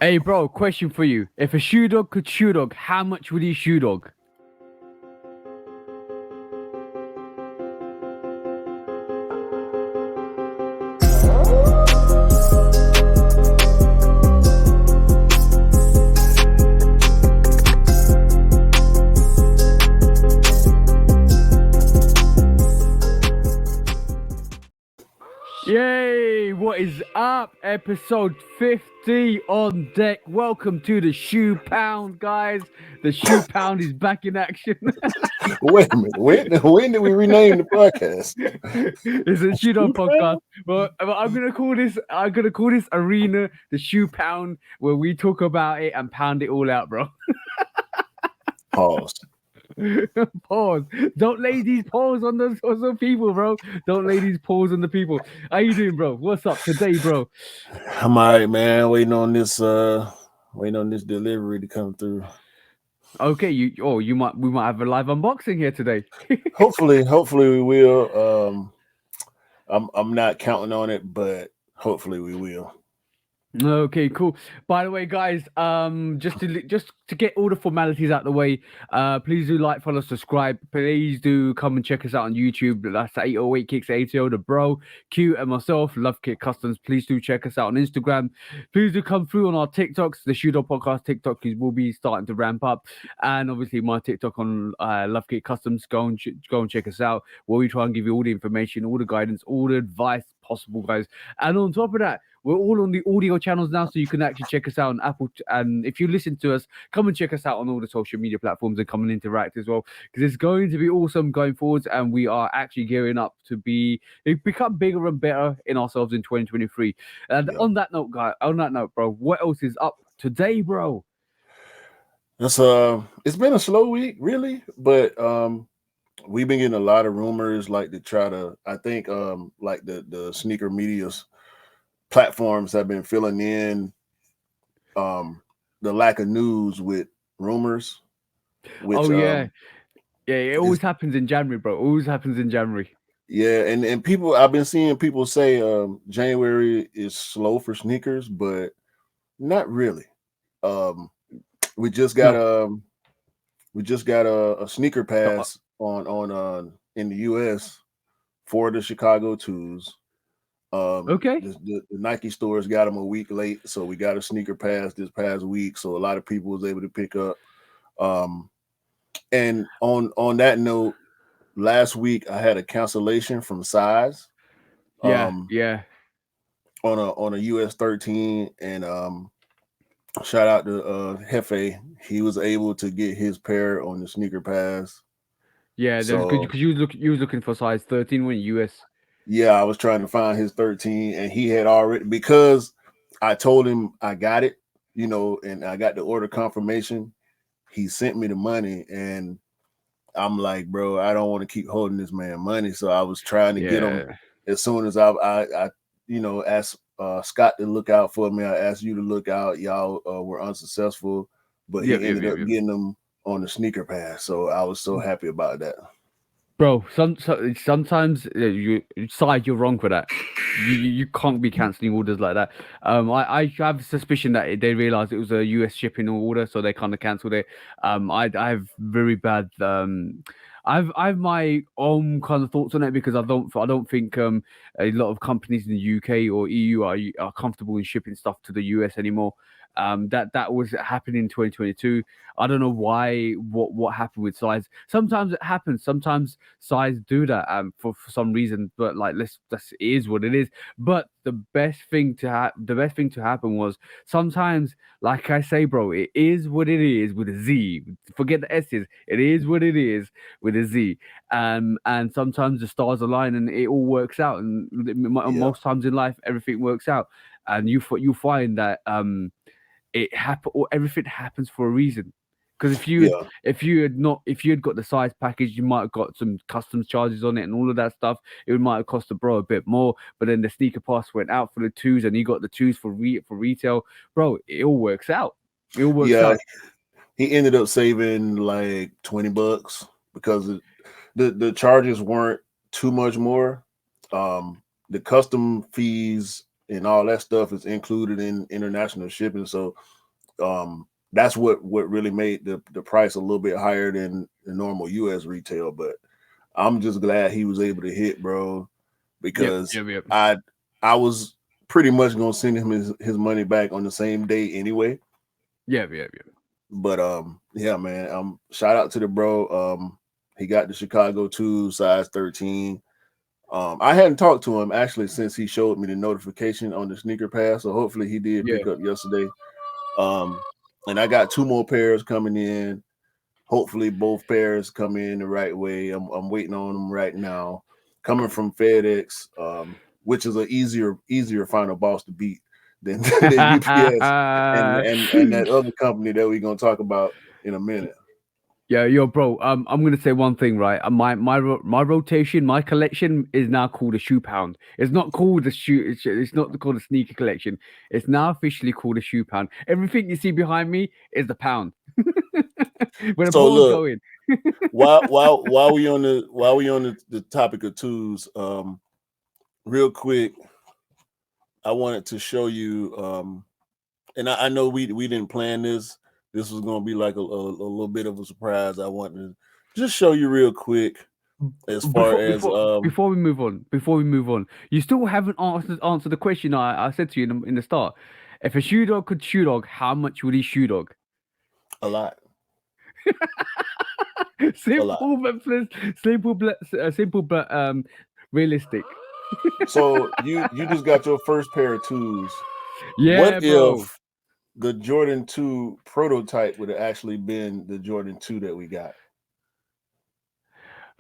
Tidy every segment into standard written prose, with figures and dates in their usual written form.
Hey, bro, question for you. If a shoe dog could shoe dog, how much would he shoe dog? Yay! What is up? Episode 50 on deck. Welcome to the Shoe Pound, guys. The Shoe Pound is back in action. Wait a minute. When did we rename the podcast? It's a Shoe Dog Shoe podcast. Pound? But I'm gonna call this. I'm gonna call this arena the Shoe Pound, where we talk about it and pound it all out, bro. Pause. Pause. Don't lay these paws on the people, bro. Don't lay these paws on the people. How you doing, bro? What's up today, bro? I'm all right, man. Waiting on this delivery to come through. Okay, we might have a live unboxing here today. Hopefully we will. I'm not counting on it, but hopefully we will. Okay, cool. By the way, guys, just to get all the formalities out of the way, please do like, follow, subscribe. Please do come and check us out on YouTube. That's 808 Kicks 80, the bro, Q, and myself, Love Kick Customs. Please do check us out on Instagram. Please do come through on our TikToks. The Shooter Podcast TikTok will be starting to ramp up, and obviously my TikTok on Love Kick Customs. Go and check us out. Where we try and give you all the information, all the guidance, all the advice possible, guys. And on top of that, we're all on the audio channels now, so you can actually check us out on Apple. And if you listen to us, come and check us out on all the social media platforms and come and interact as well, because it's going to be awesome going forwards. And we are actually gearing up to become bigger and better in ourselves in 2023. And Yeah. on that note, bro, what else is up today, bro? It's been a slow week, really, but we've been getting a lot of rumors, like to try to. I think like the sneaker media's platforms have been filling in the lack of news with rumors, which Oh yeah, it always happens in January, bro. Always happens in January. yeah, and people, I've been seeing people say January is slow for sneakers, but not really. Um, we just got No. a sneaker pass on in the US for the Chicago twos. Okay. The Nike stores got them a week late, so we got a sneaker pass this past week, so a lot of people was able to pick up. And on that note, last week I had a cancellation from Size. Yeah. Um, Yeah. on a US 13, and shout out to Hefe. He was able to get his pair on the sneaker pass. Yeah. That's good So because you was looking for size 13 when US. yeah, I was trying to find his 13, and he had already, because I told him I got it, and I got the order confirmation. He sent me the money, and I'm like, bro, I don't want to keep holding this man money. So I was trying to get him Yeah. as soon as I asked Scott to look out for me. I asked you to look out. Y'all were unsuccessful, but he Yep. Yep. ended Yep. up Yep. getting them on the sneaker pass. So I was so happy about that. Bro, sometimes you're wrong for that. You can't be canceling orders like that. I have a suspicion that they realized it was a US shipping order, so they kind of cancelled it. I have very bad I've my own kind of thoughts on it, because I don't think a lot of companies in the UK or EU are comfortable in shipping stuff to the US anymore. That was happening in 2022. I don't know why. What happened with size? Sometimes it happens. Sometimes size do that for some reason. But like, that is what it is. But the best thing to happen was, sometimes, like I say, bro, it is what it is with a Z. Forget the S's. It is what it is with a Z. And sometimes the stars align and it all works out. And Yeah, most times in life, everything works out. And you find that it happen or everything happens for a reason. Because yeah, if you had got the size package, you might have got some customs charges on it and all of that stuff. It might have cost the bro a bit more. But then the sneaker pass went out for the twos, and he got the twos for retail. Bro, it all works out. It all works yeah. out. He ended up saving like $20 because the charges weren't too much more. The custom fees and all that stuff is included in international shipping. So that's what really made the price a little bit higher than the normal US retail. But I'm just glad he was able to hit, bro, Yep, because yep, yep. I was pretty much gonna send him his money back on the same day anyway. Yep, yep, yep. But yeah, man. Shout out to the bro. He got the Chicago 2 size 13. I hadn't talked to him actually since he showed me the notification on the sneaker pass. So hopefully he did Yeah. pick up yesterday. And I got 2 more pairs coming in. Hopefully both pairs come in the right way. I'm waiting on them right now. Coming from FedEx, which is an easier final boss to beat than than UPS and that other company that we're gonna talk about in a minute. Yeah, yo, bro. I'm gonna say one thing, right? My rotation, my collection is now called a shoe pound. It's not called a shoe. It's not called a sneaker collection. It's now officially called a shoe pound. Everything you see behind me is the pound. Where the So ball's look, going. while we on the topic of twos, real quick, I wanted to show you, and I know we didn't plan this. This was gonna be like a little bit of a surprise. I wanted to just show you real quick as far Before as before before we move on, you still haven't answered the question I said to you in the start. If a shoe dog could shoe dog, how much would he shoe dog? a lot, a lot. Simple but simple but realistic. So you just got your first pair of twos. What Yeah, bro. if the Jordan 2 prototype would have actually been the Jordan 2 that we got?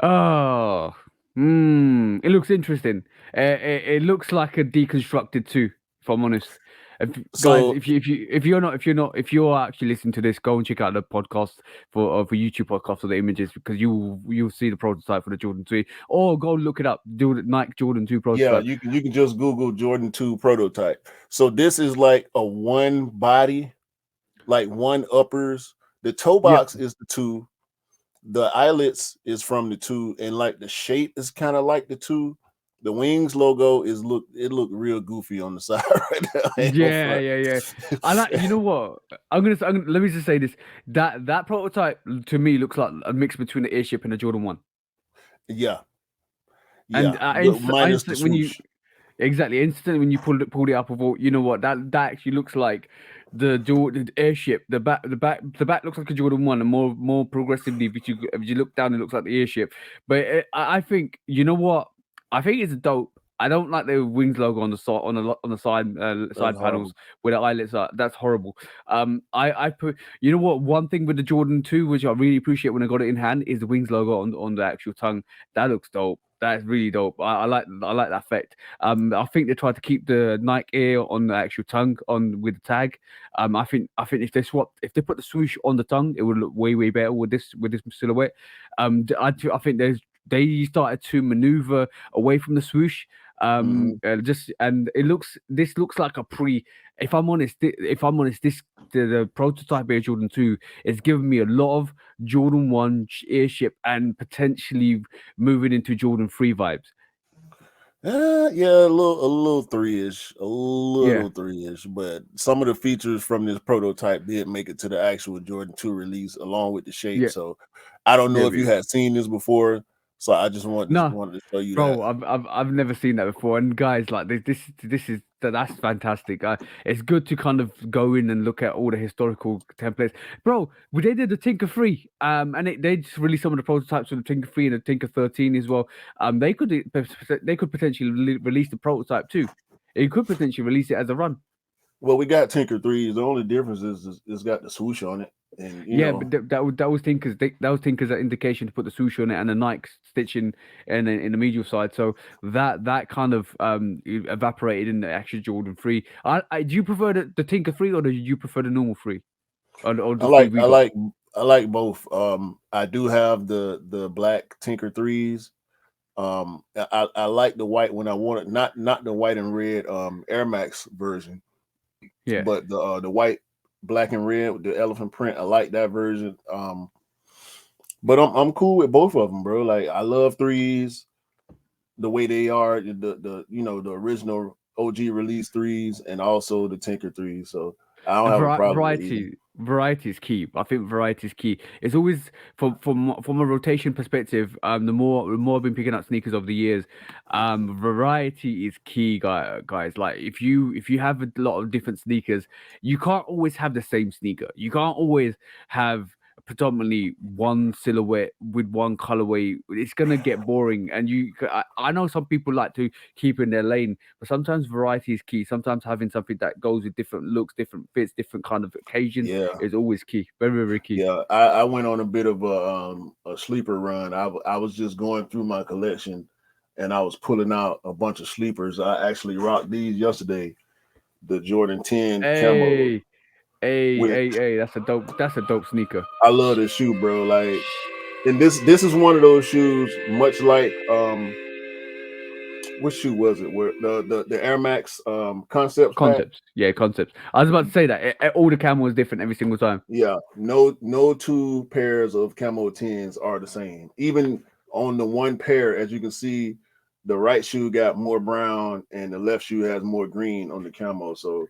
Oh, it looks interesting. It looks like a deconstructed too. If I'm honest, guys, So if you're actually listening to this, go and check out the podcast for YouTube podcast for the images because you'll see the prototype for the Jordan 3, or go look it up. Do the Nike Jordan 2 yeah, prototype. you can just Google Jordan 2 prototype. So this is like a one body, like one uppers. The toe Yep. box is the 2. The eyelets is from the 2, and like the shape is kind of like the 2. The wings logo look real goofy on the side right there. I ain't gonna Yeah, front. yeah, yeah. I like. You know what? Let me just say this. That prototype to me looks like a mix between the Airship and the Jordan 1. Yeah, And yeah. Minus the when you swoosh. exactly instantly when you pulled it up, I thought, you know what, that actually looks like the Jordan Airship. The back looks like a Jordan 1, and more progressively, if you look down, it looks like the Airship. But I think, you know what, I think it's dope. I don't like the wings logo on the side on the side That's side panels horrible. where the eyelets are. That's horrible. I put, you know what, one thing with the Jordan 2, which I really appreciate when I got it in hand, is the wings logo on the actual tongue. That looks dope. That's really dope. I like that effect. I think they tried to keep the Nike Air on the actual tongue on with the tag. I think if they put the swoosh on the tongue, it would look way better with this silhouette. I think they started to maneuver away from the swoosh. Mhm. Just and this looks like a pre. If I'm honest, the prototype Air Jordan 2 is giving me a lot of Jordan 1 Airship and potentially moving into Jordan 3 vibes. Yeah, a little three-ish, a Yeah, little three-ish, but some of the features from this prototype did make it to the actual Jordan 2 release along with the shape. yeah, So I don't know yeah. if you had seen this before. So I just No, wanted to show you that. bro, I've never seen that before. And guys, like this is that's fantastic. It's good to kind of go in and look at all the historical templates, bro. They did the Tinker 3, and they just released some of the prototypes of the Tinker 3 and the Tinker 13 as well. They could potentially release the prototype too. It could potentially release it as a run. Well, we got Tinker 3s. The only difference is it's got the swoosh on it. And Yeah, but that was Tinker's indication to put the swoosh on it and the Nike stitching in the medial side. So that kind of evaporated in the actual Jordan 3. Do you prefer the Tinker 3 or do you prefer the normal 3 or I the 3 like we I got? like I like both. I do have the black Tinker 3s. I like the white when I want it, not the white and red Air Max version, Yeah. but the white, black and red with the elephant print. I like that version. But I'm cool with both of them, bro. Like I love threes the way they are, the the original OG release threes and also the Tinker threes. So I don't have a problem with either. Variety is key. I think variety is key. It's always from a rotation perspective. The more I've been picking up sneakers over the years, variety is key, guys. Like if you have a lot of different sneakers, you can't always have the same sneaker. You can't always have predominantly one silhouette with one colorway. It's gonna get boring, and I know some people like to keep in their lane, but sometimes variety is key. Sometimes having something that goes with different looks, different fits, different kind of occasions Yeah. is always key. Very, very key. Yeah, I went on a bit of a sleeper run. I was just going through my collection, and I was pulling out a bunch of sleepers. I actually rocked these yesterday, the Jordan 10 camo. Hey, With hey, that's a dope sneaker. I love this shoe, bro. Like, and this is one of those shoes, much like what shoe was it? Where the Air Max concepts pack. Concepts, yeah, concepts. I was about to say that all the camo is different every single time. Yeah, no two pairs of camo 10s are the same. Even on the one pair, as you can see, the right shoe got more brown and the left shoe has more green on the camo. So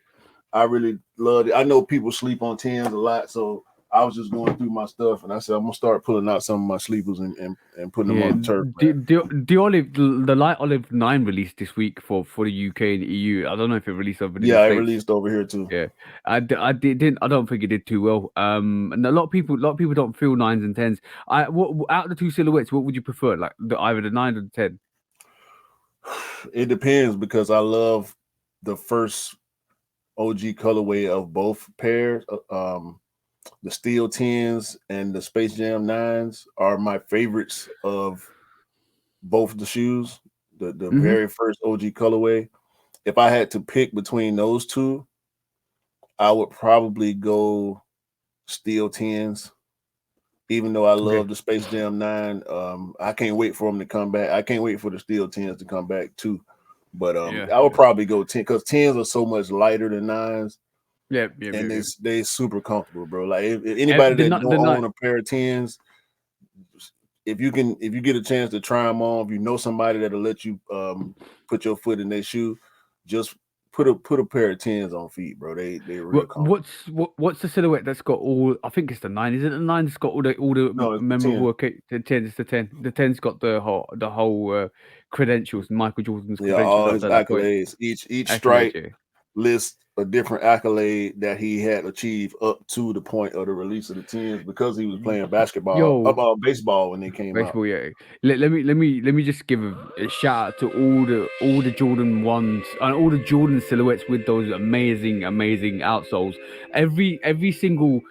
I really loved it. I know people sleep on 10s a lot, so I was just going through my stuff and I said I'm gonna start pulling out some of my sleepers and putting them Yeah, on the turf, man. the light olive 9 released this week for the UK and the EU. I don't know if it released over in Yeah, the it States. released over here too. Yeah, didn't. I don't think it did too well. And a lot of people don't feel nines and tens. Out of the two silhouettes, what would you prefer? Like either the 9 or the 10? It depends because I love the first OG colorway of both pairs. The Steel 10s and the Space Jam 9s are my favorites of both the shoes. The Mm-hmm. very first OG colorway. If I had to pick between those two, I would probably go Steel 10s. Even though I Okay. love the Space Jam 9, I can't wait for them to come back. I can't wait for the Steel 10s to come back too. But Yeah. I would probably go 10 because 10s are so much lighter than 9s. Yeah. And Yeah. they super comfortable, bro. Like if anybody that The don't night. own a pair of 10s, if you get a chance to try them on, if you know somebody that'll let you put your foot in their shoe, just put a pair of 10s on feet, bro. They real comfortable. What's the silhouette that's got all? I think it's the 9. Is it the 9 that's got all the No, it's the 10. memorable? Okay, the 10 is the 10. The 10's got the whole credentials, Michael Jordan's Yeah, credentials all up his there, like points, accolades. Each accolades. stripe Yeah. lists a different accolade that he had achieved up to the point of the release of the 10s because he was playing Yo, baseball when they came out. baseball, yeah. Let me just give a shout out to all the Jordan ones and all the Jordan silhouettes with those amazing outsoles. Every single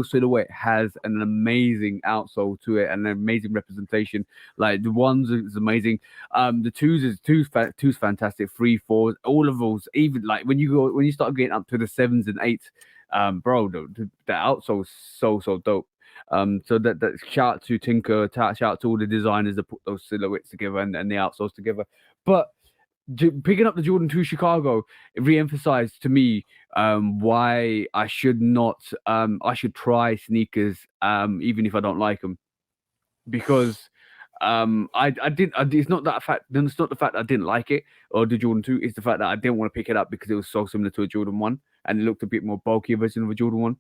silhouette has an amazing outsole to it and an amazing representation. Like the ones is amazing. The two's fantastic. 3, 4s, all of those. Even like when you start getting up to the 7s and 8s, bro, the outsole is so dope. So that shout out to Tinker, shout out to all the designers that put those silhouettes together and the outsoles together. But picking up the Jordan 2 Chicago, it re-emphasized to me why I should not I should try sneakers even if I don't like them, because it's not that fact. It's not the fact that I didn't like it or the Jordan 2. It's the fact that I didn't want to pick it up because it was so similar to a Jordan 1 and it looked a bit more bulky version of a Jordan 1.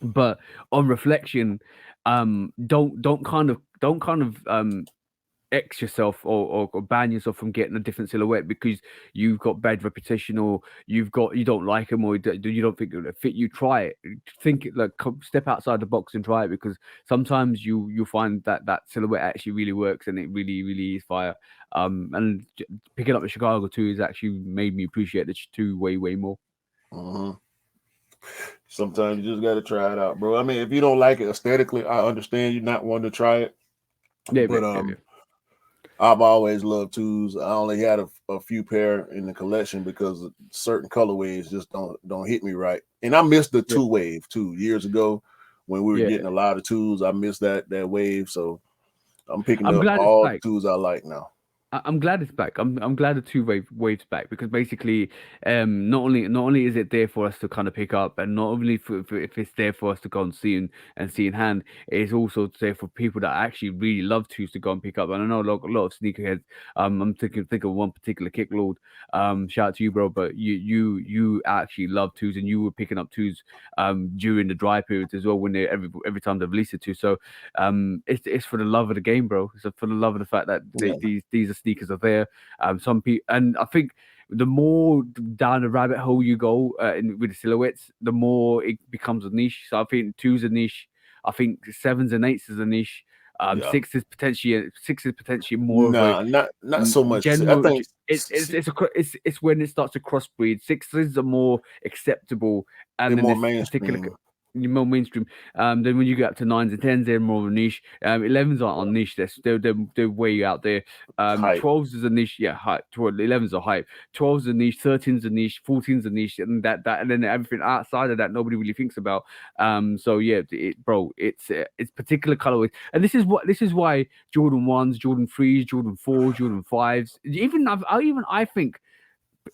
But on reflection, don't kind of X yourself or ban yourself from getting a different silhouette because you've got bad reputation or you don't like them or you don't think it'll fit you. Try it. Think it, like step outside the box and try it, because sometimes you'll find that silhouette actually really works and it really is fire. And picking up the Chicago 2 has actually made me appreciate the 2 way more. Mm-hmm. Sometimes you just got to try it out, bro. I mean, if you don't like it aesthetically, I understand you not wanting to try it. Yeah, But yeah. I've always loved 2s. I only had a few pair in the collection because certain colorways just don't hit me right. And I missed the 2 wave too years ago when we were Yeah. getting a lot of 2s. I missed that wave, so I'm picking I'm up glad it's all like the 2s I like now. I'm glad it's back. I'm glad the waves back because basically, not only is it there for us to kind of pick up, and not only if it's there for us to go and see in hand, it's also there for people that actually really love twos to go and pick up. And I know a lot of sneakerheads. I'm think of one particular kick lord. Shout out to you, bro. But you actually love twos, and you were picking up twos during the dry periods as well when they every time they've released it to. So it's for the love of the game, bro. It's for the love of the fact that Yeah, these are sneakers are there. Some people, and I think the more down the rabbit hole you go with the silhouettes, the more it becomes a niche. So I think two's a niche. I think sevens and eights is a niche. yeah. Six is potentially more of a Nah, not so much. I general. think It's when it starts to crossbreed. Sixes are more acceptable, they're and then more this particular mainstream. more mainstream. Then when you get up to nines and tens, they're more of a niche. 11s aren't Yeah. on niche. They're way out there. Hype. 12s is a niche. Yeah, hype. 11s are hype. 12s a niche. 13s a niche. 14s a niche, and and then everything outside of that nobody really thinks about. So yeah, bro, it's particular colorways, and this is why Jordan ones, Jordan threes, Jordan fours, Jordan fives. Even I think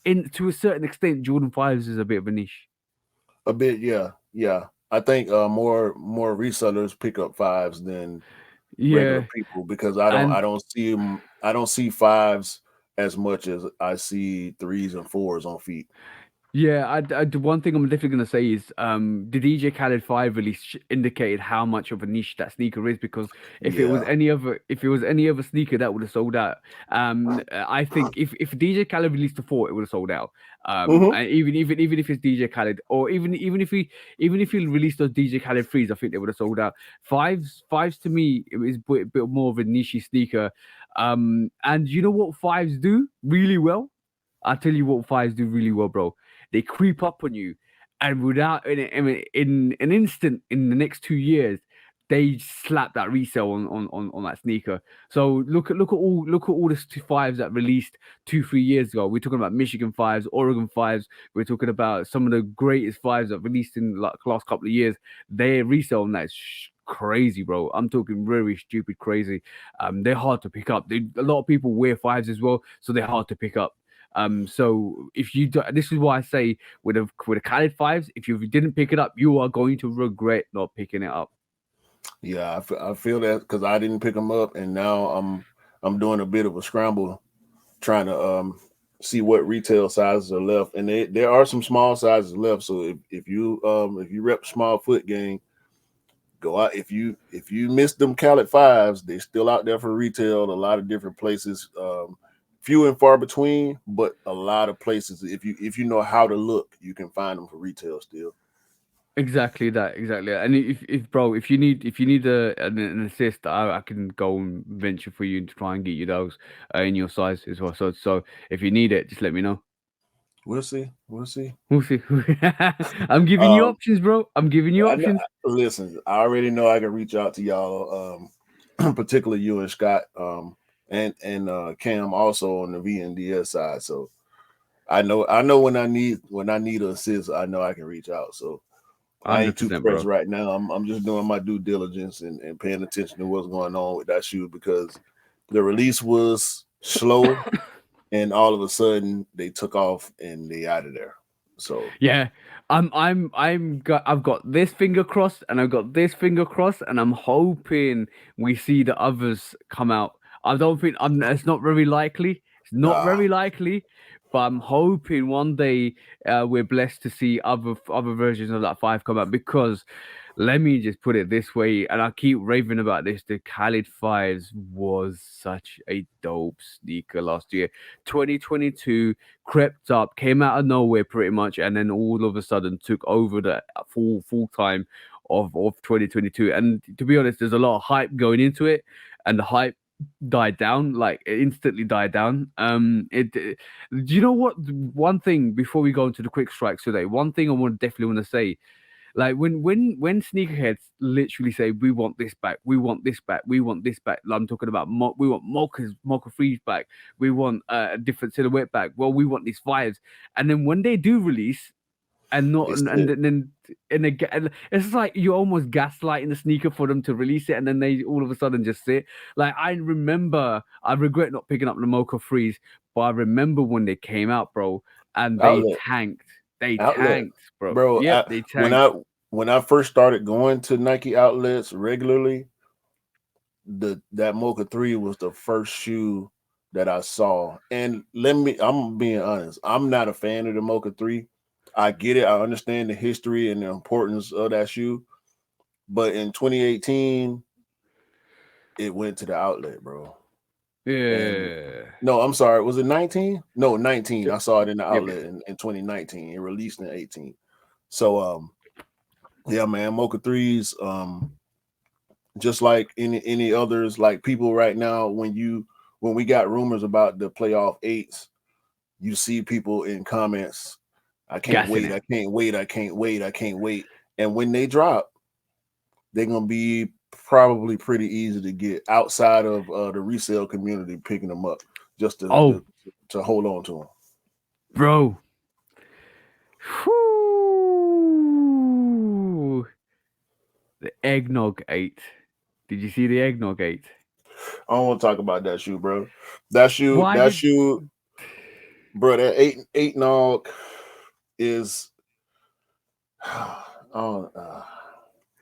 in to a certain extent, Jordan fives is a bit of a niche. A bit, yeah, yeah. I think more resellers pick up fives than regular Yeah, people because I and don't see them. I don't see fives as much as I see threes and fours on feet. yeah, the one thing I'm definitely gonna say is, the DJ Khaled 5 release indicated how much of a niche that sneaker is because Yeah. if it was any other sneaker that would have sold out. I think if DJ Khaled released the 4, it would have sold out. Hmm. And even if it's DJ Khaled, or even if he released those DJ Khaled threes, I think they would have sold out. Fives to me is a bit more of a niche sneaker. And you know what fives do really well? I'll tell you what fives do really well, bro. They creep up on you, and in an instant, in the next 2 years, they slap that resale on that sneaker. So look at all the fives that released 2 3 years ago. We're talking about Michigan fives, Oregon fives. We're talking about some of the greatest fives that released in like the last couple of years. Their resale on that is crazy, bro. I'm talking really stupid crazy. They're hard to pick up. A lot of people wear fives as well, so they're hard to pick up. So if you do, this is why I say with a Khaled fives, if you didn't pick it up, you are going to regret not picking it up. Yeah, I feel that because I didn't pick them up, and now I'm doing a bit of a scramble trying to see what retail sizes are left, and there are some small sizes left. So if you rep small foot gang, go out. If you miss them Khaled fives, they're still out there for retail. A lot of different places, few and far between, but a lot of places. If you know how to look, you can find them for retail still. Exactly that, exactly. And if bro, if you need an assist, I can go and venture for you to try and get you those in your size as well. So if you need it, just let me know. We'll see. We'll see. We'll see. I'm giving you Um, options, bro. I'm giving you I know, options. listen, I already know I can reach out to y'all, particularly you and Scott, and Cam also on the VNDS side. So I know when I need a assist, I know I can reach out. So I ain't too 100%, pressed bro. right now. I'm just doing my due diligence and paying attention to what's going on with that shoe because the release was slow and all of a sudden they took off and they out of there. So Yeah, I've got this finger crossed and I've got this finger crossed and I'm hoping we see the others come out. I don't think it's not very likely. It's not nah, very likely, but I'm hoping one day we're blessed to see other versions of that 5 come out because let me just put it this way, and I keep raving about this. The Khalid Fives was such a dope sneaker last year. 2022 crept up, came out of nowhere pretty much, and then all of a sudden took over the full time of 2022. And to be honest, there's a lot of hype going into it, and the hype died down, like it instantly died down. Do you know what? One thing before we go into the quick strikes today, one thing I want definitely want to say, like when sneakerheads literally say we want this back, we want this back, we want this back. Like, I'm talking about we want Mocha Freeze back, we want a different silhouette back. Well, we want these fives, and then when they do release, and not It's and then and again it's like you're almost gaslighting the sneaker for them to release it, and then they all of a sudden just sit. Like I remember, I regret not picking up the Mocha Freeze, but I remember when they came out, bro, and they outlet, tanked. They outlet, tanked, bro. bro. Yep, they When tanked. I when I first started going to Nike outlets regularly, that Mocha 3 was the first shoe that I saw. And I'm being honest, I'm not a fan of the Mocha 3. I get it, I understand the history and the importance of that shoe. But in 2018, it went to the outlet, bro. And Yeah. no, I'm sorry, was it 19? No, 19. Yep. I saw it in the Yep. outlet in 2019. It released in 18. So yeah, man, Mocha 3s, just like any others, like people right now, when we got rumors about the playoff eights, you see people in comments, I can't Gassing wait, it. I can't wait, I can't wait, I can't wait. And when they drop, they're gonna be probably pretty easy to get outside of the resale community picking them up just Oh, to hold on to them. bro. Whew. The eggnog 8. Did you see the eggnog 8? I don't want to talk about that shoe, bro. Why That did shoe, bro. That eight nog is. Oh, I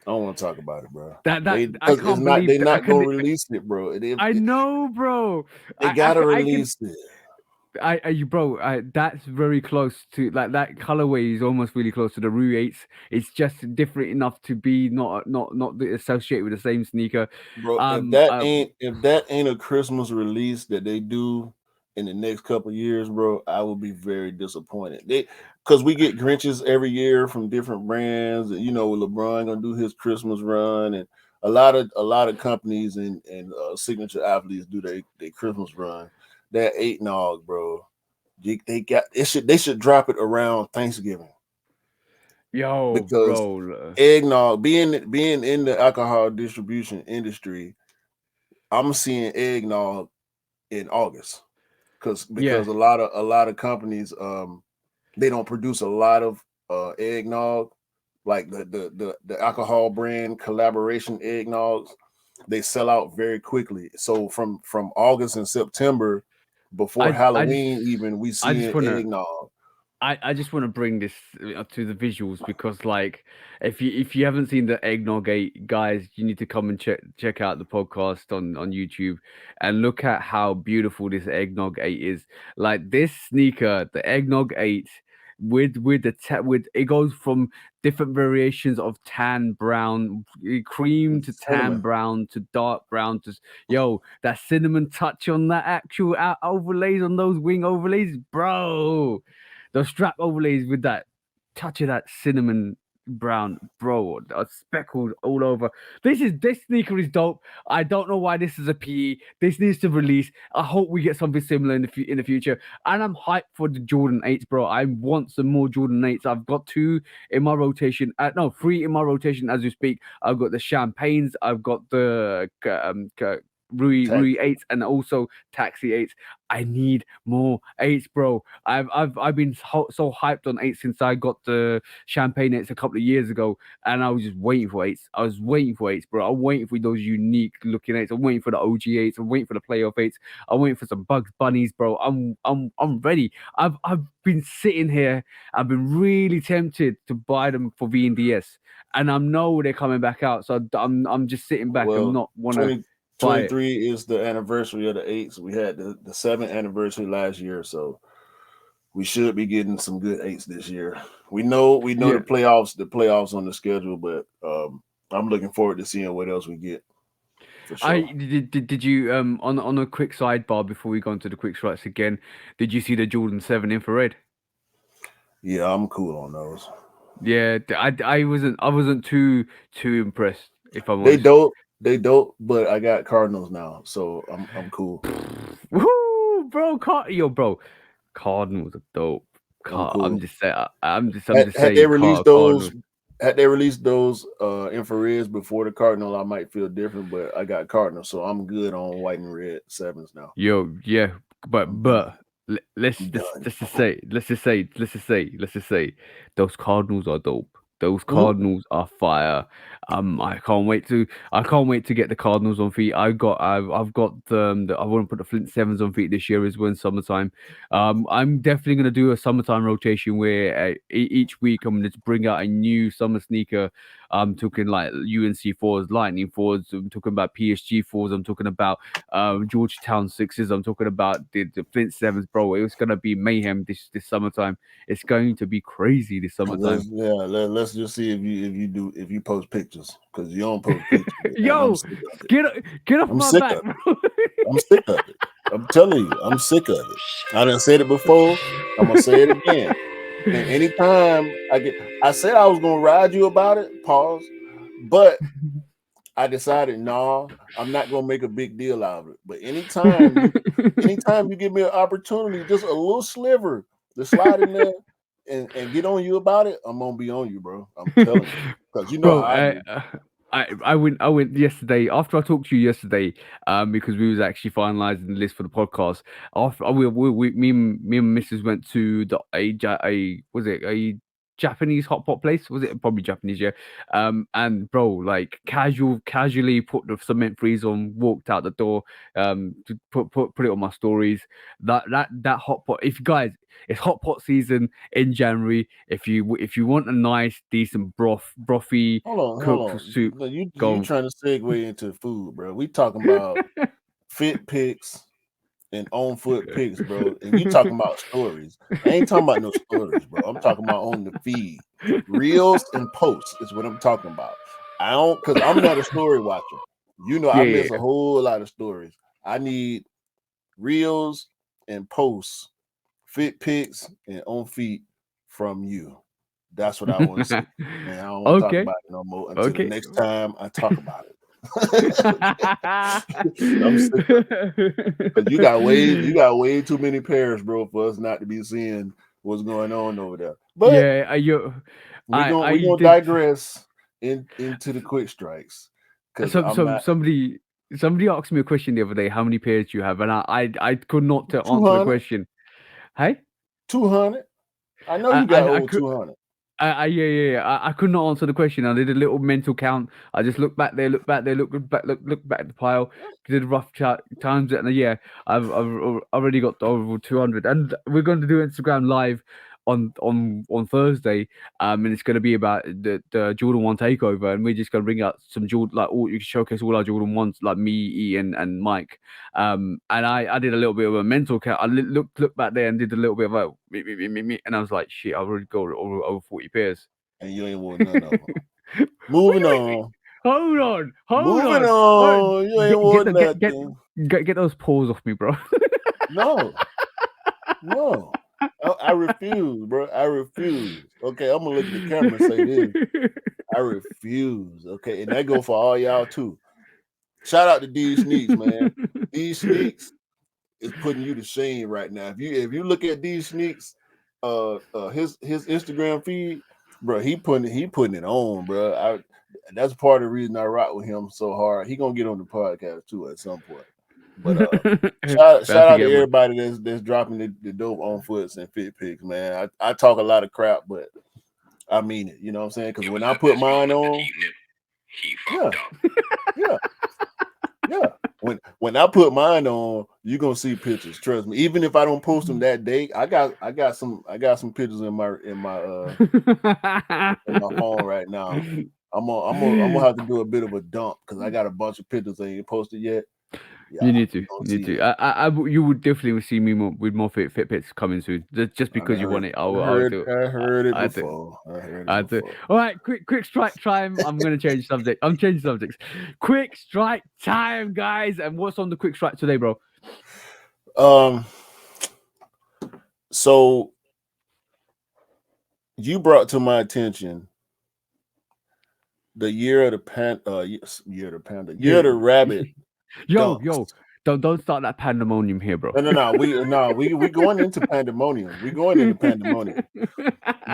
don't want to talk about it, bro. that They I because it's can't not believe they that I not gonna can release it, bro. I know, bro. They gotta I can release it, you bro, that's very close to like that colorway is almost really close to the Rue 8s. It's just different enough to be not associated with the same sneaker. bro. Um uh, If that ain't a Christmas release that they do in the next couple years, bro, I will be very disappointed. They because we get Grinches every year from different brands, and LeBron gonna do his Christmas run, and a lot of companies and signature athletes do their Christmas run. That eight nog, bro. They got it should they should drop it around Thanksgiving yo, because bro. eggnog being in the alcohol distribution industry, I'm seeing eggnog in August Yeah. because a lot of companies they don't produce a lot of eggnog like the alcohol brand collaboration eggnogs. They sell out very quickly. So from August and September, before I just Halloween, even we I just seeing want to eggnog, I just want to bring this to the visuals because like if you haven't seen the eggnog 8, guys, you need to come and check out the podcast on YouTube and look at how beautiful this eggnog 8 is. Like this sneaker, the eggnog 8 with with it goes from different variations of tan brown, cream to tan cinnamon, brown to dark brown to yo, that cinnamon touch on that actual overlays on those wing overlays, bro. Those strap overlays with that touch of that cinnamon brown, bro, speckled all over. This sneaker is dope. I don't know why this is a PE. This needs to release. I hope we get something similar in the future. And I'm hyped for the Jordan 8s, bro. I want some more Jordan 8s. I've got two in my rotation. No, three in my rotation as we speak. I've got the champagnes. I've got the Rui taxi. 8s and also Taxi 8s. I need more 8s, bro. I've been so hyped on 8s since I got the Champagne 8s a couple of years ago, and I was just waiting for 8s. I was waiting for 8s, bro. I'm waiting for those unique looking 8s. I'm waiting for the OG 8s. I'm waiting for the playoff 8s. I'm waiting for some Bugs Bunnies, bro. I'm ready. I've been sitting here. I've been really tempted to buy them for VNDS, and I know they're coming back out. So I'm just sitting back and Well, not wanna buy it. 2023 is the anniversary of the eights. We had the seventh anniversary last year, so we should be getting some good eights this year. We know Yeah. the playoffs on the schedule, but I'm looking forward to seeing what else we get for I sure. did you on a quick sidebar before we go into the quick strikes again, did you see the Jordan 7 infrared? Yeah, I'm cool on those. Yeah, I wasn't too impressed if I'm They honest. dope, they dope, but I got Cardinals now, so I'm cool. Woo, bro, bro. Cardinals are dope. I'm cool. I'm Had, just had they saying released those, Cardinals. had they released those infrareds before the Cardinal, I might feel different, but I got Cardinals, so I'm good on white and red sevens now. Yo, yeah, but I'm good. let's I'm just done. let's just say those Cardinals are dope. Those Mhm. Cardinals are fire. I can't wait to get the Cardinals on feet. I've got I want to put the Flint Sevens on feet this year as well in summertime. I'm definitely gonna do a summertime rotation where each week I'm gonna bring out a new summer sneaker. I'm talking like UNC fours, Lightning fours. I'm talking about PSG fours. I'm talking about Georgetown Sixes. I'm talking about the Flint Sevens, bro. It was gonna be mayhem this summertime. It's going to be crazy this summertime. Let's just see if you post pictures because you don't post pictures, and I'm Yo, sick of it. get get off I'm my sick back, of it. bro. I'm sick of it. I'm telling you, I'm sick of it. I done said it before. I'm gonna say it again. And anytime I said I was gonna ride you about it. Pause. But I decided, no, I'm not gonna make a big deal out of it. But anytime you give me an opportunity, just a little sliver to slide in there and get on you about it, I'm gonna be on you, bro. I'm telling you, because you know Bro, how I do. I went yesterday after I talked to you yesterday, because we was actually finalizing the list for the podcast. After me and Mrs. went to a was it a Japanese hot pot place? Was it probably Japanese? Yeah. And bro, like casually put the cement freeze on, walked out the door, to put it on my stories. That hot pot. If guys, it's hot pot season in January. If you want a nice decent brothy Hold cooked on. soup, No, you go. trying to segue into food, bro? We talking about fit pics and on foot pics, bro. And you talking about stories. I ain't talking about no stories, bro. I'm talking about on the feed. Reels and posts is what I'm talking about. I don't because I'm not a story watcher. You know, I Yeah, yeah, miss a whole lot of stories. I need reels and posts, fit pics, and on feet from you. That's what I want to see. yeah. And I don't want to talk Okay, about it no more until the okay. next time I talk about it. I'm sick of it. Cause you got way too many pairs, bro, for us not to be seeing what's going on over there. But Yeah, I we gonna did. digress into the quick strikes. Cause So, I'm so not somebody asked me a question the other day. How many pairs do you have? And I could not to answer the 200, question. Hey, 200. I know I you got I over could. 200. Yeah, yeah, yeah. I could not answer the question. I did a little mental count. I just looked back there, looked back there, looked back at the pile, did a rough chat, times it, and yeah, I've already got over 200. And we're going to do Instagram live on Thursday. And it's going to be about the Jordan One takeover, and we're just going to bring out some Jordan, like all you can showcase all our Jordan ones, like me, Ian, and Mike. And I did a little bit of a mental count. I looked back there and did a little bit of a me, and I was like, shit, I've already got over 40 pairs. And you ain't wore none of them. What Moving do you mean? on. Hold on, hold Moving on. Oh, on. You ain't wore nothing. get those paws off me, bro. No, no. I refuse, bro. I refuse. Okay, I'm gonna look at the camera and say this. I refuse. Okay, and that go for all y'all too. Shout out to D Sneaks, man. D Sneaks is putting you to shame right now. If you look at D Sneaks, his Instagram feed, bro, he putting it on, bro. That's part of the reason I rock with him so hard. He gonna get on the podcast too at some point. But We shout have to out to get one. everybody that's dropping the dope on foots and fit pics, man. I talk a lot of crap, but I mean it. You know what I'm saying? Because when I put mine on, yeah, yeah, yeah. When I put mine on, you're gonna see pictures. Trust me. Even if I don't post them that day, I got some pictures in my phone right now. I'm gonna have to do a bit of a dump because I got a bunch of pictures that ain't posted yet. Yeah, You need to, you're gonna you need see to. it. You would definitely see me more, with more fit pits coming soon. Just I because you heard, want it, I I'll heard, do it. I heard it I do. before. I heard it I do. before. All right, quick strike time. I'm gonna change subject. I'm changing subjects. Quick strike time, guys. And what's on the quick strike today, bro? Um, so you brought to my attention the year of the year of the panda, year Yeah. of the rabbit dunks. Yo, don't start that pandemonium here, bro. No, we going into pandemonium. We going into pandemonium.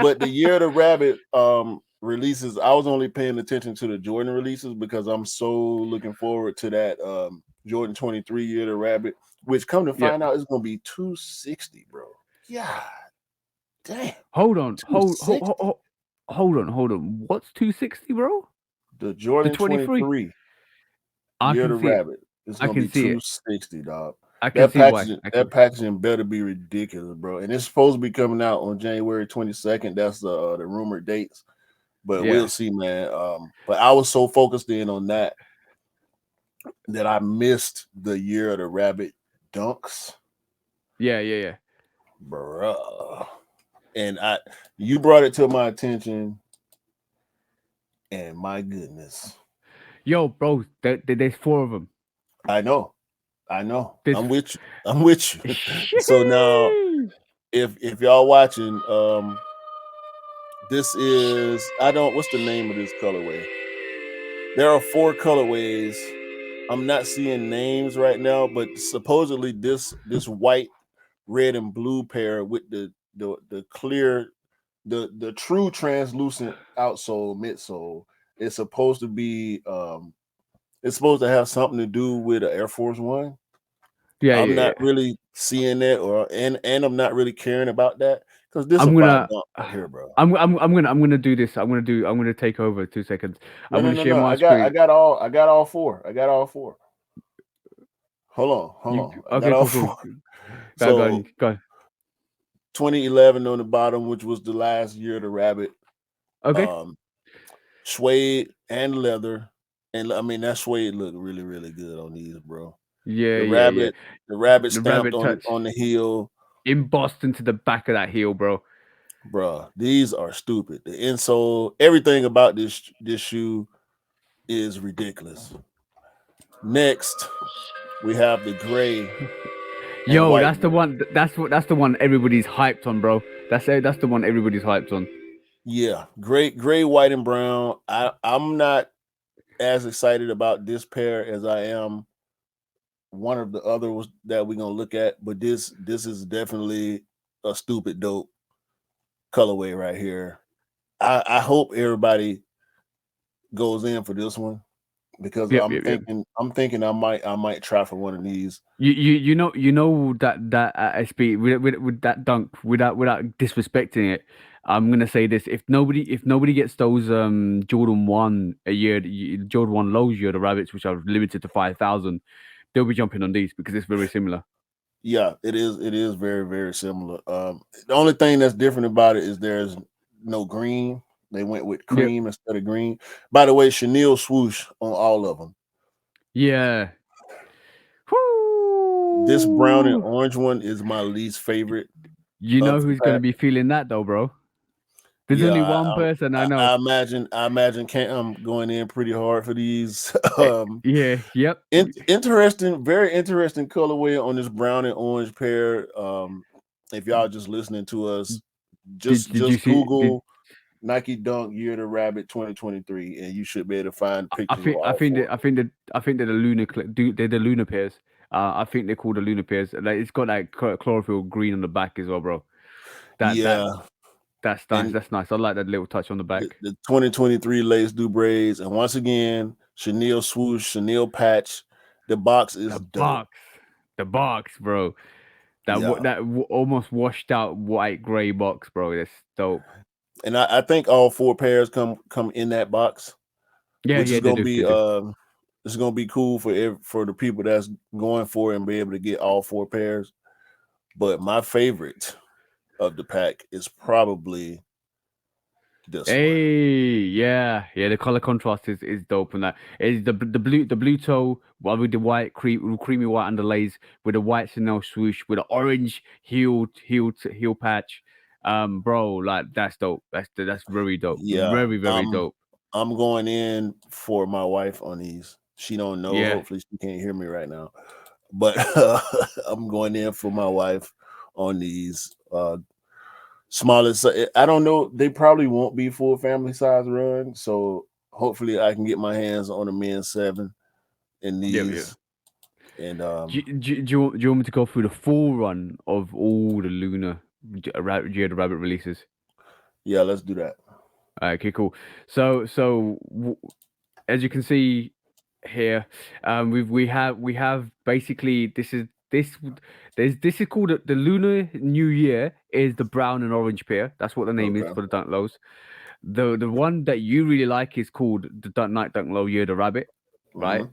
But the year of the rabbit releases, I was only paying attention to the Jordan releases because I'm so looking forward to that Jordan 23 year the rabbit, which come to Yep. find out is gonna be 260, bro. Yeah, damn, Hold on. Hold hold hold 260. hold hold on. What's 260, bro? The The Jordan 23. 23 I year can the see it. rabbit is I gonna can be see it. 260, dog. I can see why. I That can. packaging better be ridiculous, bro. And it's supposed to be coming out on January 22nd. That's the rumored dates, but we'll Yeah. see, man. But I was so focused in on that I missed the year of the rabbit dunks, Yeah. Yeah. Yeah. bruh. And you brought it to my attention, and my goodness, Yo, bro. There's four of them. I know, I know, There's. I'm with you, I'm with you. So now, Sheesh. if y'all watching, this is I don't what's the name of this colorway? There are four colorways. I'm not seeing names right now, but supposedly this white, red, and blue pair with the clear the true translucent outsole midsole is supposed to be it's supposed to have something to do with an Air Force One. Yeah. I'm Yeah. not Yeah. really seeing that and I'm not really caring about that because this is a I'm fire gonna. dump right here, bro. I'm gonna do this. I'm gonna take over 2 seconds. No, I'm no, gonna no, share no. my I screen. got all four. I got all four. Hold You on. I got okay? all Cool. Cool. four. Go So on. Go. 2011 on the bottom, which was the last year of the rabbit. Okay. Um, suede and leather, and I mean that suede looked really, really good on these, bro. Yeah. The Yeah. Yeah. rabbit, the rabbit The stamped rabbit touch on the heel, embossed into the back of that heel, bro. bro. These are stupid. The insole, everything about this shoe is ridiculous. Next, we have the gray and Yo, white. that's the one. That's the one everybody's hyped on, bro. That's the one everybody's hyped on. Yeah, gray, white, and brown. I'm not as excited about this pair as I am one of the others that we're gonna look at, but this is definitely a stupid dope colorway right here. I hope everybody goes in for this one because Yep. Yep. Yep. I'm thinking I might try for one of these. You know that SB with that dunk without disrespecting it. I'm gonna say this: if nobody gets those Jordan 1 a year, Jordan 1 lows year the rabbits, which are limited to 5,000, they'll be jumping on these because it's very similar. Yeah, it is very, very similar. The only thing that's different about it is there's no green. They went with Yep. cream instead of green. By the way, chenille swoosh on all of them. Yeah. This brown and Whoo! orange one is my least favorite You know of the who's gonna pack. be feeling that though, bro? There's Yeah, only one person I know. I imagine Cam going in pretty hard for these. Yeah. Yep. Interesting, very interesting colorway on this brown and orange pair. If y'all just listening to us, Did you just see? Did Google Nike Dunk Year to Rabbit 2023, and you should be able to find I pictures of think I all think four. that I think they're the they're the lunar pairs. I think they're called the lunar pairs. Like it's got that chlorophyll green on the back as well, bro. That that Yeah, that's nice. and That's nice. I like that little touch on the back. the 2023 lace do braids, and once again, chenille swoosh, chenille patch. The box is The dope. box, the box, bro. Yeah, Almost washed out white gray box, bro. That's dope. and I think all four pairs come in that box, Yeah, which is yeah, they gonna do, be they do. it's gonna be cool for the people that's going for it and be able to get all four pairs. But my favorite of the pack is probably this one. Hey, yeah, yeah. The color contrast is dope, and that is the blue toe with the white creamy white underlays with the white Chanel swoosh with the orange heel patch. Bro, like that's dope. That's very dope. Yeah, Very dope. I'm going in for my wife on these. She don't know. Yeah, Hopefully, she can't hear me right now. But I'm going in for my wife on these. Smallest, I don't know. They probably won't be full family size run. So hopefully, I can get my hands on a men's 7 in yeah, yeah. these. And Do you want me to go through the full run of all the Lunar Year the Rabbit releases? yeah, let's do that. Okay, cool. So as you can see. here. We have basically this is called the Lunar New Year is the brown and orange pair. That's what the name is Okay. for the Dunk Lows. The one that you really like is called the Night Dunk Low Year the Rabbit, right? Hmm.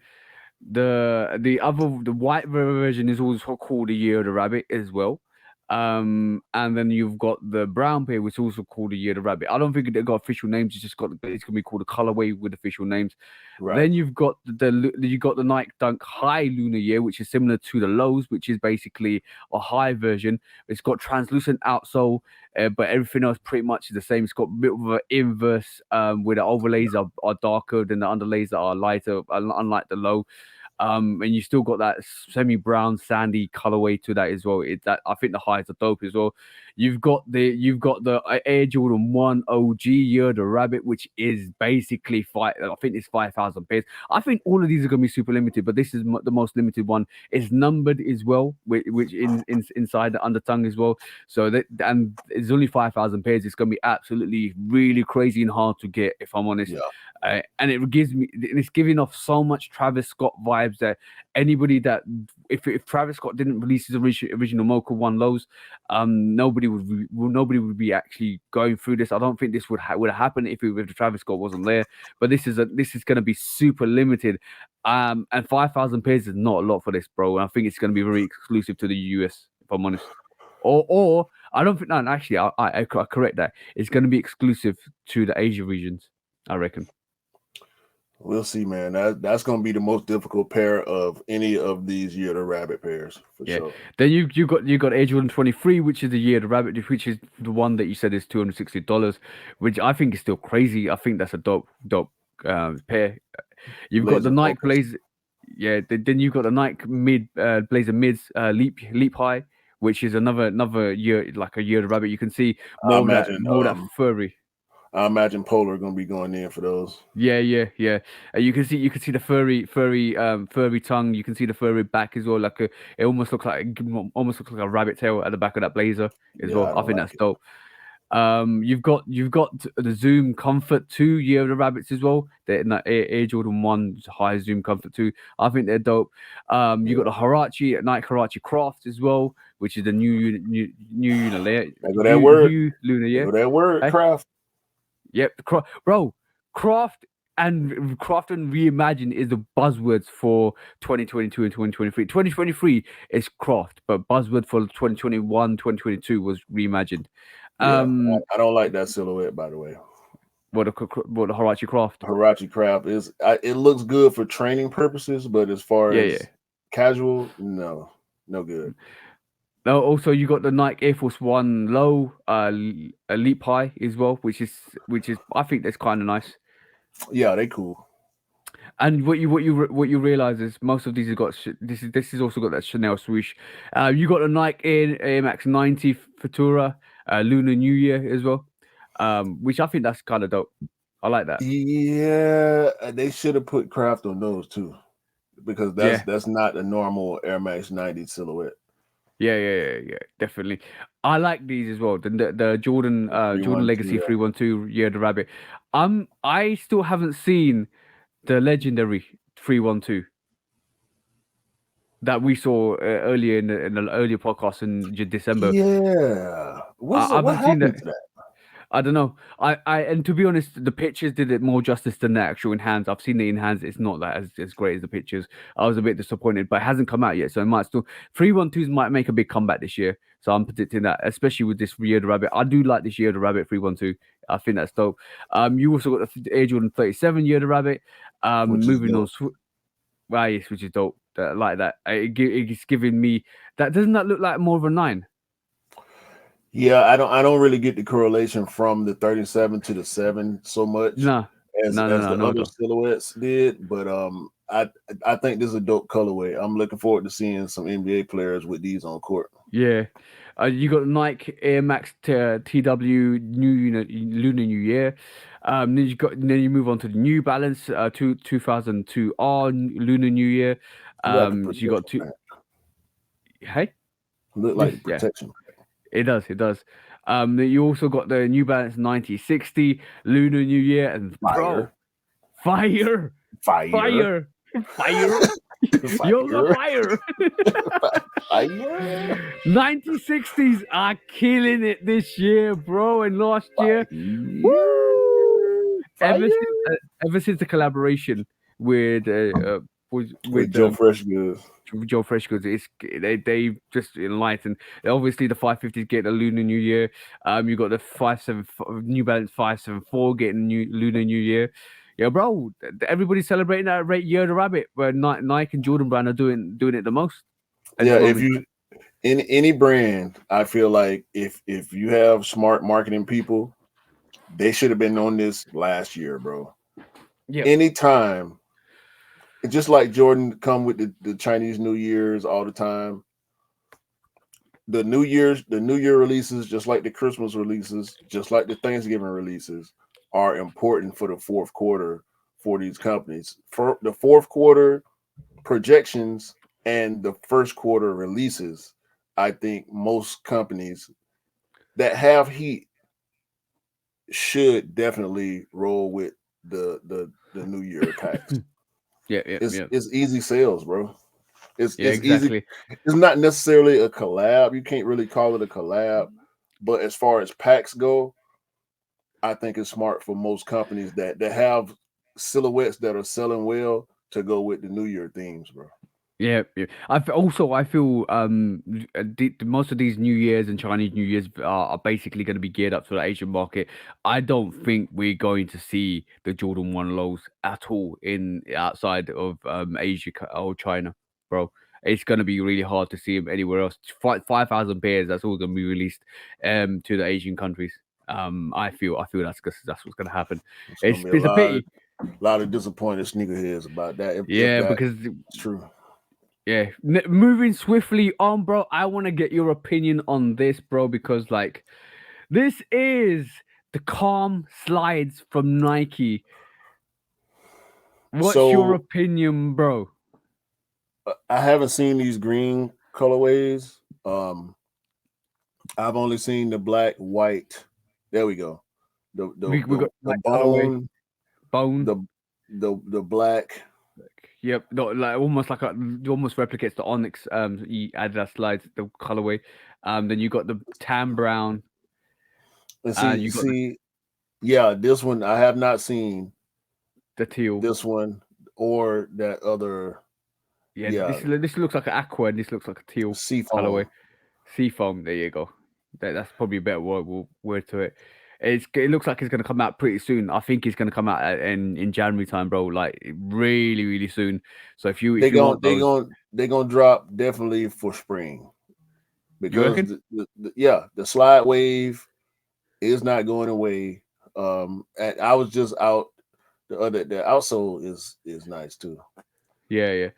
The white version is also called the Year of the Rabbit as well. And then you've got the brown pair, which is also called the Year of the Rabbit. I don't think they got official names. It's gonna be called a colorway with official names. Right. Then you've got you got the Nike Dunk High Lunar Year, which is similar to the lows, which is basically a high version. It's got translucent outsole, but everything else pretty much is the same. It's got a bit of an inverse, where the overlays are darker than the underlays that are lighter, unlike the low. And you still got that semi-brown sandy colorway to that as well. That I think the highs are dope as well. You've got the Air Jordan 1 OG Year the Rabbit, which is basically five. I think it's 5,000 pairs. I think all of these are gonna be super limited, but this is the most limited one. It's numbered as well, which inside the undertongue as well. So that and it's only 5,000 pairs. It's gonna be absolutely really crazy and hard to get, if I'm honest. Yeah. And it's giving off so much Travis Scott vibes that anybody that if Travis Scott didn't release his original Mocha One lows, nobody would be actually going through this. I don't think this would have happened if Travis Scott wasn't there. But this is going to be super limited. And 5,000 pairs is not a lot for this, bro. And I think it's going to be very exclusive to the US, if I'm honest. Or I don't think. No, actually, I correct that. It's going to be exclusive to the Asia regions, I reckon. We'll see, man. That's going to be the most difficult pair of any of these Year the Rabbit pairs for Yeah. sure. Then you got Air Jordan 23, which is the Year of the Rabbit, which is the one that you said is $260, which I think is still crazy. I think that's a dope pair. You've got the Blazer Nike Focus. Blaze, yeah. Then you've got the Nike Blazer Mids Leap High, which is another year like a Year of the Rabbit. You can see I more of that imagine more of that furry. I imagine Polar going to be going in for those. Yeah. You can see the furry tongue. You can see the furry back as well. It almost looks like a rabbit tail at the back of that blazer as Yeah, well. I I don't think like that's it. dope. You've got the Zoom Comfort 2 Year of the Rabbits as well. They're in that Air Jordan 1 high Zoom Comfort 2. I think they're dope. You got Yeah. the Nike Huarache Craft as well, which is the new lunar layer, There go that word. new lunar There year. go that word, Hey, craft. yep, bro, Craft and Reimagine is the buzzwords for 2022 and 2023. 2023 is Craft, but buzzword for 2021, 2022 was Reimagined. Yeah. Um, I don't like that silhouette, by the way. what the Huarache Craft? Huarache craft it looks good for training purposes, but as far Yeah, yeah. as casual, no, no good. Now, also you got the Nike Air Force One Low, Leap High as well, which is I think that's kind of nice. Yeah, they cool. And what you realize is most of these have got this is also got that Chanel swoosh. You got the Nike Air Max 90 Futura Lunar New Year as well, which I think that's kind of dope. I like that. Yeah, they should have put craft on those too, because Yeah, that's not a normal Air Max 90 silhouette. yeah, definitely. I like these as well. The Jordan The Jordan 312, Legacy yeah. 312 Year of the Rabbit. I still haven't seen the legendary 312 that we saw earlier in the earlier podcast in December. Yeah. I What haven't seen that. happened to that? I don't know. And to be honest, the pictures did it more justice than the actual in hands. I've seen it in hands. It's not that as great as the pictures. I was a bit disappointed, but it hasn't come out yet, so it might still 312s might make a big comeback this year. So I'm predicting that, especially with this Year of the Rabbit. I do like this Year of the Rabbit 312. I think that's dope. You also got the Air Jordan 37 Year of the Rabbit. Which is Moving on, dope. yes, which is dope. Like that. It's giving me that. Doesn't that look like more of a 9? Yeah, I don't really get the correlation from the 37 to the 7 so much No, no, no, as no, the no, other no. silhouettes did, but I think this is a dope colorway. I'm looking forward to seeing some NBA players with these on court. Yeah. You got Nike Air Max TW Lunar New Year. Then you move on to the New Balance 2002 R Lunar New Year. Look like a So you got protection two. pack. Hey, Look like a yeah, protection pack. it does. Then you also got the New Balance 9060 Lunar New Year, and Fire. bro, fire, Fire. fire. Fire. You're the fire. Fire. 1960s are killing it this year, bro, and last year. Woo! Fire. Ever since the collaboration with With with Joe Fresh Goods. Joe Freshgoods, they just enlightened. Obviously, the 550s get a Lunar New Year. You got the 574 New Balance 574 getting new Lunar New Year. Yeah, bro. Everybody's celebrating that rate Year of the Rabbit, where Nike and Jordan Brand are doing it the most at Yeah, this if moment. you in any brand, I feel like if you have smart marketing people, they should have been on this last year, bro. Yeah, Anytime, just like Jordan come with the Chinese New Year's all the time. The New Year releases, just like the Christmas releases, just like the Thanksgiving releases, are important for the fourth quarter for these companies. For the fourth quarter projections and the first quarter releases, I think most companies that have heat should definitely roll with the New Year attacks. yeah, It's easy sales, bro. yeah. It's easy. Exactly. It's not necessarily a collab. You can't really call it a collab. But as far as packs go, I think it's smart for most companies that have silhouettes that are selling well to go with the New Year themes, bro. Yeah, yeah. I feel most of these New Years and Chinese New Years are basically going to be geared up for the Asian market. I don't think we're going to see the Jordan 1 lows at all in outside of Asia or China, bro. It's going to be really hard to see them anywhere else. 5,000 pairs, that's all going to be released to the Asian countries. I feel that's what's going to happen. It's gonna It's be a it's a pity, lot of disappointed sneakerheads about that. If yeah, that's because true. yeah, moving swiftly on, bro. I want to get your opinion on this, bro, because like this is the calm slides from Nike. What's your So opinion, bro? I haven't seen these green colorways. I've only seen the black, white. There we go. The the We the, got the black colorway, bone, bone. the the black. Yep, no, like almost like almost replicates the Onyx Adidas slides, the colorway. Then you got the tan brown, And and see, you got see, yeah, this one I have not seen the teal. this one or that other. Yeah, Yeah, this looks like an aqua, and this looks like a teal colorway. seafoam. Seafoam. There you go. That's probably a better word to it. It looks like it's gonna come out pretty soon. I think it's gonna come out in January time, bro. Like really, really soon. So They if you gon' want they those, gon' they gonna drop definitely for spring you because reckon? yeah, the slide wave is not going away. And I was just out the outsole is nice too. Yeah, yeah.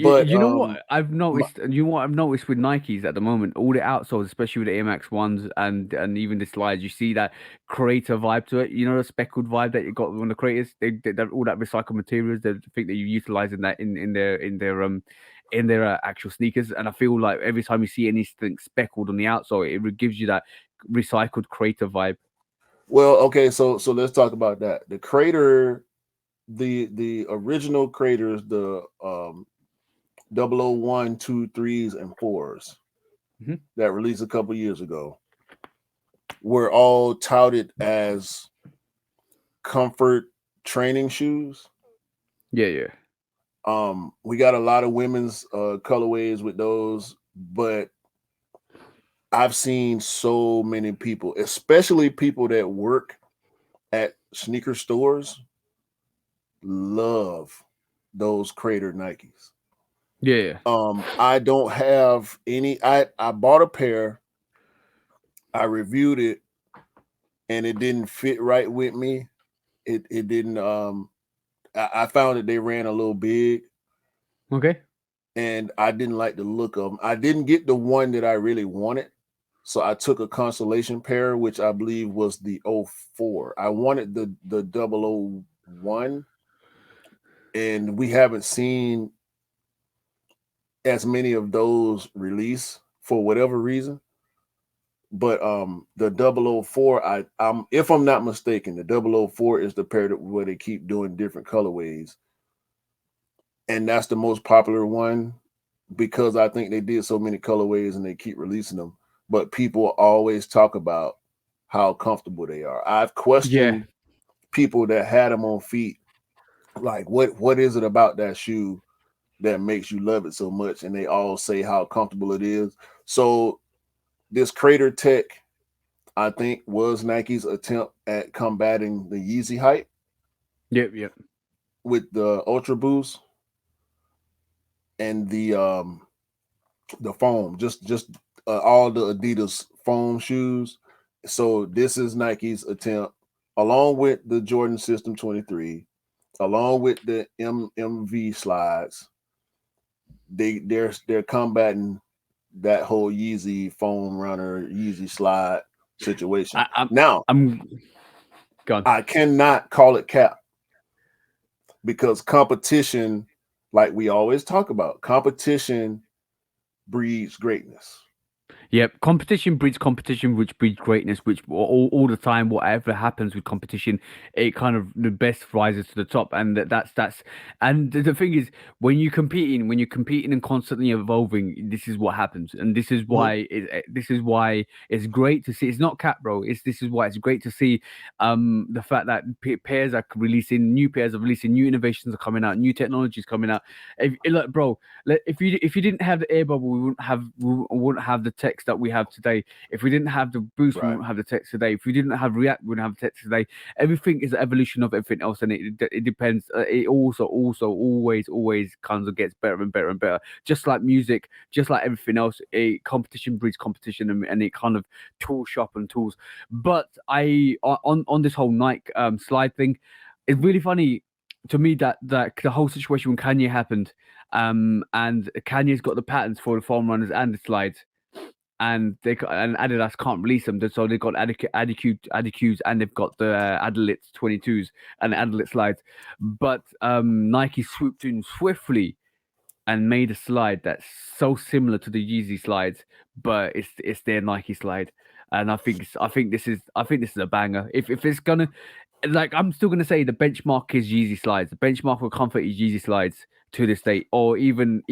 But You know what I've my, noticed? You know what I've noticed with Nikes at the moment? All the outsoles, especially with the Air Max ones and even the slides, you see that creator vibe to it. You know the speckled vibe that you got on the creators. They all that recycled materials. They think that you're utilizing that in their actual sneakers. And I feel like every time you see anything speckled on the outsole, it gives you that recycled creator vibe. well, okay, so let's talk about that. The crater, the original craters, the 001, 2, 3s, and 4s Hmm. that released a couple years ago were all touted as comfort training shoes. Yeah, yeah, We got a lot of women's colorways with those, but I've seen so many people, especially people that work at sneaker stores, love those Crater Nikes. yeah, yeah. I don't have any. I bought a pair. I reviewed it, and it didn't fit right with me. It didn't. I found that they ran a little big, Okay. and I didn't like the look of them. I didn't get the one that I really wanted. So I took a constellation pair, which I believe was the '04. I wanted the 001, and we haven't seen as many of those release for whatever reason. But the 004, I'm if I'm not mistaken, the 004 is the pair that where they keep doing different colorways. and that's the most popular one because I think they did so many colorways and they keep releasing them. But people always talk about how comfortable they are. I've Yeah. questioned people that had them on feet, like what is it about that shoe that makes you love it so much? And they all say how comfortable it is. So this Crater Tech, I think, was Nike's attempt at combating the Yeezy hype Yep. Yep. with the Ultra Boost and the foam, just all the Adidas foam shoes. So this is Nike's attempt, along with the Jordan System 23, along with the MMV slides. They're combating that whole Yeezy foam runner, Yeezy slide situation. I, I'm. Now, I'm gone. I cannot call it cap because competition, like we always talk about, competition breeds greatness. Yep, competition, which breeds greatness. Which all the time, whatever happens with competition, it kind of the best rises to the top, and that's. And the thing is, when you're competing and constantly evolving, this is what happens, and this is Mhm. why this is why it's great to see. It's not cap, bro. It's This is why it's great to see, the fact that pairs are releasing new pairs, are releasing new innovations, are coming out, new technologies coming out. Look, bro, if you didn't have the air bubble, we wouldn't have the text that we have today. If we didn't have the boost, we Right. wouldn't have the text today. If we didn't have React, we wouldn't have the text today. Everything is an evolution of everything else, and it depends. It also always kind of gets better and better and better. Just like music, just like everything else, a competition breeds competition, and it kind of tools sharpen tools. But on this whole Nike slide thing, it's really funny to me that the whole situation when Kanye happened, and Kanye's got the patents for the foam runners and the slides, and and Adidas can't release them, so they've got Adicus, and they've got the Adalits 22s and Adalit slides, but Nike swooped in swiftly and made a slide that's so similar to the Yeezy slides, but it's their Nike slide. And I think this is a banger. If it's gonna, like, I'm still gonna say the benchmark is Yeezy slides. The benchmark for comfort is Yeezy slides to this day, or even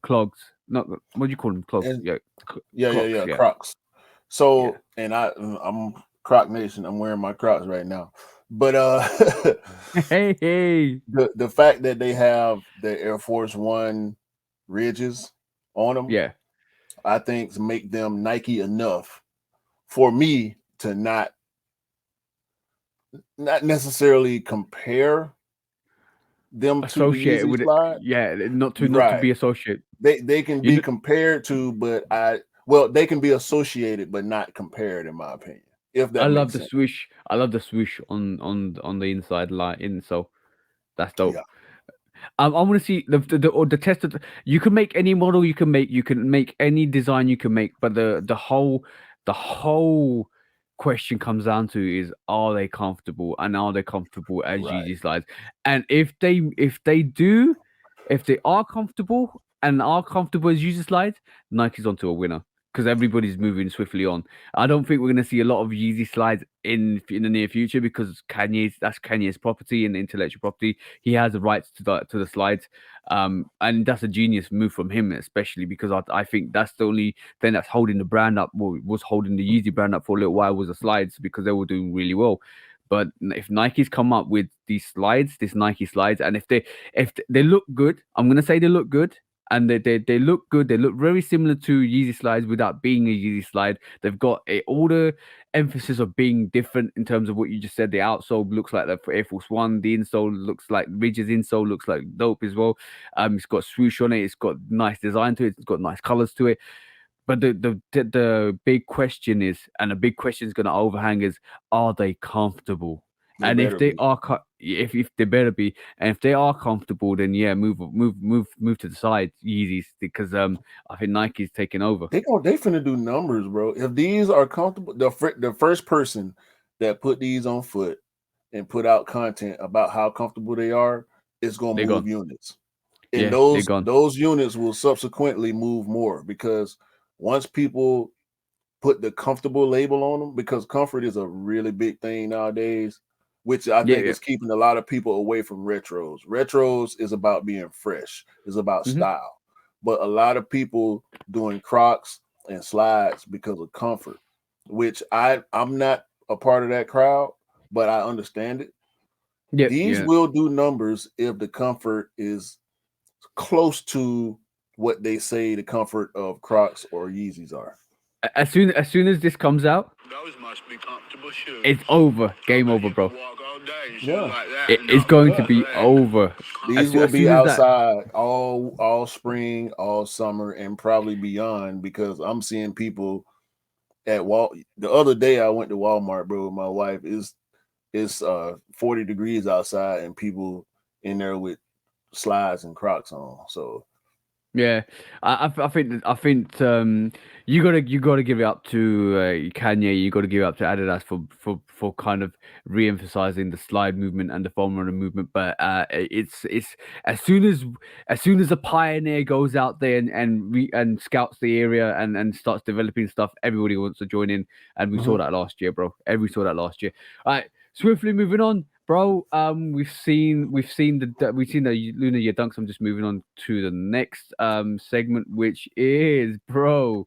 clogs. Not what do you call them? Clogs. And Yeah, Crocs. yeah, Yeah, Crocs. yeah. So, and I'm Croc Nation. I'm wearing my Crocs right now. But Hey, hey. the fact that they have the Air Force One ridges on them, Yeah. I think make them Nike enough for me to not necessarily compare them to the Associated Yeezy with it. slide. Yeah, not to Right. be associated. They can You be know, compared to, but they can be associated but not compared, in my opinion, if I that love makes the sense. swoosh. I love the swoosh on the inside line in. So that's dope. Yeah. I want to see the test of you can make any model you can make. You can make any design you can make, but the whole question comes down to is, are they comfortable, and are they comfortable as Right. Yeezy slides? And if they are comfortable and are comfortable as Yeezy slides, Nike's onto a winner because everybody's moving swiftly on. I don't think we're going to see a lot of Yeezy slides in the near future because that's Kanye's property and intellectual property. He has the rights to the slides, and that's a genius move from him, especially because I think that's the only thing that's holding the brand up. Well, was holding the Yeezy brand up for a little while was the slides because they were doing really well. But if Nike's come up with these Nike slides, and if they look good, I'm gonna say they look good, and they look good. They look very similar to Yeezy slides without being a Yeezy slide. They've got all the emphasis of being different in terms of what you just said. The outsole looks like the Air Force One. The insole looks like Ridge's insole looks like dope as well. It's got swoosh on it. It's got nice design to it. It's got nice colors to it. But the big question is, and the big question is going to overhang is, are they comfortable? They And if better they be. are, if they better be, and if they are comfortable, then yeah, move to the side, Yeezys, because I think Nike's taking over. They finna do numbers, bro. If these are comfortable, the first person that put these on foot and put out content about how comfortable they are is gonna They're move gone. units. And Yeah, they're gone. those units will subsequently move more because once people put the comfortable label on them, because comfort is a really big thing nowadays. which I Yeah, think yeah. is keeping a lot of people away from retros. Retros is about being fresh, is about Hmm. style. But a lot of people doing Crocs and slides because of comfort, which I'm not a part of that crowd, but I understand it. Yep, These yeah. will do numbers if the comfort is close to what they say the comfort of Crocs or Yeezys are. As soon as this comes out, Those must be comfortable shoes. it's over. I Game bet over, you could bro. walk all day in shoes Yeah. like that It and is not going to Yeah. be sweat. over. These will As be soon as that. outside all spring, all summer, and probably beyond because I'm seeing people at the other day I went to Walmart, bro, with my wife. It's 40 degrees outside and people in there with slides and Crocs on. So Yeah, I think you gotta give it up to Kanye. You gotta give it up to Adidas for kind of re-emphasizing the slide movement and the foam runner movement. But it's as soon as a pioneer goes out there and scouts the area and starts developing stuff, everybody wants to join in, and we saw mhm. that last year, bro. We saw that last year. All right, swiftly moving on, bro. We've seen the Lunar Year Dunks. I'm just moving on to the next segment, which is, bro,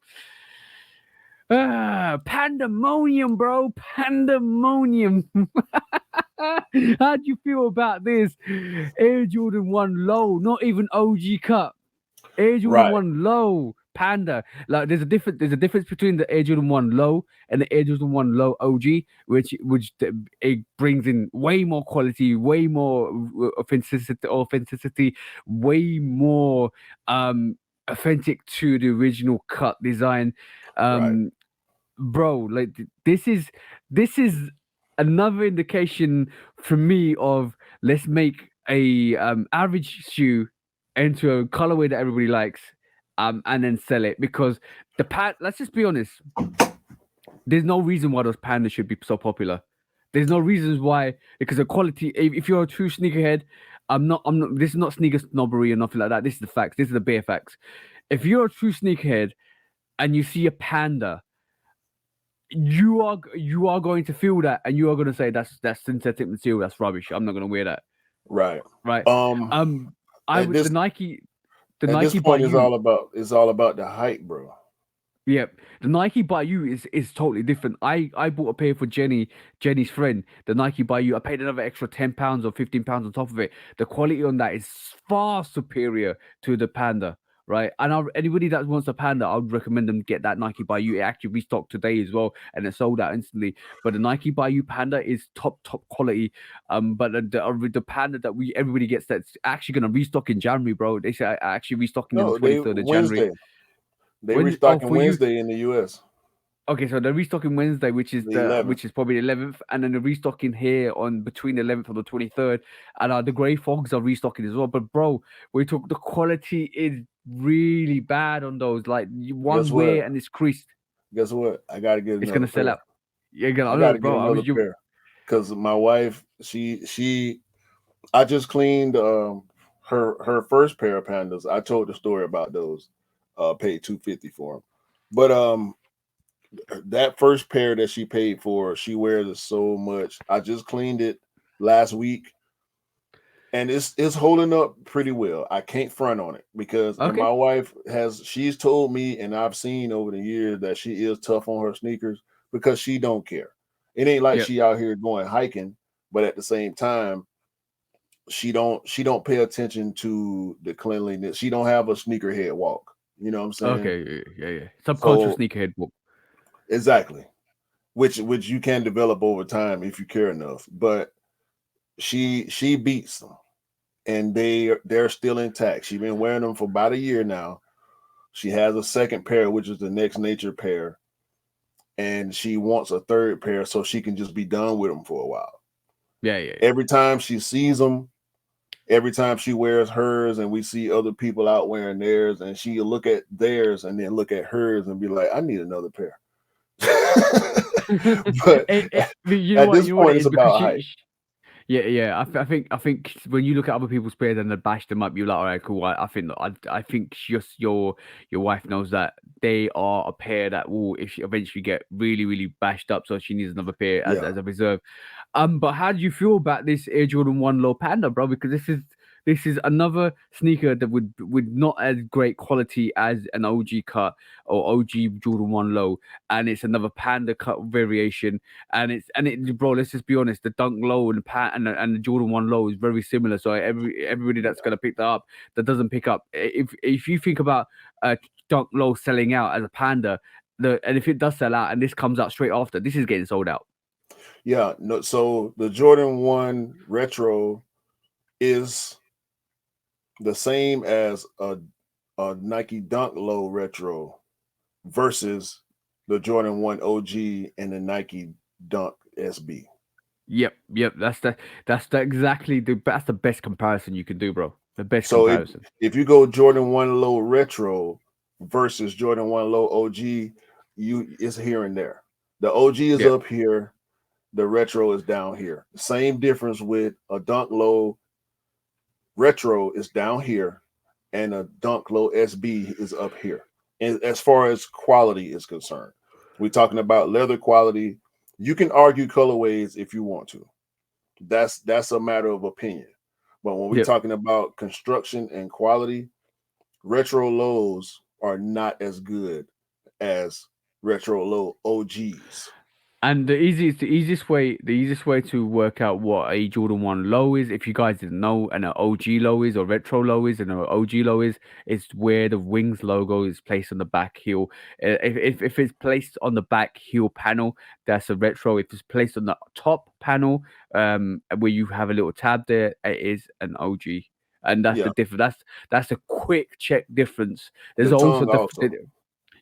pandemonium, bro, pandemonium. How'd you feel about this? Air Jordan 1 low, not even OG cut. Air Jordan Right, 1 low Panda. Like there's a difference between the Air Jordan 1 low and the Air Jordan 1 low OG, it brings in way more quality, way more authenticity, way more authentic to the original cut design. right. Um bro, like this is another indication for me of, let's make a average shoe into a colorway that everybody likes, and then sell it, because let's just be honest, there's no reason why those pandas should be so popular. There's no reasons why, because the quality, if you're a true sneakerhead, I'm not this is not sneaker snobbery or nothing like that. This is the facts. This is the bare facts. If you're a true sneakerhead and you see a panda, you are going to feel that, and you are going to say that's synthetic material, that's rubbish, I'm not going to wear that, Right. right? Um I at would this the at this Nike by point you. it's all about the hype, bro. Yep, the Nike Bayou is totally different. I bought a pair for Jenny's friend. The Nike Bayou. I paid another extra £10 or £15 on top of it. The quality on that is far superior to the Panda, right? And anybody that wants a Panda, I would recommend them get that Nike Bayou. It actually restocked today as well, and it sold out instantly. But the Nike Bayou Panda is top quality. But the Panda that everybody gets, that's actually gonna restock in January, bro. They say actually restocking in the No, they 23rd of January. Wednesday. They When restocking for you? Wednesday in the US. Okay, so they're restocking Wednesday, which is The 11th. probably the 11th, and then they're restocking here on between the 11th and the 23rd, and the Grey Fogs are restocking as well. But bro, we talk the quality is really bad on those. Like Guess one what? wear and it's creased, Guess what? I gotta get it's another gonna sell pair. out. Yeah, I I know, gotta get bro. I another was you. pair. Because my wife, she I just cleaned her first pair of pandas. I told the story about those. Paid 250 for them. But that first pair that she paid for, she wears it so much. I just cleaned it last week and it's holding up pretty well. I can't front on it because and my Okay. wife she's told me and I've seen over the years that she is tough on her sneakers because she don't care. It ain't like Yep. she out here going hiking, but at the same time, she don't pay attention to the cleanliness. She don't have a sneakerhead walk. You know what I'm saying? Okay. Yeah. Subconscious So sneakerhead book. exactly. Which you can develop over time if you care enough. But she beats them and they're still intact. She's been wearing them for about a year now. She has a second pair, which is the Next Nature pair, and she wants a third pair so she can just be done with them for a while. Yeah. Every time she sees them, every time she wears hers, and we see other people out wearing theirs, and she'll look at theirs and then look at hers and be like, "I need another pair." But You know at what? this You know what point, it it's is, because about height. Yeah. I think when you look at other people's pairs and they bash them up, you're like, all right, cool. I think just your wife knows that they are a pair that will, if she eventually get really bashed up, so she needs another pair Yeah. as a reserve. But how do you feel about this Air Jordan 1 Low Panda, bro? Because this is another sneaker that would not as great quality as an OG cut or OG Jordan 1 Low, and it's another Panda cut variation. Bro, let's just be honest, the Dunk Low and the Jordan 1 Low is very similar. So everybody that's gonna pick that up, that doesn't pick up, if you think about Dunk Low selling out as a Panda, and if it does sell out and this comes out straight after, this is getting sold out. Yeah, no. So the Jordan 1 Retro is the same as a Nike Dunk Low Retro versus the Jordan 1 OG and the Nike Dunk SB. Yep. That's the best comparison you can do, bro. The best So comparison. if you go Jordan 1 Low Retro versus Jordan 1 Low OG, it's here and there. The OG is Yep. up here, the Retro is down here. Same difference with a Dunk Low Retro is down here, and a Dunk Low SB is up here. And as far as quality is concerned, we're talking about leather quality. You can argue colorways if you want to. That's a matter of opinion. But when we're Yep. talking about construction and quality, retro lows are not as good as retro low OGs. And the easiest way to work out what a Jordan 1 low is, if you guys didn't know, and an OG low is, or retro low is, and an OG low is where the Wings logo is placed on the back heel. If it's placed on the back heel panel, that's a retro. If it's placed on the top panel, where you have a little tab there, it is an OG. And that's the Yeah, difference. That's a quick check difference. There's the also tongue also.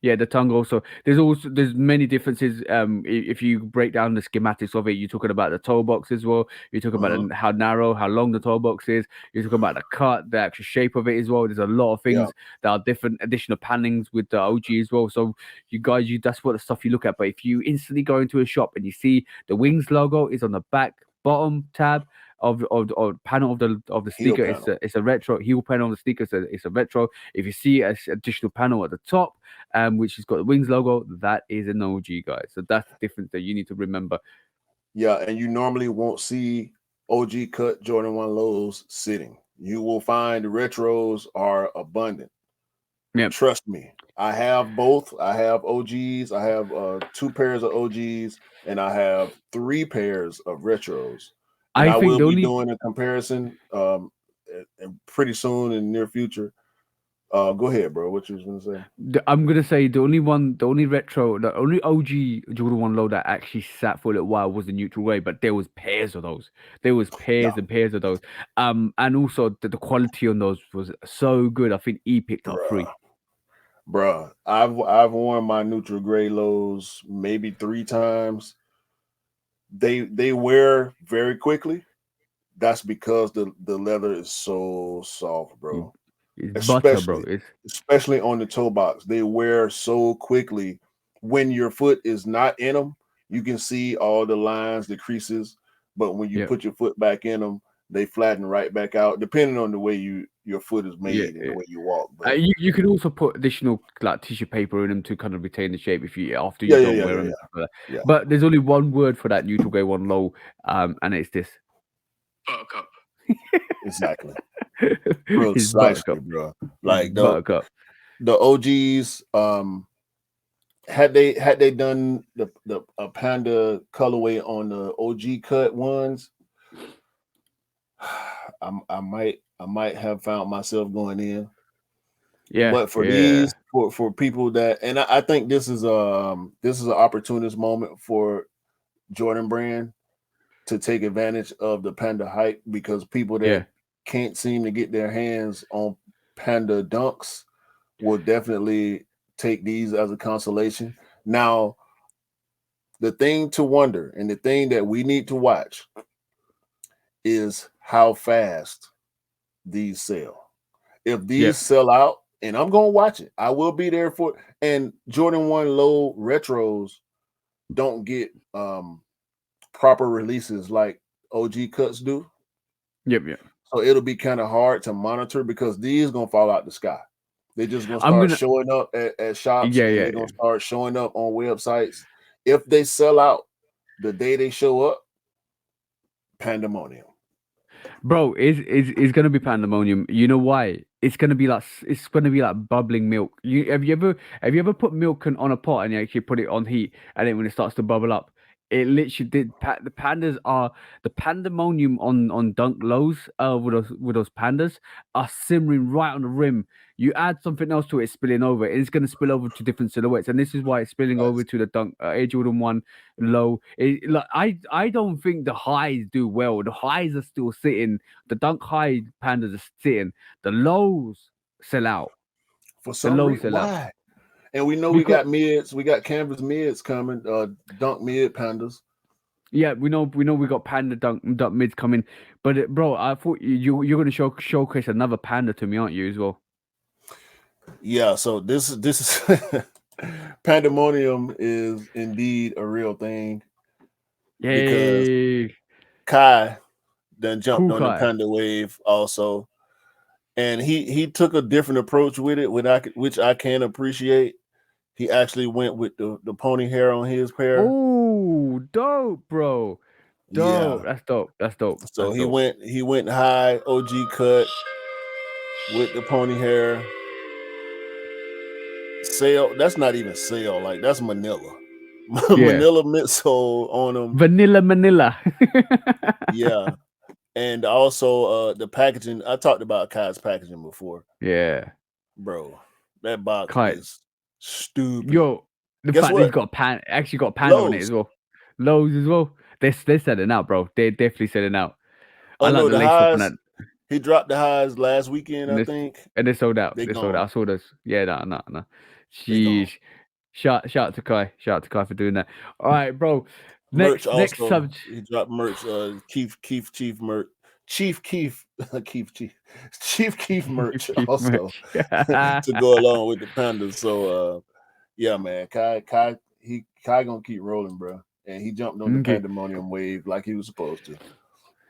yeah, the tongue also. There's many differences. If you break down the schematics of it, you're talking about the toe box as well. You're talking about Uh-huh. how narrow, how long the toe box is. You're talking about the cut, the actual shape of it as well. There's a lot of Yeah, things that are different, additional panelings with the OG as well. So you that's what the stuff you look at. But if you instantly go into a shop and you see the Wings logo is on the back bottom tab of panel of the heel sneaker, panel. it's a retro heel panel of the sneaker. It's a retro. If you see an additional panel at the top, which has got the Wings logo, that is an OG, guys. So that's the difference that you need to remember. Yeah, and you normally won't see OG cut Jordan 1 lows sitting. You will find the retros are abundant. Yeah, Trust me. I have both. I have OGs. I have 2 pairs of OGs, and I have 3 pairs of retros. And I I think will the be only doing a comparison pretty soon in the near future. Go ahead, bro. What you was gonna say? I'm gonna say the only retro, the only OG Jordan 1 low that actually sat for a little while was the neutral way, but there was pairs of those. There was Yeah, pairs and pairs of those. And also the quality on those was so good. I think E picked up bruh. 3. Bruh. I've worn my neutral gray lows maybe 3 times. They wear very quickly. That's because the leather is so soft, bro. It's butter, bro. especially It's especially on the toe box. They wear so quickly. When your foot is not in them, you can see all the lines, the creases. But when you yeah, put your foot back in them, they flatten right back out, depending on the way your foot is yeah. made and the way you walk. But You could also put additional like tissue paper in them to kind of retain the shape if you after you yeah, yeah, don't yeah, wear yeah, them. yeah, yeah. But there's only one word for that neutral grey 1 low, and it's this. Buttercup. Exactly. It's Precisely, buttercup. bro. It's Like the buttercup. the OGs, had they done the a panda colorway on the OG cut ones, I might have found myself going in. Yeah, But for yeah, these for people that, and I think this is an opportunist moment for Jordan Brand to take advantage of the panda hype, because people yeah. that can't seem to get their hands on panda dunks will definitely take these as a consolation. Now, the thing to wonder and the thing that we need to watch is how fast these sell. If Yeah. these sell out, and I'm gonna watch it, I will be there for. And Jordan 1 low retros don't get proper releases like OG cuts do. Yep. So it'll be kind of hard to monitor because these gonna fall out the sky. They're just gonna I'm start gonna. showing up at shops and Yeah. they're gonna start showing up on websites. If they sell out the day they show up, pandemonium. Bro, it's gonna be pandemonium. You know why? It's gonna be like bubbling milk. Have you ever put milk on a pot and you actually put it on heat and then when it starts to bubble up, it literally did. The pandas are the pandemonium on dunk lows. With those pandas are simmering right on the rim. You add something else to it, it's spilling over. It's gonna spill over to different silhouettes, and this is why it's spilling over Guys, to the dunk Air Jordan 1 low. Like I don't think the highs do well. The highs are still sitting. The dunk high pandas are sitting. The lows sell out. for The some lows reason, sell out why? And we know we because got mids, we got canvas mids coming, dunk mid pandas. yeah, we got panda dunk mids coming. But bro, I thought you're gonna showcase another panda to me, aren't you as well? Yeah, so this is pandemonium is indeed a real thing because Yay, Kai then jumped cool on the guy. panda wave also, and he took a different approach with it, which I can appreciate. He actually went with the pony hair on his pair. Oh, dope, bro. Yeah, Dope. That's dope. That's dope. so That's dope. he went high OG cut with the pony hair. Sail, that's not even sail, like that's Manila. Yeah. Manila midsole on them. Vanilla Manila. Yeah. And also the packaging. I talked about Kai's packaging before. Yeah. Bro, that box Kai. is stupid. Yo, the Guess fact that he's what? got actually got a panda on it Lowe's. as well. Lows as well. They're selling out, bro. They're definitely selling out. I Oh like no, the the lace up on that. highs. He dropped the highs last weekend, And I this think. and they sold out. They They sold out. gone. I saw those. Yeah, no. They gone. Sheesh. Shout out to Kai. Shout out to Kai for doing that. All right, bro. Merch Next also. subject. He dropped merch. Keith Chief merch. Chief Keith Keith Chief Keith merch Keep also merch. to go along with the pandas. So yeah, man, Kai gonna keep rolling, bro. And he jumped on the Okay. pandemonium wave like he was supposed to.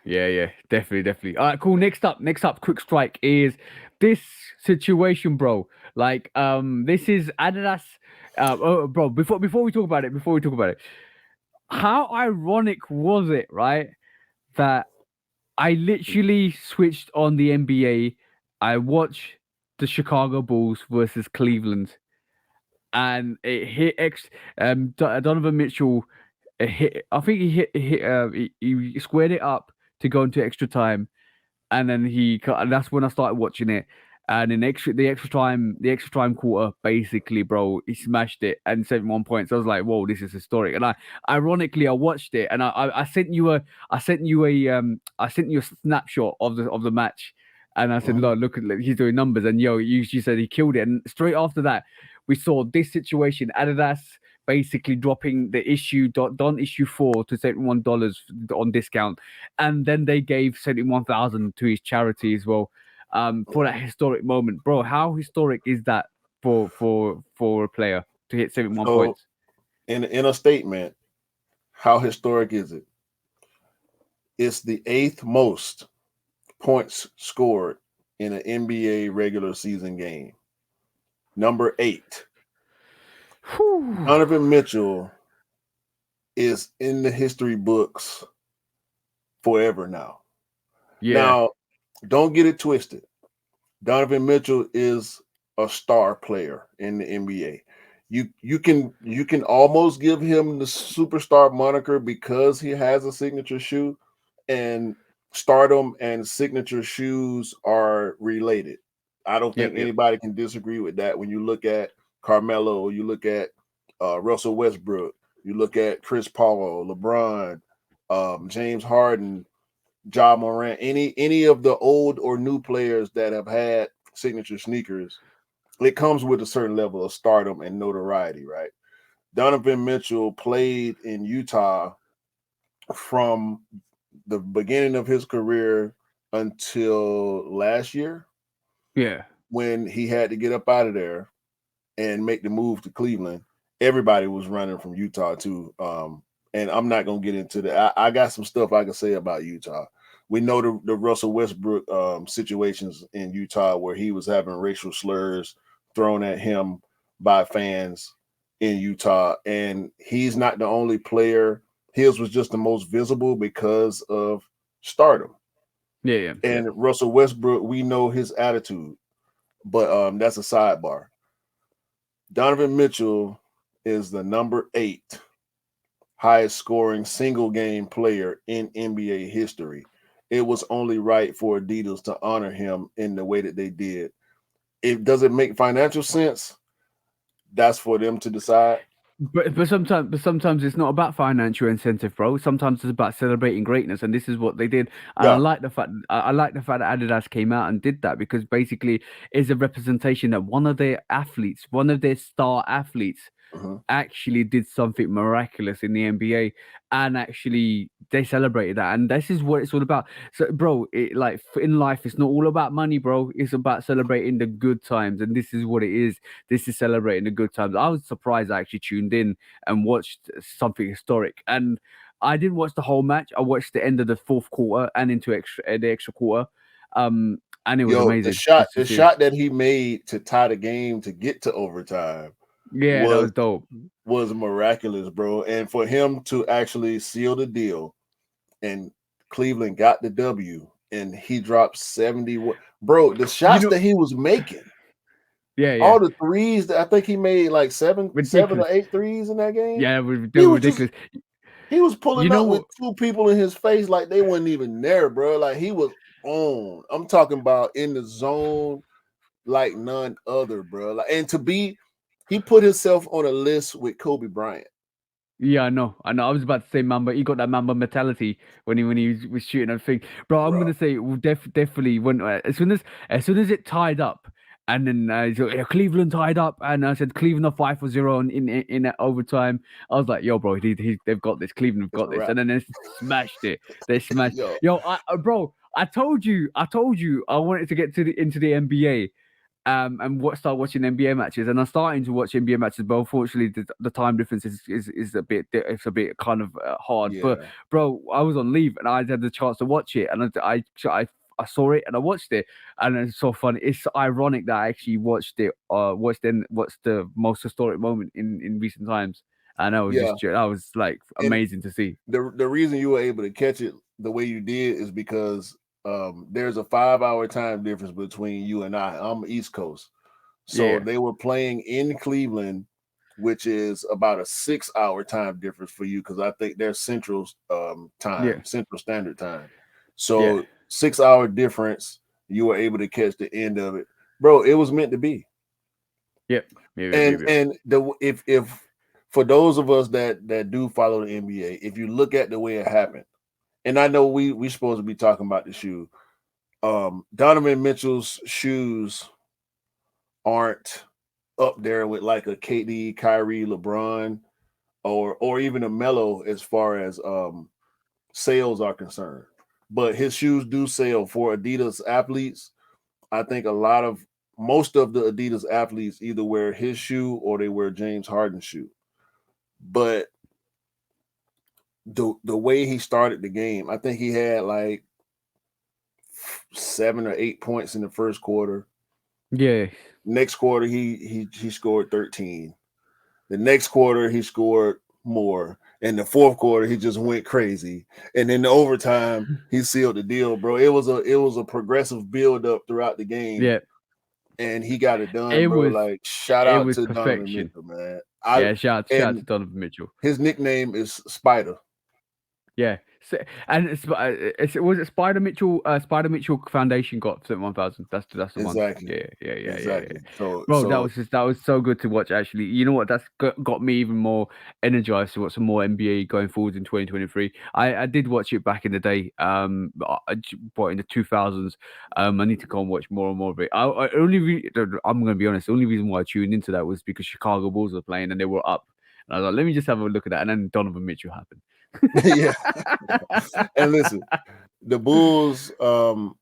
Yeah, definitely. All right, cool. Next up, quick strike is this situation, bro. Like, this is Adidas. Bro, before we talk about it, how ironic was it, right? That I literally switched on the NBA. I watched the Chicago Bulls versus Cleveland, and it hit Donovan Mitchell. Hit. I think he squared it up to go into extra time and then and that's when I started watching it. And in the extra time quarter, basically, bro, he smashed it and 71 points. I was like, whoa, this is historic. And ironically, I watched it and I sent you I sent you a snapshot of the match, and I said, look, he's doing numbers, and you said he killed it. And straight after that, we saw this situation, Adidas basically dropping the Don issue 4 to $71 on discount, and then they gave 71,000 to his charity as well, for that historic moment, bro. How historic is that for a player to hit 71 So points? in a statement, how historic is it? It's the 8th most points scored in an NBA regular season game. Number 8. Whew. Donovan Mitchell is in the history books forever now. Yeah, Now, don't get it twisted. Donovan Mitchell is a star player in the NBA. You can almost give him the superstar moniker because he has a signature shoe, and stardom and signature shoes are related. I don't think yep. anybody can disagree with that. When you look at Carmelo, you look at Russell Westbrook, you look at Chris Paul, LeBron, James Harden, Ja Morant, any of the old or new players that have had signature sneakers, it comes with a certain level of stardom and notoriety, right? Donovan Mitchell played in Utah from the beginning of his career until last year Yeah. when he had to get up out of there and make the move to Cleveland. Everybody was running from Utah too. and I'm not gonna get into that. I got some stuff I can say about Utah. We know the Russell Westbrook situations in Utah where he was having racial slurs thrown at him by fans in Utah, and he's not the only player. His was just the most visible because of stardom. Yeah. And Russell Westbrook, we know his attitude, but that's a sidebar. Donovan Mitchell is the number 8 highest scoring single game player in NBA history. It was only right for Adidas to honor him in the way that they did. It doesn't make financial sense. That's for them to decide. But sometimes it's not about financial incentive, bro. Sometimes it's about celebrating greatness, and this is what they did. And Yeah. I like the fact that Adidas came out and did that because basically it's a representation that one of their athletes, one of their star athletes, Uh-huh. actually did something miraculous in the NBA, and actually they celebrated that, and this is what it's all about. So, bro, in life, it's not all about money, bro. It's about celebrating the good times, and this is what it is. This is celebrating the good times. I was surprised I actually tuned in and watched something historic, and I didn't watch the whole match. I watched the end of the fourth quarter and into the extra quarter, and it was Yo, the amazing shot, just to the see. shot that he made to tie the game to get to overtime Yeah, that was was dope. was miraculous, bro. And for him to actually seal the deal, and Cleveland got the W, and he dropped 71. Bro, the You shots know, that he was making, yeah, all the threes that I think he made like seven or ridiculous. eight threes in that game. Yeah, they He were was just ridiculous. he was You pulling up with know, two people in his face like they wasn't even there, bro. Like he was on. I'm talking about in the zone like none other, bro. Like, and he put himself on a list with Kobe Bryant. yeah, I know. I was about to say Mamba. He got that Mamba mentality when he was shooting that thing, bro. I'm Bro. gonna say definitely when as soon as it tied up, and then so, yeah, Cleveland tied up, and I said Cleveland are 5-0 in that overtime. I was like, yo, bro, they've got this. Cleveland have It's got a this, wrap. and then they smashed it. They smashed. Yo, Yo, bro, I told you, I wanted to get into the NBA. Start watching NBA matches, and I'm starting to watch NBA matches, but unfortunately, the time difference is a bit it's a bit kind of hard. But yeah. bro, I was on leave and I had the chance to watch it, and I saw it and I watched it, and it's so funny. It's ironic that I actually watched it. What's the most historic moment in recent times? And Yeah. I was like And amazing to see. the reason you were able to catch it the way you did is because there's a 5 hour time difference between you and I. I'm East Coast. So Yeah, they were playing in Cleveland, which is about a 6 hour time difference for you because I think they're Central yeah, time, Central Standard Time. yeah, So 6 hour difference, you were able to catch the end of it. Bro, it was meant to be. yeah, yeah, yeah, yeah, And the if for those of us that do follow the NBA, if you look at the way it happened, and I know we supposed to be talking about the shoe. Donovan Mitchell's shoes aren't up there with like a KD, Kyrie, LeBron, or even a Melo as far as sales are concerned. But his shoes do sell for Adidas athletes. I think most of the Adidas athletes either wear his shoe or they wear James Harden's shoe. But the way he started the game, I think he had like 7 or 8 points in the first quarter. yeah. Next quarter, he scored 13. The next quarter, he scored more. In the fourth quarter, he just went crazy. And in the overtime, he sealed the deal, bro. It was a progressive build up throughout the game, Yeah. and he got it done, It bro. was Like shout it out was to Donovan perfection. Mitchell, man. Yeah, shout out to And Donovan Mitchell. his nickname is Spider. Yeah, and was it Spider Mitchell Foundation got 1,000. That's the one. Exactly. Yeah. Exactly. So Bro, so that was so good to watch. Actually, you know what? That's got me even more energized to watch some more NBA going forward in 2023. I did watch it back in the day. What in the 2000s. I need to go and watch more and more of it. I'm gonna be honest. The only reason why I tuned into that was because Chicago Bulls were playing and they were up. And I was like, let me just have a look at that. And then Donovan Mitchell happened. yeah. And listen, the Bulls, the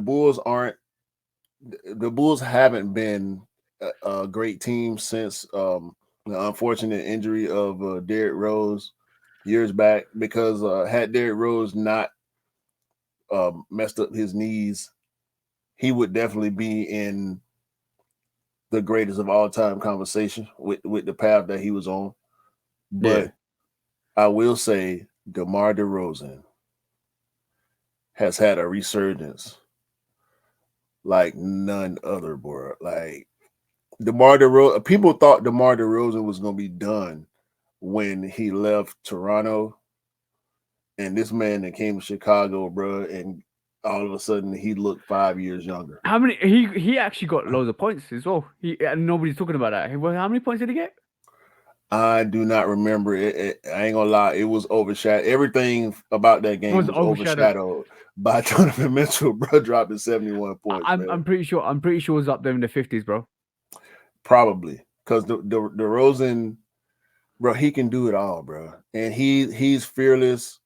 Bulls aren't the Bulls haven't been a great team since the unfortunate injury of Derrick Rose. years back because had Derrick Rose not messed up his knees, he would definitely be in the greatest of all time conversation with the path that he was on. Yeah. But I will say DeMar DeRozan has had a resurgence like none other, bro. Like DeMar DeRozan, people thought DeMar DeRozan was gonna be done when he left Toronto, and this man that came to Chicago, bro, and all of a sudden he looked 5 years younger. How many? He actually got loads of points as well. And nobody's talking about that. Well, how many points did he get? I do not remember it. I ain't gonna lie, it was overshadowed. Everything about that game was overshadowed by Donovan Mitchell, bro, dropping 71 points. I'm pretty sure. I'm pretty sure it was up there in the 50s, bro. Probably because the DeRozan, bro, he can do it all, bro, and he's fearless.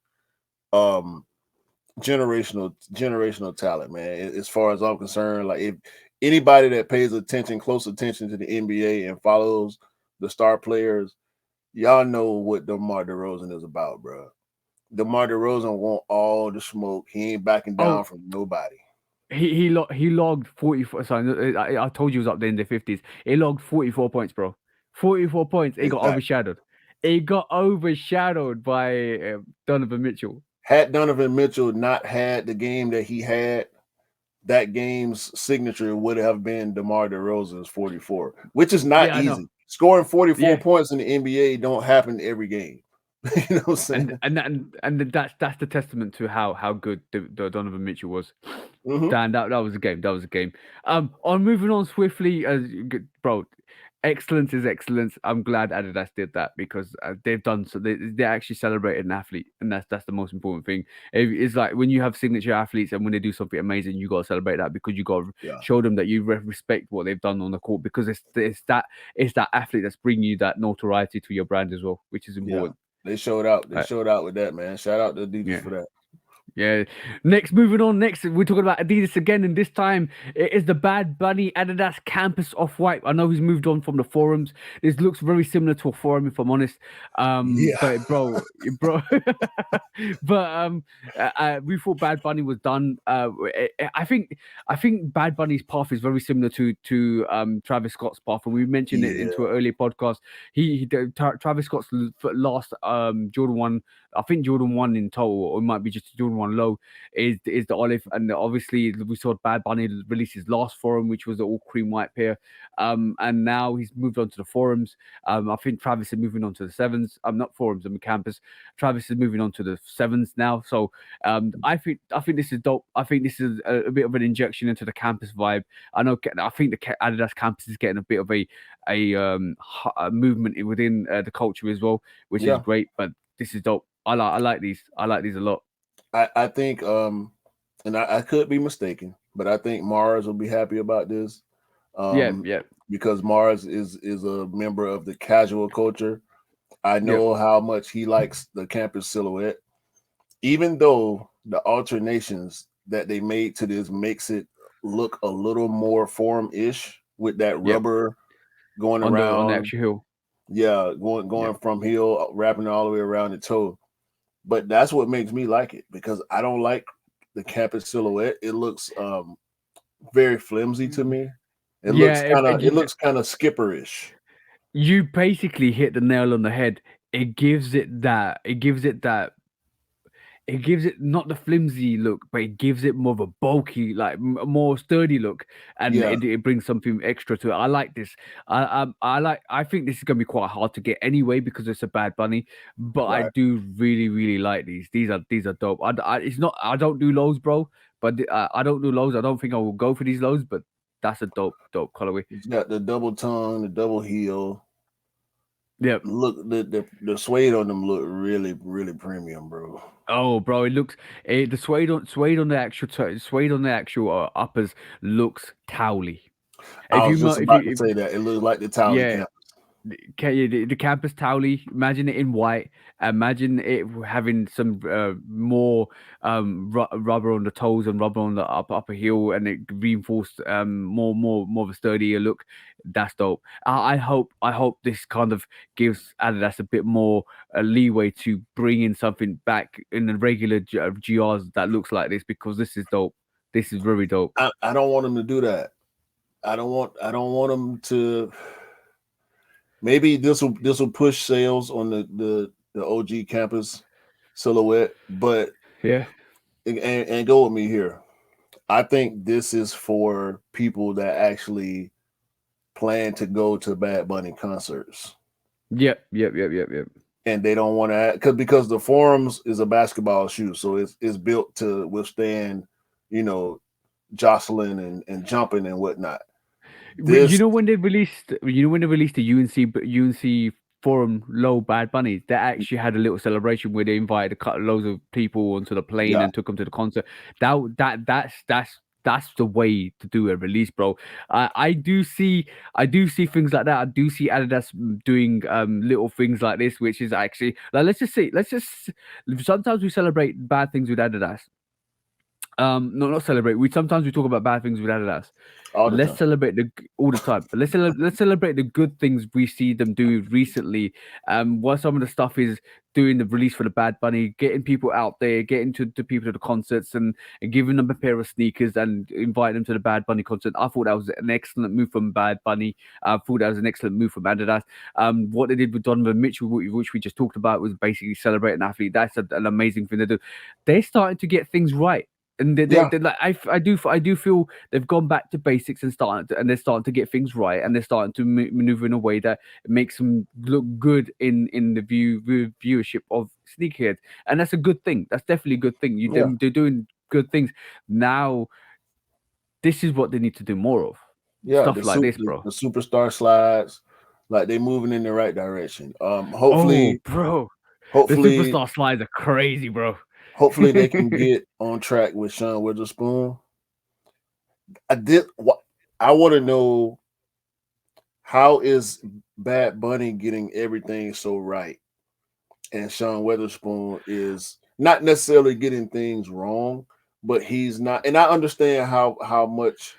Generational talent, man. As far as I'm concerned, like if anybody that pays close attention to the NBA and follows the star players, y'all know what DeMar DeRozan is about, bro. DeMar DeRozan want all the smoke. He ain't backing down from nobody. He logged 44. Sorry, I told you it was up there in the 50s. He logged 44 points, bro. 44 points. It got overshadowed. It got overshadowed by Donovan Mitchell. Had Donovan Mitchell not had the game that he had, that game's signature would have been DeMar DeRozan's 44, which is not easy. Scoring 44 points in the NBA don't happen every game. You know what I'm saying? And that's the testament to how good the Donovan Mitchell was. Mm-hmm. Dan, that was a game. That was a game. On moving on swiftly, bro. Excellence is excellence. I'm glad Adidas did that because they've done so. They actually celebrated an athlete, and that's the most important thing. It's like when you have signature athletes, and when they do something amazing, you got to celebrate that because you got to show them that you respect what they've done on the court because it's that athlete that's bringing you that notoriety to your brand as well, which is important. Yeah. They showed out. They showed out with that, man. Shout out to Adidas for that. Yeah. Moving on. Next, we're talking about Adidas again, and this time it is the Bad Bunny Adidas Campus Off-White. I know he's moved on from the forums. This looks very similar to a forum, if I'm honest. But bro, we thought Bad Bunny was done. I think Bad Bunny's path is very similar to Travis Scott's path, and we mentioned it into an earlier podcast. Travis Scott's last Jordan 1. I think Jordan 1 in total, or it might be just Jordan 1 low, is the olive. And obviously we saw Bad Bunny release his last forum, which was the all cream white pair. And now he's moved on to the forums. I think Travis is moving on to the sevens. Not forums, I mean campus. Travis is moving on to the sevens now. So I think this is dope. I think this is a bit of an injection into the campus vibe. I think the Adidas campus is getting a bit of a movement within the culture as well, which is great. But this is dope. I like these. I like these a lot. I think, and I could be mistaken, but I think Mars will be happy about this. Because Mars is a member of the casual culture. I know how much he likes the campus silhouette, even though the alternations that they made to this makes it look a little more forum-ish with that rubber going around on the actual heel. Yeah, going from heel, wrapping all the way around the toe. But that's what makes me like it because I don't like the campus silhouette. It looks very flimsy to me. It looks kind of skipperish. You basically hit the nail on the head. It gives it not the flimsy look, but it gives it more of a bulky, like more sturdy look, and it brings something extra to it. I like this. I think this is gonna be quite hard to get anyway because it's a Bad Bunny, but I do really really like these. These are dope. I don't do lows, bro, but I don't do lows. I don't think I will go for these lows, but that's a dope colorway. It's got the double tongue, the double heel. Yeah, look, the suede on them look really really premium, bro. Oh, bro, it looks the suede on the actual uppers looks towely. I was just about to say that it looks like the towel campus. The campus towelly. Imagine it in white. Imagine it having some more rubber on the toes and rubber on the upper heel, and it reinforced more of a sturdier look. That's dope. I hope this kind of gives Adidas a bit more leeway to bring in something back in the regular GRs that looks like this, because this is dope. This is very dope. I don't want them to do that. I don't want them to. Maybe this will push sales on the OG campus silhouette, but Yeah. and go with me here. I think this is for people that actually plan to go to Bad Bunny concerts, Yep. and they don't want to, because the Forums is a basketball shoe, so it's built to withstand, you know, jostling and jumping and whatnot. You This, know when they released, the UNC Forum Low Bad Bunny, they actually had a little celebration where they invited loads of people onto the plane yeah, and took them to the concert. That's the way to do a release, bro. I do see things like that. I do see Adidas doing little things like this, which is actually like, let's just sometimes we celebrate bad things with Adidas. No, not celebrate. We talk about bad things with Adidas. all the Let's time. celebrate all the time. But let's celebrate the good things we see them do recently. What some of the stuff is doing the release for the Bad Bunny, getting people out there, getting to people to the concerts, and giving them a pair of sneakers and inviting them to the Bad Bunny concert. I thought that was an excellent move from Bad Bunny. I thought that was an excellent move from Adidas. What they did with Donovan Mitchell, which we just talked about, was basically celebrate an athlete. That's an amazing thing to do. They're starting to get things right. And Yeah, like, I do feel they've gone back to basics and they're starting to get things right, and they're starting to maneuver in a way that makes them look good in the viewership of sneakerheads, and that's a good thing. That's definitely a good thing. yeah, They're doing good things now. This is what they need to do more of, yeah. stuff like this, The bro. superstar slides, like they moving in the right direction. Oh, Hopefully, bro, the hopefully, superstar slides are crazy, bro. hopefully they can get on track with Sean Witherspoon. I did what I want to know, how is Bad Bunny getting everything so right, and Sean Witherspoon is not necessarily getting things wrong, but he's not. And I understand how much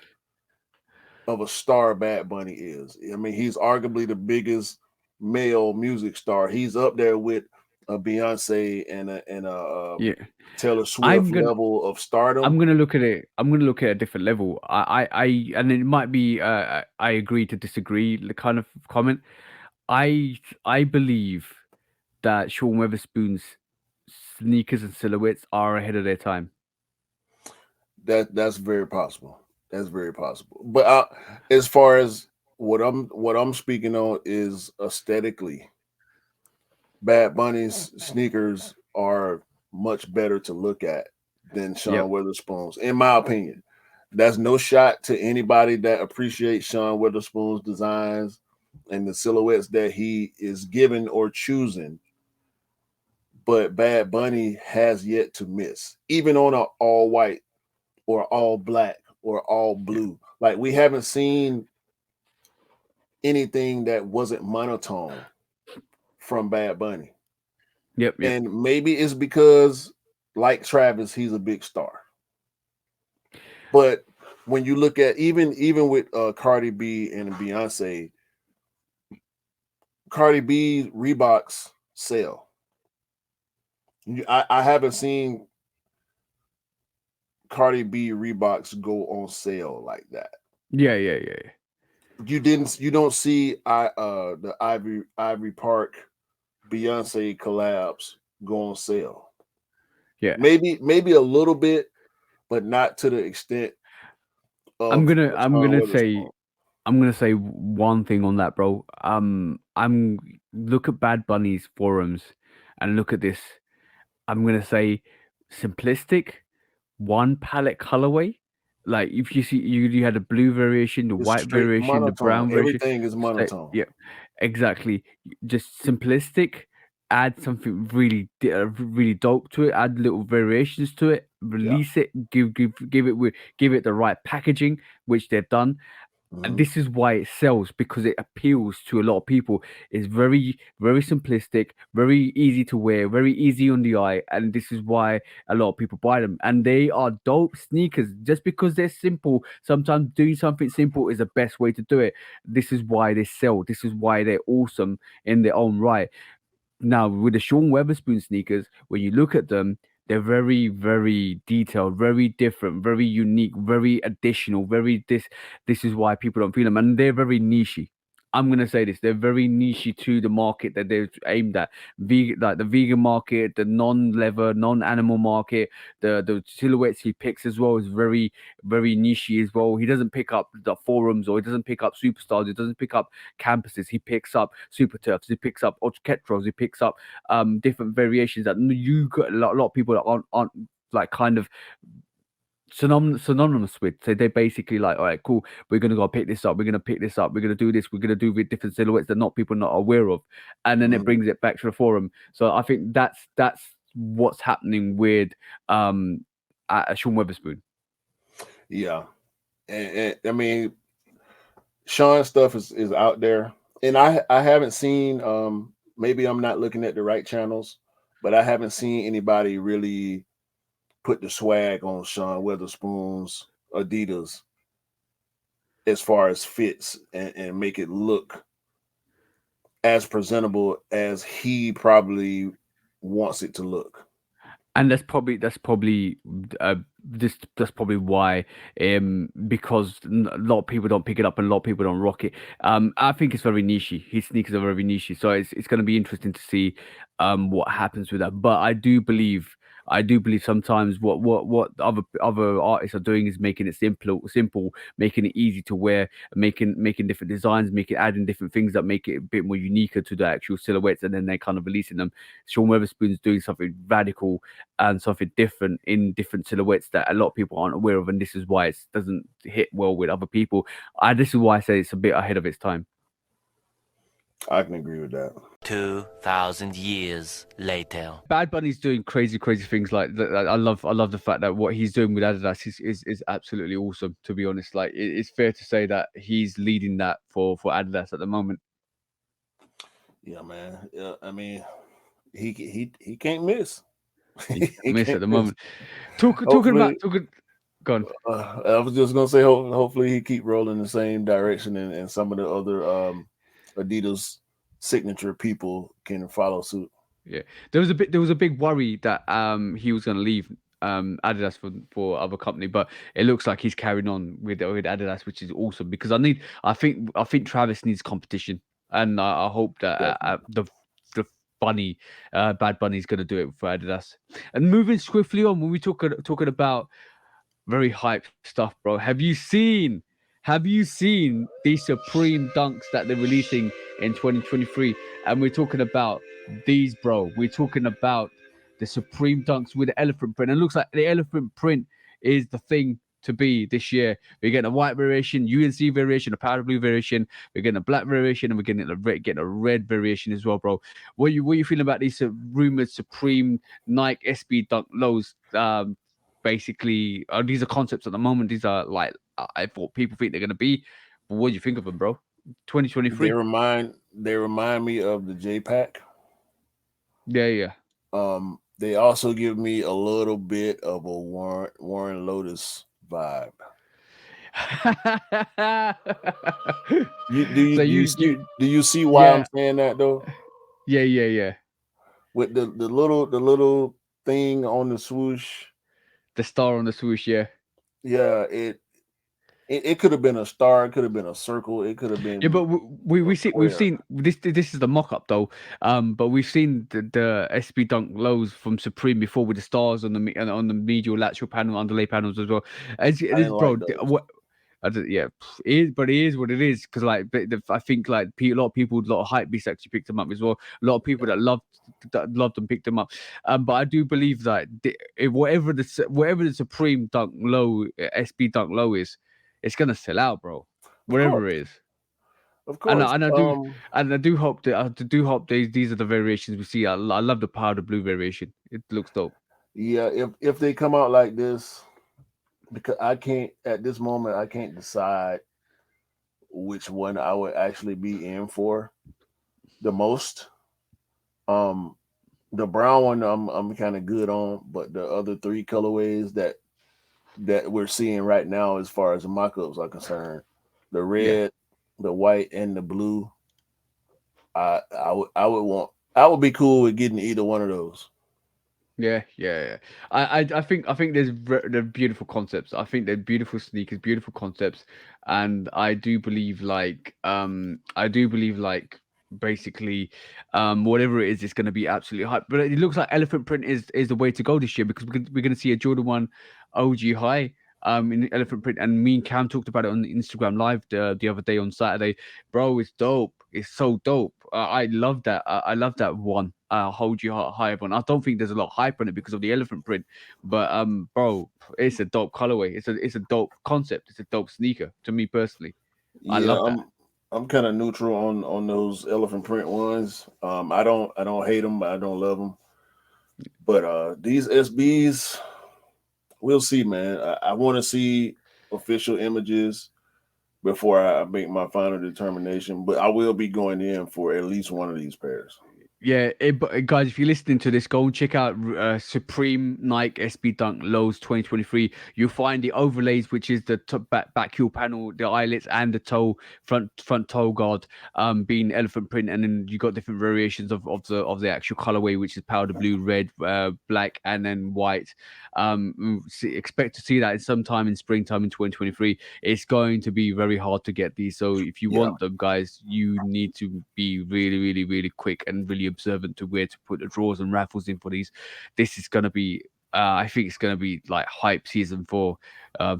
of a star Bad Bunny is. I mean, he's arguably the biggest male music star. He's up there with a Beyonce and a Yeah, Taylor I'm Swift gonna level of stardom. I'm gonna look at it. I'm gonna look at a different level. And it might be. I agree to disagree. The kind of comment. I believe that Sean Weatherspoon's sneakers and silhouettes are ahead of their time. That's very possible. That's very possible. But as far as what I'm speaking on is aesthetically, Bad Bunny's sneakers are much better to look at than Sean Yep. Witherspoon's, in my opinion. That's no shot to anybody that appreciates Sean Witherspoon's designs and the silhouettes that he is given or choosing. But Bad Bunny has yet to miss, even on an all white or all black or all Yeah. blue. Like, we haven't seen anything that wasn't monotone from Bad Bunny. Yep. And maybe it's because, like Travis, he's a big star. But when you look at, even with Cardi B and Beyonce, Cardi B Reeboks sell. I haven't seen Cardi B Reeboks go on sale like that. Yeah. You don't see the Ivory Park Beyonce collabs go on sale. Yeah. Maybe a little bit, but not to the extent I'm of gonna I'm Sean gonna Witherspoon. say I'm gonna say one thing on that, bro. I'm look at Bad Bunny's forums and look at this. I'm gonna say simplistic, one palette colorway. Like, if you see, you had the blue variation, the It's white straight variation, the monotone. brown variation. Everything is monotone. Yeah, exactly. Just simplistic. Add something really dope to it. Add little variations to it. Yeah. Release it. Give it the right packaging, which they've done. And Mhm. this is why it sells, because it appeals to a lot of people. It's very, very simplistic, very easy to wear, very easy on the eye, and this is why a lot of people buy them. And they are dope sneakers just because they're simple. Sometimes doing something simple is the best way to do it. This is why they sell. This is why they're awesome in their own right. Now, with the Sean Weatherspoon sneakers, when you look at them, they're very, very detailed, very different, very unique, very additional, very this. This is why people don't feel them, and they're very nichey. I'm gonna say this: they're very nichey to the market that they're aimed at. Vegan, like the vegan market, the non-leather, non-animal market, the silhouettes he picks as well is very, very nichey as well. He doesn't pick up the forums, or he doesn't pick up superstars. He doesn't pick up campuses. He picks up super turfs. He picks up ultra ketrels. He picks up different variations that you got a lot of people that aren't like kind of synonymous with. So they're basically like, all right, cool. We're gonna go pick this up. We're gonna pick this up. We're gonna do this. We're gonna do with different silhouettes that not people not aware of, and then it Mhm. brings it back to the forum. So I think that's what's happening with um Sean Weatherspoon. Yeah, and I mean, Sean's stuff is out there, and I haven't seen. Maybe I'm not looking at the right channels, but I haven't seen anybody really put the swag on Sean Weatherspoon's Adidas as far as fits and make it look as presentable as he probably wants it to look. And that's probably that's probably why because a lot of people don't pick it up and a lot of people don't rock it. I think it's very nichey. His sneakers are very nichey, so it's going to be interesting to see what happens with that. But I do believe sometimes what other artists are doing is making it simple, making it easy to wear, making different designs, making adding different things that make it a bit more unique to the actual silhouettes, and then they're kind of releasing them. Sean Weatherspoon's doing something radical and something different in different silhouettes that a lot of people aren't aware of, and this is why it doesn't hit well with other people. This is why I say it's a bit ahead of its time. I can agree with that. 2,000 years later. Bad Bunny's doing crazy, crazy things like that. I love the fact that what he's doing with Adidas is absolutely awesome. To be honest, like it's fair to say that he's leading that for Adidas at the moment. Yeah, man. Yeah, I mean, he can't miss. He can't He miss at can't the miss. moment. Talking about Hopefully, talking. Gone. I was just gonna say, hopefully he keep rolling the same direction, and some of the other Adidas signature people can follow suit. Yeah, there was a big worry that he was going to leave Adidas for other company, but it looks like he's carrying on with Adidas, which is awesome because I think Travis needs competition, and I hope that Definitely. the bunny Bad Bunny's going to do it for Adidas. And moving swiftly on, when we talking about very hype stuff, bro. Have you seen these Supreme dunks that they're releasing in 2023? And we're talking about these, bro. We're talking about the Supreme dunks with the elephant print. And it looks like the elephant print is the thing to be this year. We're getting a white variation, UNC variation, a powder blue variation. We're getting a black variation, and we're getting a red variation as well, bro. What you feeling about these rumored Supreme Nike SB Dunk lows? Basically, these are concepts at the moment. These are like I thought people think they're gonna be. But what do you think of them, bro? They 2023. remind me of the J Pack. Yeah, yeah. They also give me a little bit of a Warren Lotus vibe. You do you So do you you see do you see why I'm yeah, saying that though? yeah. With the little thing on the swoosh, The star on the swoosh, yeah. yeah, it could have been a star, it could have been a circle, it could have Yeah, but been a we've square. seen this is the mock up though. But we've seen the SB Dunk lows from Supreme before with the stars on on the medial lateral panel, underlay panels as well. As it I is, didn't like bro. those. What yeah, it is, but it is what it is. Because like, I think like a lot of people, a lot of hype beasts actually picked them up as well. A lot of people that loved them picked them up. But I do believe that whatever the Supreme Dunk low SB Dunk low is, it's gonna sell out, bro. Of Whatever course, it is. of And course. I, and I do and I do hope these are the variations we see. I love the powder blue variation. It looks dope. Yeah, if they come out like this, because I can't at this moment I can't decide which one I would actually be in for the most. Um, the brown one I'm kind of good on, but the other three colorways that we're seeing right now, as far as the mock-ups are concerned, the Yeah. red, the white, and the blue, I would be cool with getting either one of those. Yeah. I think they're beautiful concepts. I think they're beautiful sneakers, beautiful concepts, and I do believe like basically whatever it is, it's going to be absolutely hype. But it looks like elephant print is the way to go this year because we're going to see a Jordan 1 OG high in elephant print, and me and Cam talked about it on the Instagram live the other day on Saturday. Bro, it's dope. It's so dope. I love that. I love that one. Hold you high one. I don't think there's a lot of hype on it because of the elephant print, but bro, it's a dope colorway. It's a dope concept. It's a dope sneaker to me personally. I Yeah, love that. I'm kind of neutral on those elephant print ones. I don't hate them, but I don't love them. But these SBs, we'll see, man. I want to see official images before I make my final determination. But I will be going in for at least one of these pairs. Yeah, but guys, if you're listening to this, go and check out Supreme Nike SB Dunk Lows 2023. You'll find the overlays, which is the back heel panel, the eyelets, and the front toe guard, being elephant print, and then you got different variations of the actual colorway, which is powder blue, red, black, and then white. Expect to see that in sometime in springtime in 2023. It's going to be very hard to get these, so if you Yeah, want them, guys, you need to be really, really, really quick and really observant to where to put the draws and raffles in for these. This is gonna be. I think it's gonna be like hype season for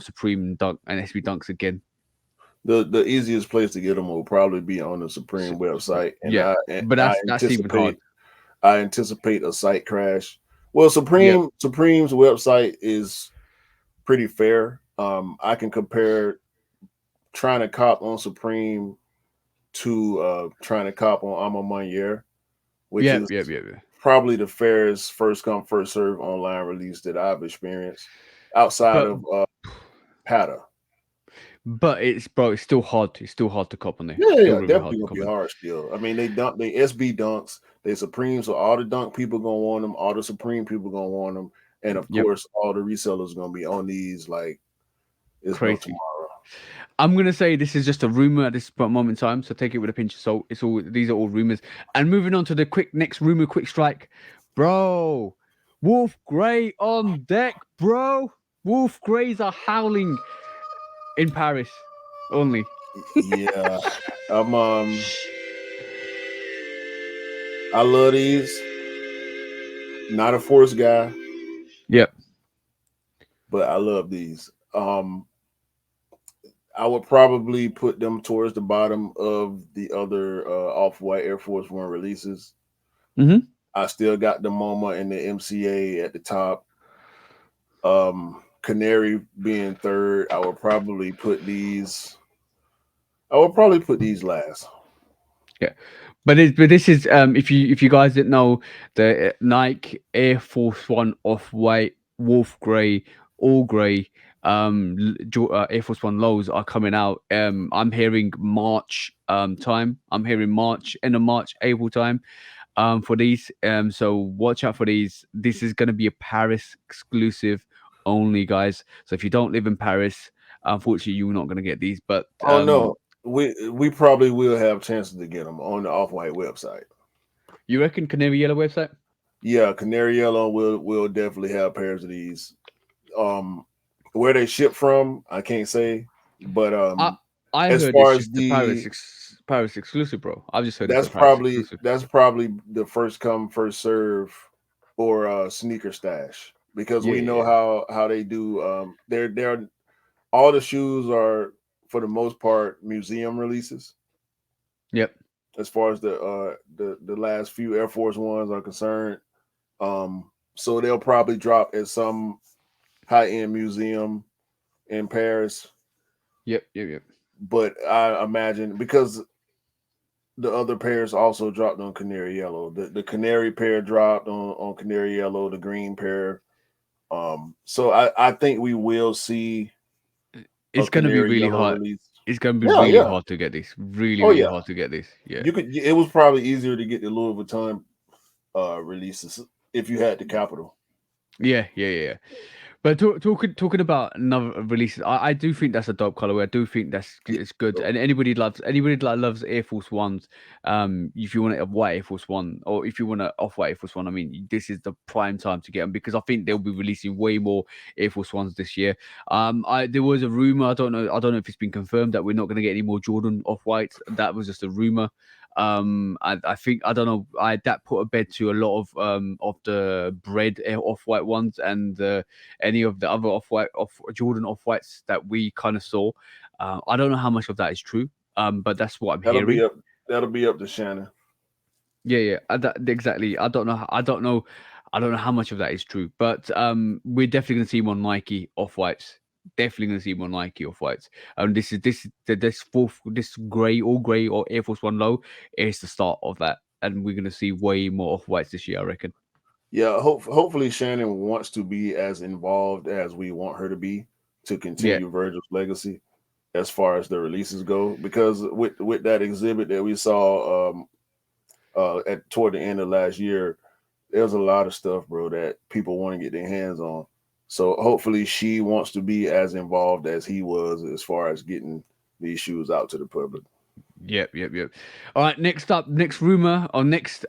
Supreme Dunk and SB Dunks again. the easiest place to get them will probably be on the Supreme website, and Yeah, but that's even hard. I anticipate a site crash. Well, Yep. Supreme's website is pretty fair. I can compare trying to cop on Supreme to trying to cop on Ama Manier, which Yep. is Yep. Yep. Yep. probably the fairest first come first serve online release that I've experienced outside But of Pata. it's still hard. It's still hard to cop on there. Yeah, Still yeah, really hard definitely to gonna cop be on. hard still. I mean, they SB dunks, they Supreme, so all the dunk people gonna want them, all the Supreme people gonna want them, and of Yep. course, all the resellers gonna be on these like it's no Crazy. tomorrow. I'm gonna say this is just a rumor at this moment in time, so take it with a pinch of salt. These are all rumors. And moving on to the next rumor, quick strike, bro. Wolf Grey on deck, bro. Wolf Greys are howling in Paris only. Yeah, I'm I love these. Not a force guy, Yep. but I love these. I would probably put them towards the bottom of the other off-white Air Force One releases. Mm-hmm. I still got the MoMA and the MCA at the top. Canary being third. I would probably put these last. Yeah. But this is if you guys didn't know, the Nike Air Force One off white, wolf grey, all grey, Air Force One lows are coming out. I'm hearing March time. I'm hearing March, end of March, April time for these. So watch out for these. This is gonna be a Paris exclusive only, guys. So if you don't live in Paris, unfortunately you're not gonna get these. But Oh no, we probably will have chances to get them on the off-white website. you reckon Canary Yellow website? Yeah, Canary Yellow will definitely have pairs of these. Where they ship from, I can't say, but I I as heard far it's as just the Paris exclusive, bro. I've just heard it's a Paris exclusive. that's probably the first come first serve or sneaker stash because Yeah, we yeah, know yeah. how they do. They're all the shoes are for the most part museum releases. Yep. As far as the last few Air Force Ones are concerned, so they'll probably drop at some high end museum in Paris. Yep. But I imagine because the other pairs also dropped on Canary Yellow. The Canary pair dropped on Canary Yellow, the green pair. So I think we will see a It's gonna be Canary really Yellow hard. release. It's gonna be Yeah, really yeah. hard to get this. Really, Oh really yeah. hard to get this. Yeah. You could. It was probably easier to get the Louis Vuitton releases if you had the capital. Yeah, yeah, yeah. But talking about another releases, I do think that's a dope colorway. I do think it's good. And anybody that loves Air Force Ones, if you want a white Air Force One or if you want an off white Air Force One, I mean, this is the prime time to get them because I think they'll be releasing way more Air Force Ones this year. There was a rumor. I don't know if it's been confirmed that we're not going to get any more Jordan off whites. That was just a rumor. I think I don't know. That put a bed to a lot of the bread off white ones and any of the other off Jordan off whites that we kind of saw. I don't know how much of that is true. But that's what I'm That'll hearing. be up. That'll be up to Shannon. Yeah, yeah, exactly. I don't know. I don't know. I don't know how much of that is true. But we're definitely gonna see more Nike off whites. Definitely gonna see more Nike off whites. This gray or Air Force One low is the start of that, and we're gonna see way more off whites this year. I reckon. Yeah, hopefully Shannon wants to be as involved as we want her to be to Yeah, continue Virgil's legacy as far as the releases go. Because with that exhibit that we saw at toward the end of last year, there's a lot of stuff, bro, that people want to get their hands on. So hopefully she wants to be as involved as he was as far as getting these shoes out to the public. yep. All right, next up, next rumor or next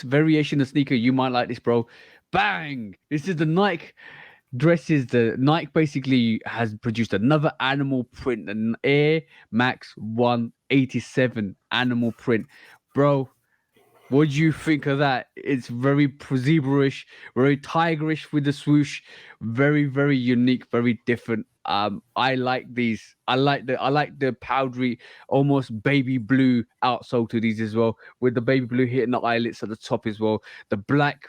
variation of sneaker. You might like this, bro. Bang! This is the Nike dresses. The Nike basically has produced another animal print, an Air Max 187 animal print, bro. What do you think of that? It's very zebra-ish, very tigerish with the swoosh, very unique, very different. I like these. I like the powdery, almost baby blue outsole to these as well, with the baby blue hitting the eyelets at the top as well. The black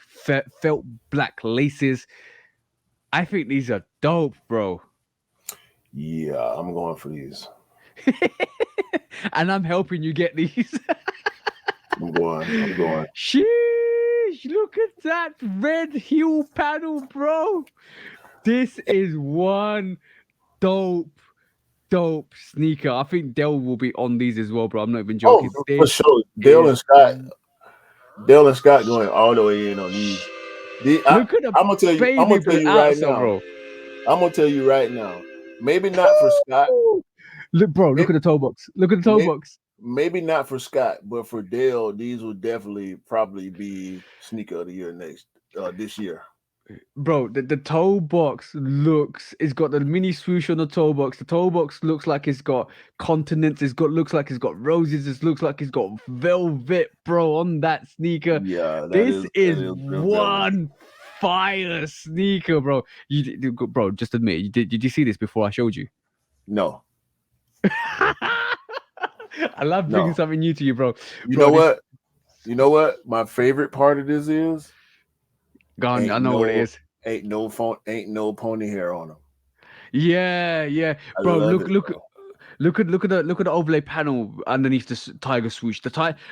felt black laces. I think these are dope, bro. Yeah, I'm going for these. And I'm helping you get these. I'm going. Sheesh, look at that red heel panel, bro. This is one dope, dope sneaker. I think Dell will be on these as well, bro. I'm not even Oh, joking. for This sure. is Dale and Scott going all the way in on these. look at the I'm gonna tell you. I'm baby gonna tell blue you right outsole, now. bro. I'm gonna tell you right now. Maybe not for Scott. Look, bro, look Maybe, at the toe box. Look at the toe maybe, box. maybe not for Scott, but for Dale, these will definitely probably be sneaker of the year this year. Bro, the toe box it's got the mini swoosh on the toe box. The toe box looks like it's got continents, looks like it's got roses, it looks like it's got velvet, bro, on that sneaker. Yeah, This is is real velvet. one fire sneaker, bro. Bro, just admit, did you see this before I showed you? No, I love bringing no. something new to you, bro. You Bro, know this what? You know what? My favorite part of this is gone. I ain't know what it no is. ain't no pony hair on them. Yeah, I bro. love Look, it, look, bro. look at the overlay panel underneath the tiger swoosh.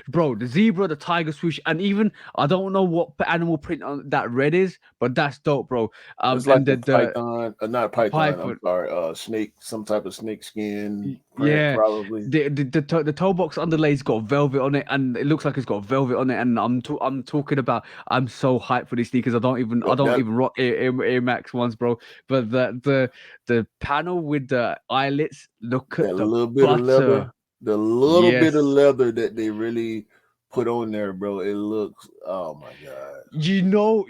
Bro, the zebra, the tiger swoosh, and even I don't know what animal print on that red is, but that's dope, bro. It's like And a the python, not python. I'm python. sorry, snake, some type of snake skin print, Yeah, probably. the toe box underlay's got velvet on it, and it looks like it's got velvet on it. And I'm talking about. I'm so hyped for these sneakers. I Yo, don't even rock Air Max ones, bro. But the panel with the eyelets. Look that at the little bit of butter. leather, the little bit of Yes. leather that they really put on there, bro. It looks, oh my god. You know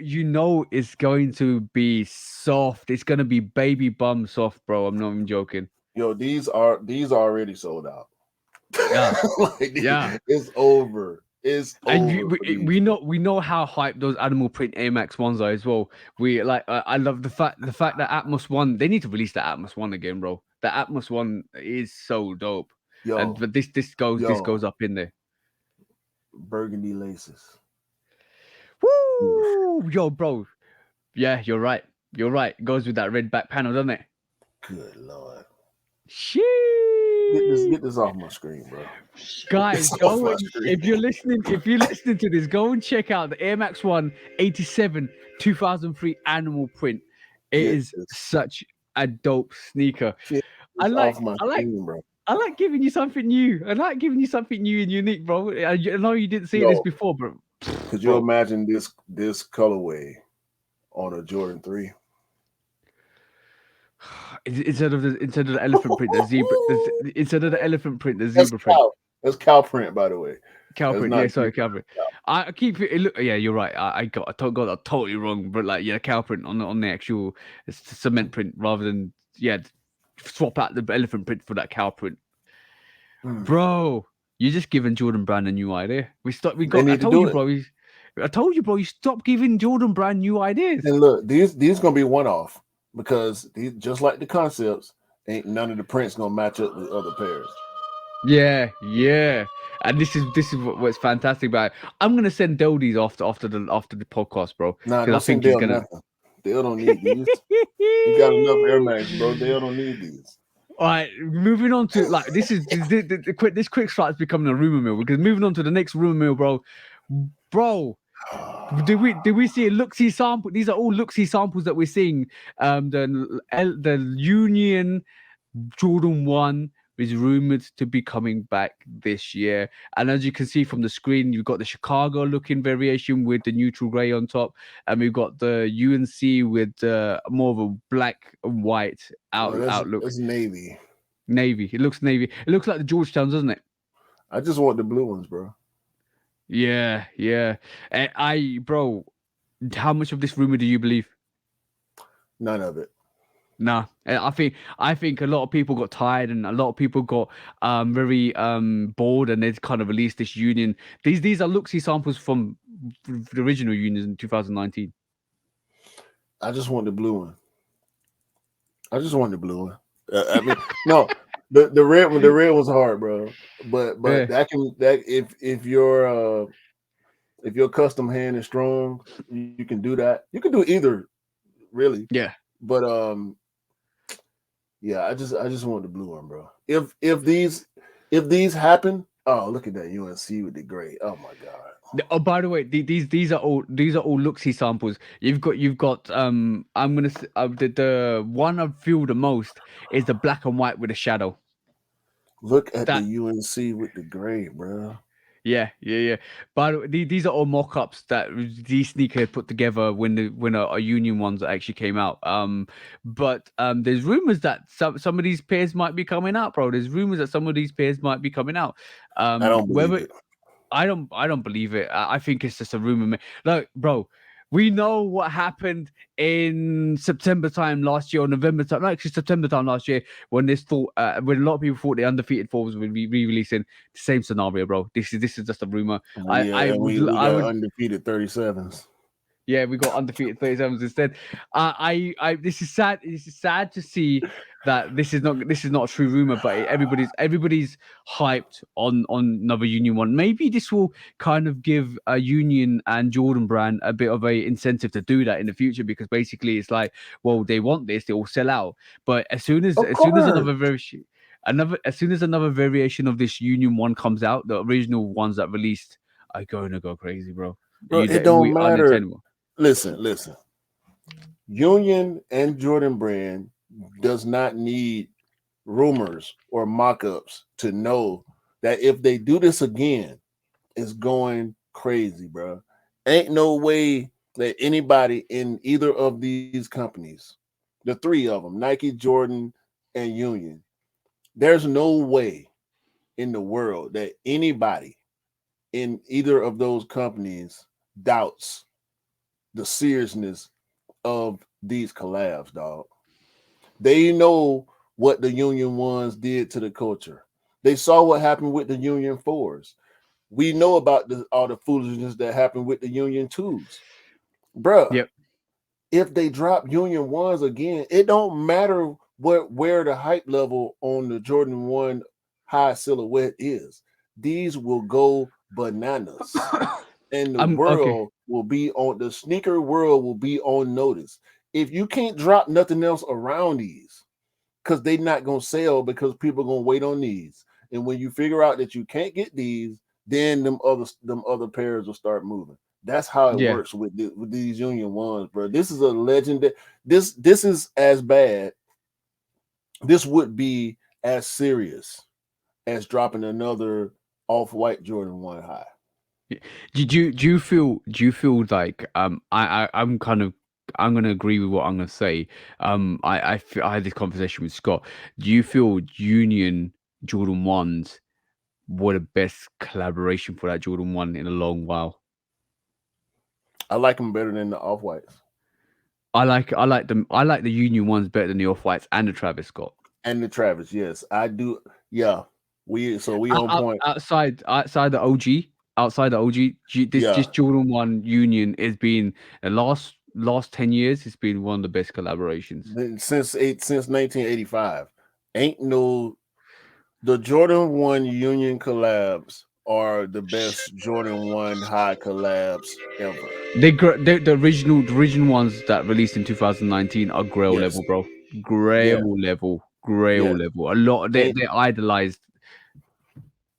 it's going to be soft. It's gonna be baby bum soft, bro. I'm not even joking. Yo, these are already sold out. Yeah, Like, yeah. it's over. It's And over for these. we know how hyped those animal print Air Max ones are as well. We like I love the fact that Atmos One, they need to release the Atmos One again, bro. The Atmos One is so dope. And Yo, but this goes yo, up in there. burgundy laces. Woo! Yo, bro. Yeah, you're right. You're right. It goes with that red back panel, doesn't it? Good lord. Sheesh. Get this off my screen, bro. Guys, It's go off my and, screen. if you're listening to this, go and check out the Air Max 1 87 2003 animal print. It Get is this such a dope sneaker. shit I like off my I like screen, bro. I like giving you something new. I like giving you something new and unique, bro. I know you didn't see this Yo, before, bro. could you Bro, imagine this colorway on a Jordan 3? instead of the elephant print, the zebra. Instead of the elephant print, the That's zebra print. cow. That's cow print, by the way. Cow That's print, not yeah, sorry, zebra. cow print. I keep it. Look, yeah, you're right. Got that totally wrong. But like, yeah, cow print on the actual cement print rather than swap out the elephant print for that cow print, bro. You're just giving Jordan Brand a new idea. We They got. I need to told do you, it. bro. I told you, bro. You stop giving Jordan Brand new ideas. And look, these gonna be one off because these, just like the concepts, ain't none of the prints gonna match up with other pairs. Yeah. And this is what's fantastic about it. I'm gonna send Dell these after the podcast, bro, Nah, because I don't send think he's Dale gonna. nothing. Dale don't need these. He got enough Air Max, bro. Dale don't need these. All right, moving on to like this is this quick start is becoming a rumor mill because moving on to the next rumor mill, bro. Did we see a look-see sample? These are all look-see samples that we're seeing. The Union Jordan 1 is rumored to be coming back this year. And as you can see from the screen, you've got the Chicago looking variation with the neutral grey on top. And we've got the UNC with more of a black and white Well, outlook. that's navy. Navy. It looks navy. It looks like the Georgetowns, doesn't it? I just want the blue ones, bro. Yeah. Bro, how much of this rumor do you believe? None of it. Nah, I think a lot of people got tired and a lot of people got very bored and they kind of released this union. These are look-see samples from the original unions in 2019. I just want the blue one. I just want the blue one. I mean, no, the red one. The red one's hard, bro. But Yeah. that if your custom hand is strong, you can do that. You can do either, really. Yeah. But yeah, I just want the blue one, bro. If these happen, oh, look at that UNC with the gray. Oh my god. Oh, by the way, these are all look-see samples. You've got I'm gonna the one I feel the most is the black and white with a shadow. Look at That the UNC with the gray, bro. Yeah. But these are all mock-ups that these sneakers put together when a union ones actually came out. But there's rumors that some of these pairs might be coming out, bro. There's rumors that some of these pairs might be coming out. I don't believe Whether it. I don't believe it. I think it's just a rumor. Look, bro, we know what happened in September time last year or November time. No, actually September time last year when when a lot of people thought the undefeated fours would be re-releasing. The same scenario, bro. This is just a rumor. We got undefeated 37s. Yeah, we got undefeated 37s instead. This is sad. This is sad to see that this is not a true rumor, but everybody's hyped on another Union one. Maybe this will kind of give a Union and Jordan Brand a bit of a incentive to do that in the future because basically it's like, well, they want this, they will sell out. But as soon as another variation. As soon as another variation of this Union one comes out, the original ones that released are going to go crazy, bro. Bro, it don't matter. Unattainable. Listen. Union and Jordan Brand does not need rumors or mock-ups to know that if they do this again, it's going crazy, bro. Ain't no way that anybody in either of these companies, the three of them, Nike, Jordan, and Union, there's no way in the world that anybody in either of those companies doubts the seriousness of these collabs, dog. They know what the Union ones did to the culture. They saw what happened with the Union fours. We know about all the foolishness that happened with the Union twos, bruh. Yep. If they drop Union ones again, it don't matter where the hype level on the Jordan 1 high silhouette is. These will go bananas. And the sneaker world will be on notice. If you can't drop nothing else around these, because they're not gonna sell because people are gonna wait on these. And when you figure out that you can't get these, then them other pairs will start moving. That's how it works with these Union ones, bro. This is a legend. This is as bad. This would be as serious as dropping another off-white Jordan 1 high. Do you feel like I'm gonna agree with what I'm gonna say. I had this conversation with Scott. Do you feel Union Jordan ones were the best collaboration for that Jordan 1 in a long while? I like them better than the off-whites. I like the Union ones better than the Off Whites and the Travis Scott. And the Travis, yes. I do. Yeah. We on point. Outside the OG, this Yeah. just Jordan 1 Union has been the last 10 years. It's been one of the best collaborations. Since 1985. Ain't no the Jordan 1 Union collabs are the best Jordan 1 high collabs ever. The original ones that released in 2019 are Grail Yes. level, bro. Yeah. Grail level. Yes. A lot. They Ain't, idolized.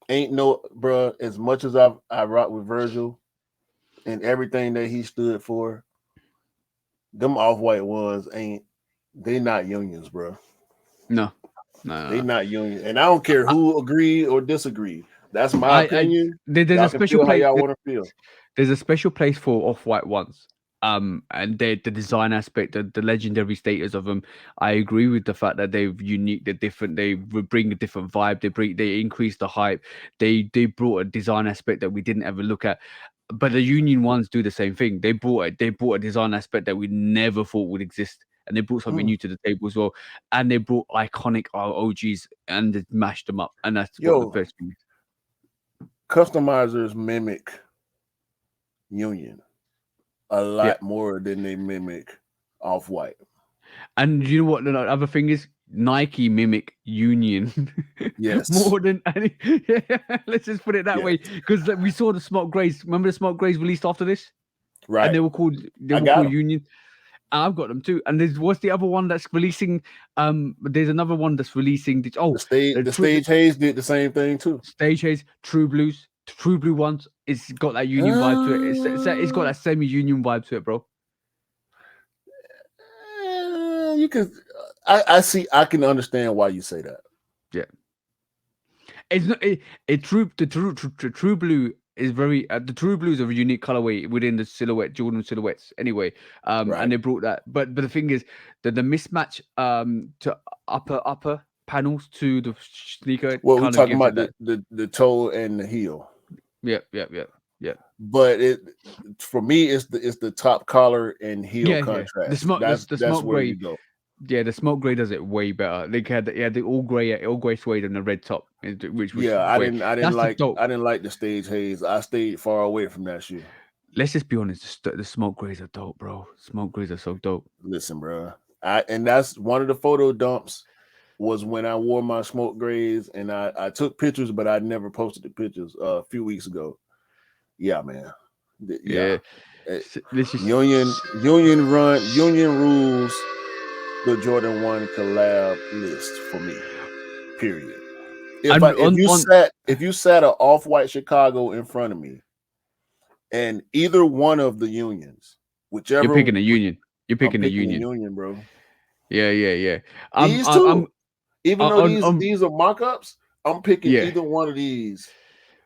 ain't no bruh, as much as I rock with Virgil and everything that he stood for, them off-white ones they not unions, bro. No. They not union. And I don't care who agree or disagree. That's my opinion. There's Y'all a can special feel how place. y'all want to feel. There's a special place for off-white ones. And the design aspect, the legendary status of them. I agree with the fact that they're unique, they're different, they bring a different vibe, they increase the hype, they brought a design aspect that we didn't ever look at. But the Union ones do the same thing. They brought a design aspect that we never thought would exist. And they brought something new to the table as well. And they brought iconic OGs and they mashed them up. And that's what the best thing is. Customizers mimic Union a lot more than they mimic Off-White. And you know what the other thing is? Nike mimic Union Yes. more than any. Let's just put it that way, because we saw the Smoke Grays. Remember the Smoke Grays released after this, Right? And they were called Union. I've got them too. And what's the other one that's releasing? There's another one that's releasing. The Stage Haze did the same thing too. Stage Haze, True Blues, True Blue ones. It's got that Union vibe to it. It's got that semi-Union vibe to it, bro. You can. I see. I can understand why you say that. Yeah. It's not the true blue is very the true blue is a unique colorway within the silhouette Jordan silhouettes anyway. And they brought that, but the thing is that the mismatch to upper panels to the sneaker. Well, we're talking about the toe and the heel. Yeah. But for me, it's the top collar and heel contrast. The smoke where gray. you go. Yeah, the smoke gray does it way better. They had the all gray suede and the red top, which was I didn't like the Stage Haze. I stayed far away from that shoe. Let's just be honest. The smoke grays are dope, bro. Smoke grays are so dope. Listen, bro. And that's one of the photo dumps was when I wore my smoke grays, and I took pictures, but I never posted the pictures a few weeks ago. Yeah, man. Yeah. Union rules the Jordan 1 collab list for me. Period. If you sat an off-white Chicago in front of me, and either one of the unions, whichever you're picking a union. You're picking a union. Union, bro. Yeah. These two, even though these are mock-ups, I'm picking either one of these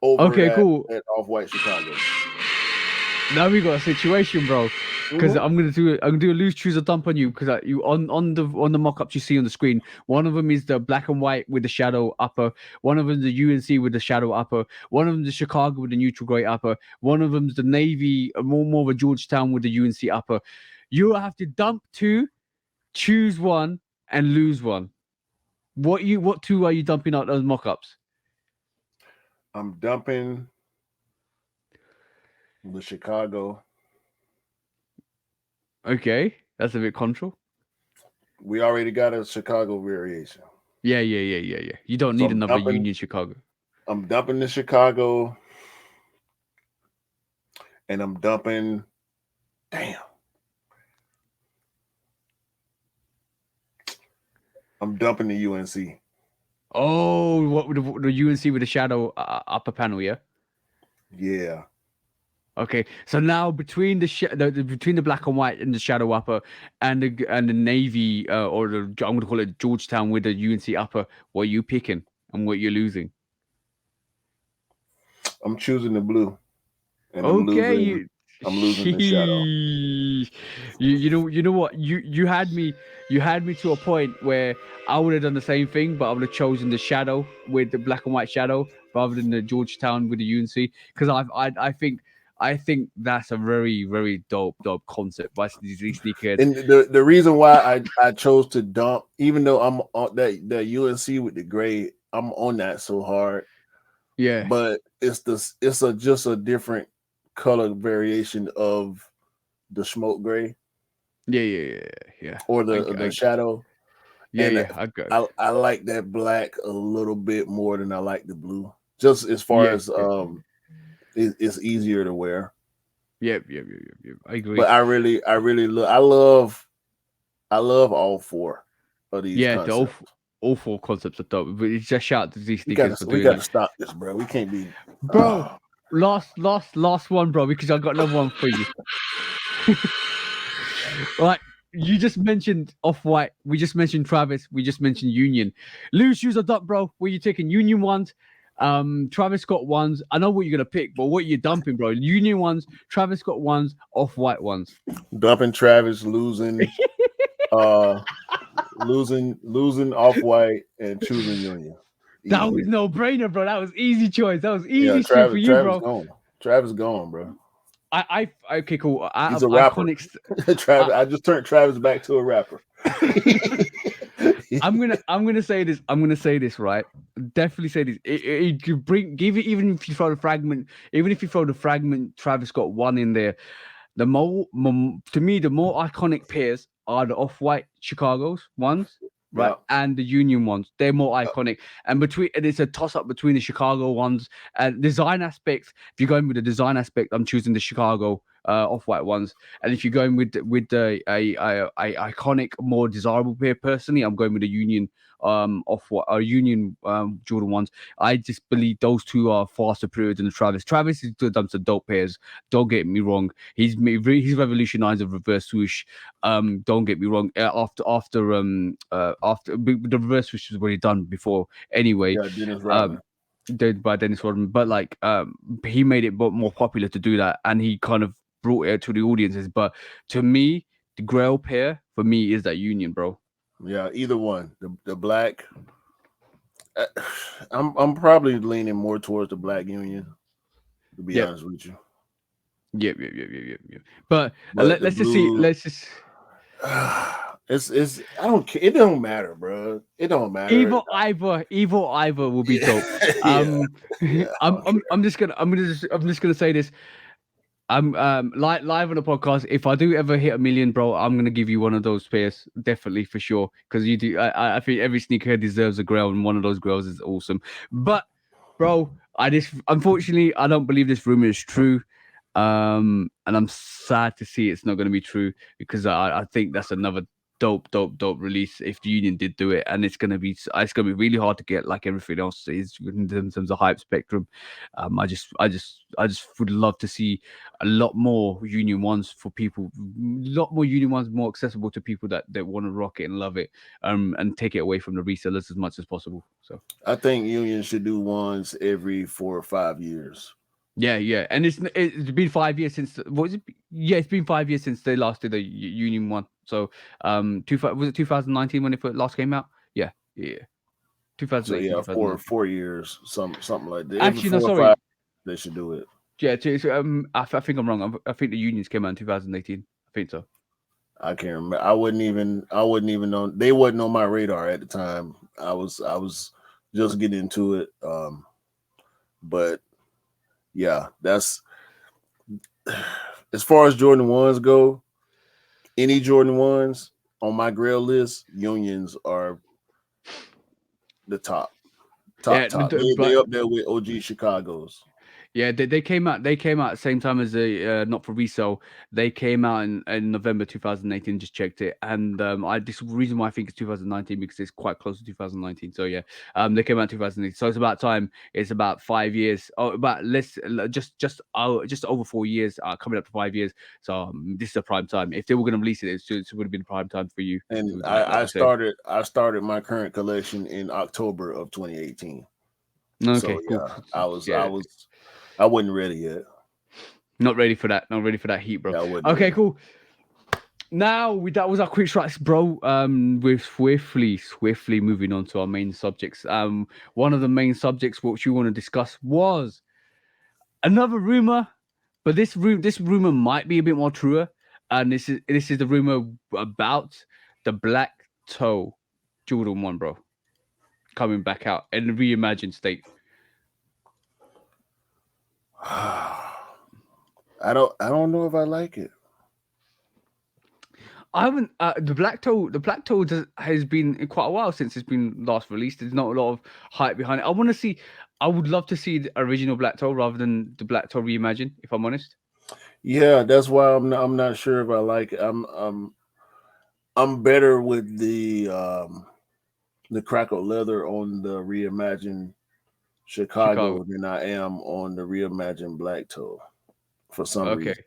over that off-white Chicago. Now we got a situation, bro. Because I'm gonna do a loose choose a dump on you, because you on the mock-ups you see on the screen. One of them is the black and white with the shadow upper. One of them is the UNC with the shadow upper. One of them is the Chicago with the neutral gray upper. One of them is the navy, more of a Georgetown with the UNC upper. You have to dump two, choose one, and lose one. What two are you dumping out those mock-ups? I'm dumping the Chicago. Okay, that's a bit control. We already got a Chicago variation. Yeah. You don't need another Union Chicago. I'm dumping the Chicago, and I'm dumping. Damn. I'm dumping the UNC. Oh, what with the UNC with the shadow upper panel? Yeah. Yeah. Okay, so now between between the black and white and the shadow upper and the navy I'm gonna call it Georgetown with the UNC upper, what are you picking and what you're losing? I'm choosing the blue, and Okay, I'm losing the shadow. you know what? You had me to a point where I would have done the same thing, but I would have chosen the shadow with the black and white shadow rather than the Georgetown with the UNC because I think that's a very dope concept by these sneakerheads. And the reason why I chose to dump, even though I'm on that UNC with the gray, I'm on that so hard. Yeah, But it's just a different color variation of the smoke gray yeah. or I, the I shadow. And I got I like that black a little bit more than I like the blue. Just as far yeah as it's easier to wear. yeah. I agree. But I really I love all four of these Yeah, concepts. all four concepts are dope. But it's just shout out to these sneakers for We doing got that, to stop this, bro. We can't be. bro. Last one, bro, because I got another one for you. Right, you just mentioned Off White. We just mentioned Travis. We just mentioned Union. Loose shoes are dumped, bro. Were you taking Union ones? Travis Scott ones. I know what you're gonna pick, but what are you dumping, bro? Union ones, Travis Scott ones, Off White ones. Dumping Travis, uh, losing Off White, and choosing Union. That Easy. was no brainer, bro. That was easy choice. That was Yeah, easy shit for you, Travis bro. gone. Travis gone, bro. Okay, cool. Out He's of a rapper. iconic, Travis, I just turned Travis back to a rapper. I'm gonna say this. I'm gonna say this, right? Definitely say this. It could give it even if you throw the fragment, Travis Scott one in there. To me, the more iconic pairs are the Off-White Chicago's ones, right, Yeah, and the Union ones. They're more iconic, and it's a toss up between the Chicago ones and design aspects. If you're going with the design aspect, I'm choosing the Chicago Off-White ones, and if you're going with a iconic, more desirable pair, personally, I'm going with the Union Off-White Union Jordan ones. I just believe those two are far superior than the Travis. Travis has done some dope pairs. Don't get me wrong. He's revolutionized the reverse swoosh. Don't get me wrong. After the reverse swoosh was already done before anyway. yeah, Dennis Um, Rodman. did by Dennis Rodman, but like he made it more popular to do that, and he kind of brought it to the audiences. But to me, the Grail pair for me is that Union, bro. Yeah, either one. The black. uh, I'm probably leaning more towards the Black Union. To be Yep, honest with you, yep. But but the let's just see. blue. Let's just It's I don't care. It don't matter, bro. It don't matter. Evil Ivor will be dope. Yeah, yeah. I don't care. I'm just gonna say this. I'm live on the podcast. If I do ever hit 1 million, bro, I'm gonna give you one of those pairs, definitely for sure. Because you do, I think every sneaker deserves a grail, and one of those grails is awesome. But, bro, unfortunately I don't believe this rumor is true. And I'm sad to see it's not gonna be true because I think that's another dope release if the Union did do it, and it's gonna be really hard to get like everything else is in terms of hype spectrum. I just would love to see a lot more Union ones for people, a lot more Union ones more accessible to people that want to rock it and love it, and take it away from the resellers as much as possible. So I think Union should do ones every 4 or 5 years. yeah, and it's been 5 years since what was it? Yeah, it's been 5 years since they last did a Union one. So was it 2019 when it last came out? Yeah, So 2018, yeah, 2019. 4 years, something like that. Every Actually, no, 4 or 5, sorry. they should do it. Yeah, I think I'm wrong. I think the Unions came out in 2018. I think so. I can't remember. I wouldn't even know. They wasn't on my radar at the time. I was just getting into it. But yeah, that's as far as Jordan 1s go. Any Jordan 1s on my grail list, Unions are the top. Yeah, They up there with OG Chicago's. yeah, they came out. They came out at the same time as the not for resale. They came out in November 2018. Just checked it, and this reason why I think it's 2019 because it's quite close to 2019. So yeah, they came out in 2018. So it's about time. It's about 5 years. Oh, about less, just over 4 years. Coming up to 5 years. So this is a prime time. If they were going to release it, it would have been prime time for you. And Like I you said. started my current collection in October of 2018. Okay, So cool. yeah, I was Yeah. I wasn't ready yet. Not ready for that. Not ready for that heat, bro. Yeah, I wasn't Okay, ready. cool. Now that was our quick strikes, bro. We're swiftly moving on to our main subjects. One of the main subjects which you want to discuss was another rumor, but this rumor might be a bit more truer. And this is the rumor about the black toe Jordan 1, bro, coming back out in the reimagined state. I don't know if I like it. I haven't. The black toe. The black toe has been quite a while since it's been last released. There's not a lot of hype behind it. I want to see. I would love to see the original black toe rather than the black toe reimagined. If I'm honest. Yeah, that's why I'm not sure if I like it. I'm better with the crackle leather on the reimagined Chicago Chicago. than I am on the reimagined black toe for some Okay. reason.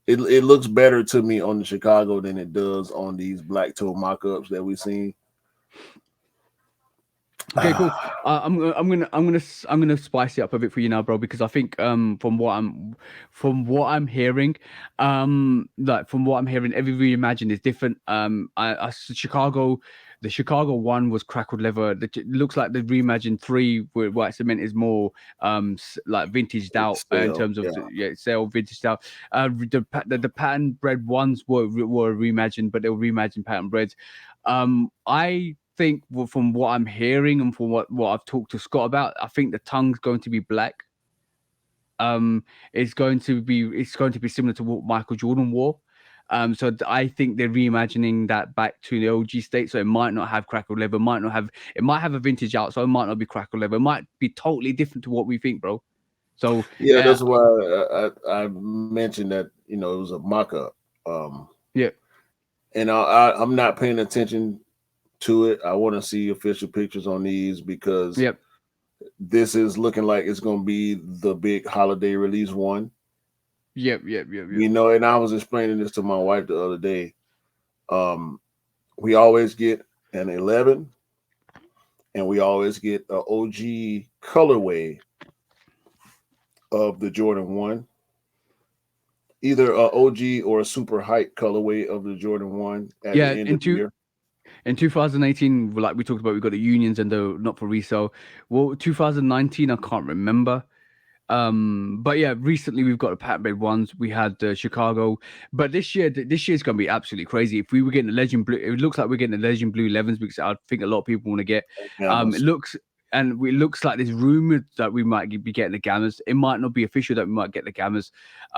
It looks better to me on the Chicago than it does on these black toe mock-ups that we've seen. Okay, cool. I'm gonna spice it up a bit for you now, bro, because I think from what I'm hearing, every reimagined is different. Chicago, the Chicago one was crackled leather. It looks like the reimagined 3 with white cement is more like vintaged out in Still, terms of yeah. sale vintaged out. The pattern bred ones were reimagined, but they were reimagined pattern breds. I think from what I'm hearing and from what I've talked to Scott about, I think the tongue's going to be black. It's going to be similar to what Michael Jordan wore. So I think they're reimagining that back to the OG state. So it might not have crackled leather, it might have a vintage outsole, it might not be crackled leather, it might be totally different to what we think, bro. So Yeah, that's why I mentioned that it was a mock-up. Yeah, And I'm not paying attention to it. I want to see official pictures on these because yep, this is looking like it's going to be the big holiday release one. yep. And I was explaining this to my wife the other day. We always get an 11 and we always get an OG colorway of the Jordan 1. Either a OG or a super hype colorway of the Jordan 1 at the end of the year. In 2018, like we talked about, we got the unions and the not for resale. Well, 2019, I can't remember. But yeah, recently we've got the pattern bred ones. We had Chicago, but this year's gonna be absolutely crazy. If we were getting the legend blue, it looks like we're getting the legend blue 11s because I think a lot of people want to get. It looks like there's rumored that we might be getting the gammas. It might not be official that we might get the gammas,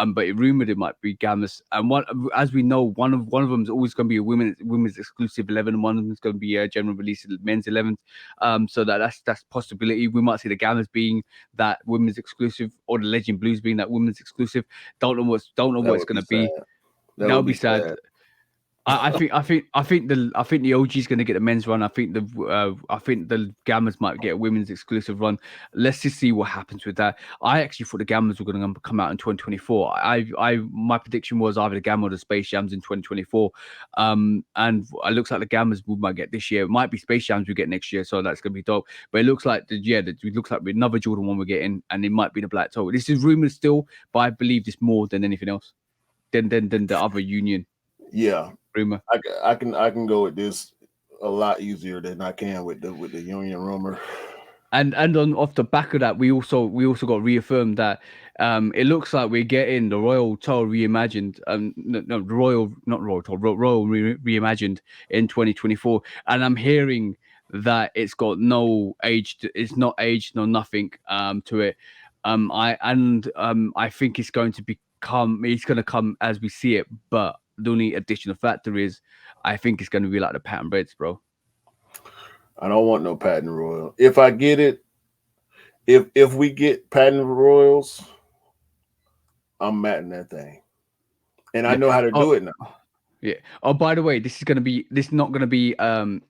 but it rumored it might be gammas. And one, as we know, one of them is always going to be a women's exclusive 11, and one of them is going to be a general release men's 11. So that's possibility. We might see the gammas being that women's exclusive, or the legend blues being that women's exclusive. Don't know what it's going to be. That would be sad. I think the OG is going to get the men's run. I think the Gammas might get a women's exclusive run. Let's just see what happens with that. I actually thought the Gammas were going to come out in 2024. My prediction was either the Gamma or the Space Jams in 2024. And it looks like the Gammas we might get this year. It might be Space Jams we get next year, so that's going to be dope. But it looks like it looks like another Jordan 1 we're getting, and it might be the black toe. This is rumored still, but I believe this more than anything else, than the other Union. Yeah, rumor. I can go with this a lot easier than I can with the Union rumor. And on off the back of that, we also got reaffirmed that it looks like we're getting the Royal Toe reimagined. Royal reimagined in 2024. And I'm hearing that it's got no age. It's not aged, no nothing to it. I think it's going to become. It's going to come as we see it, but the only additional factor is, I think it's going to be like the pattern breds, bro. I don't want no patent royal. If I get it, if we get patent royals, I'm matting that thing, and I know how to do it now. Yeah. Oh, by the way, this is not gonna be.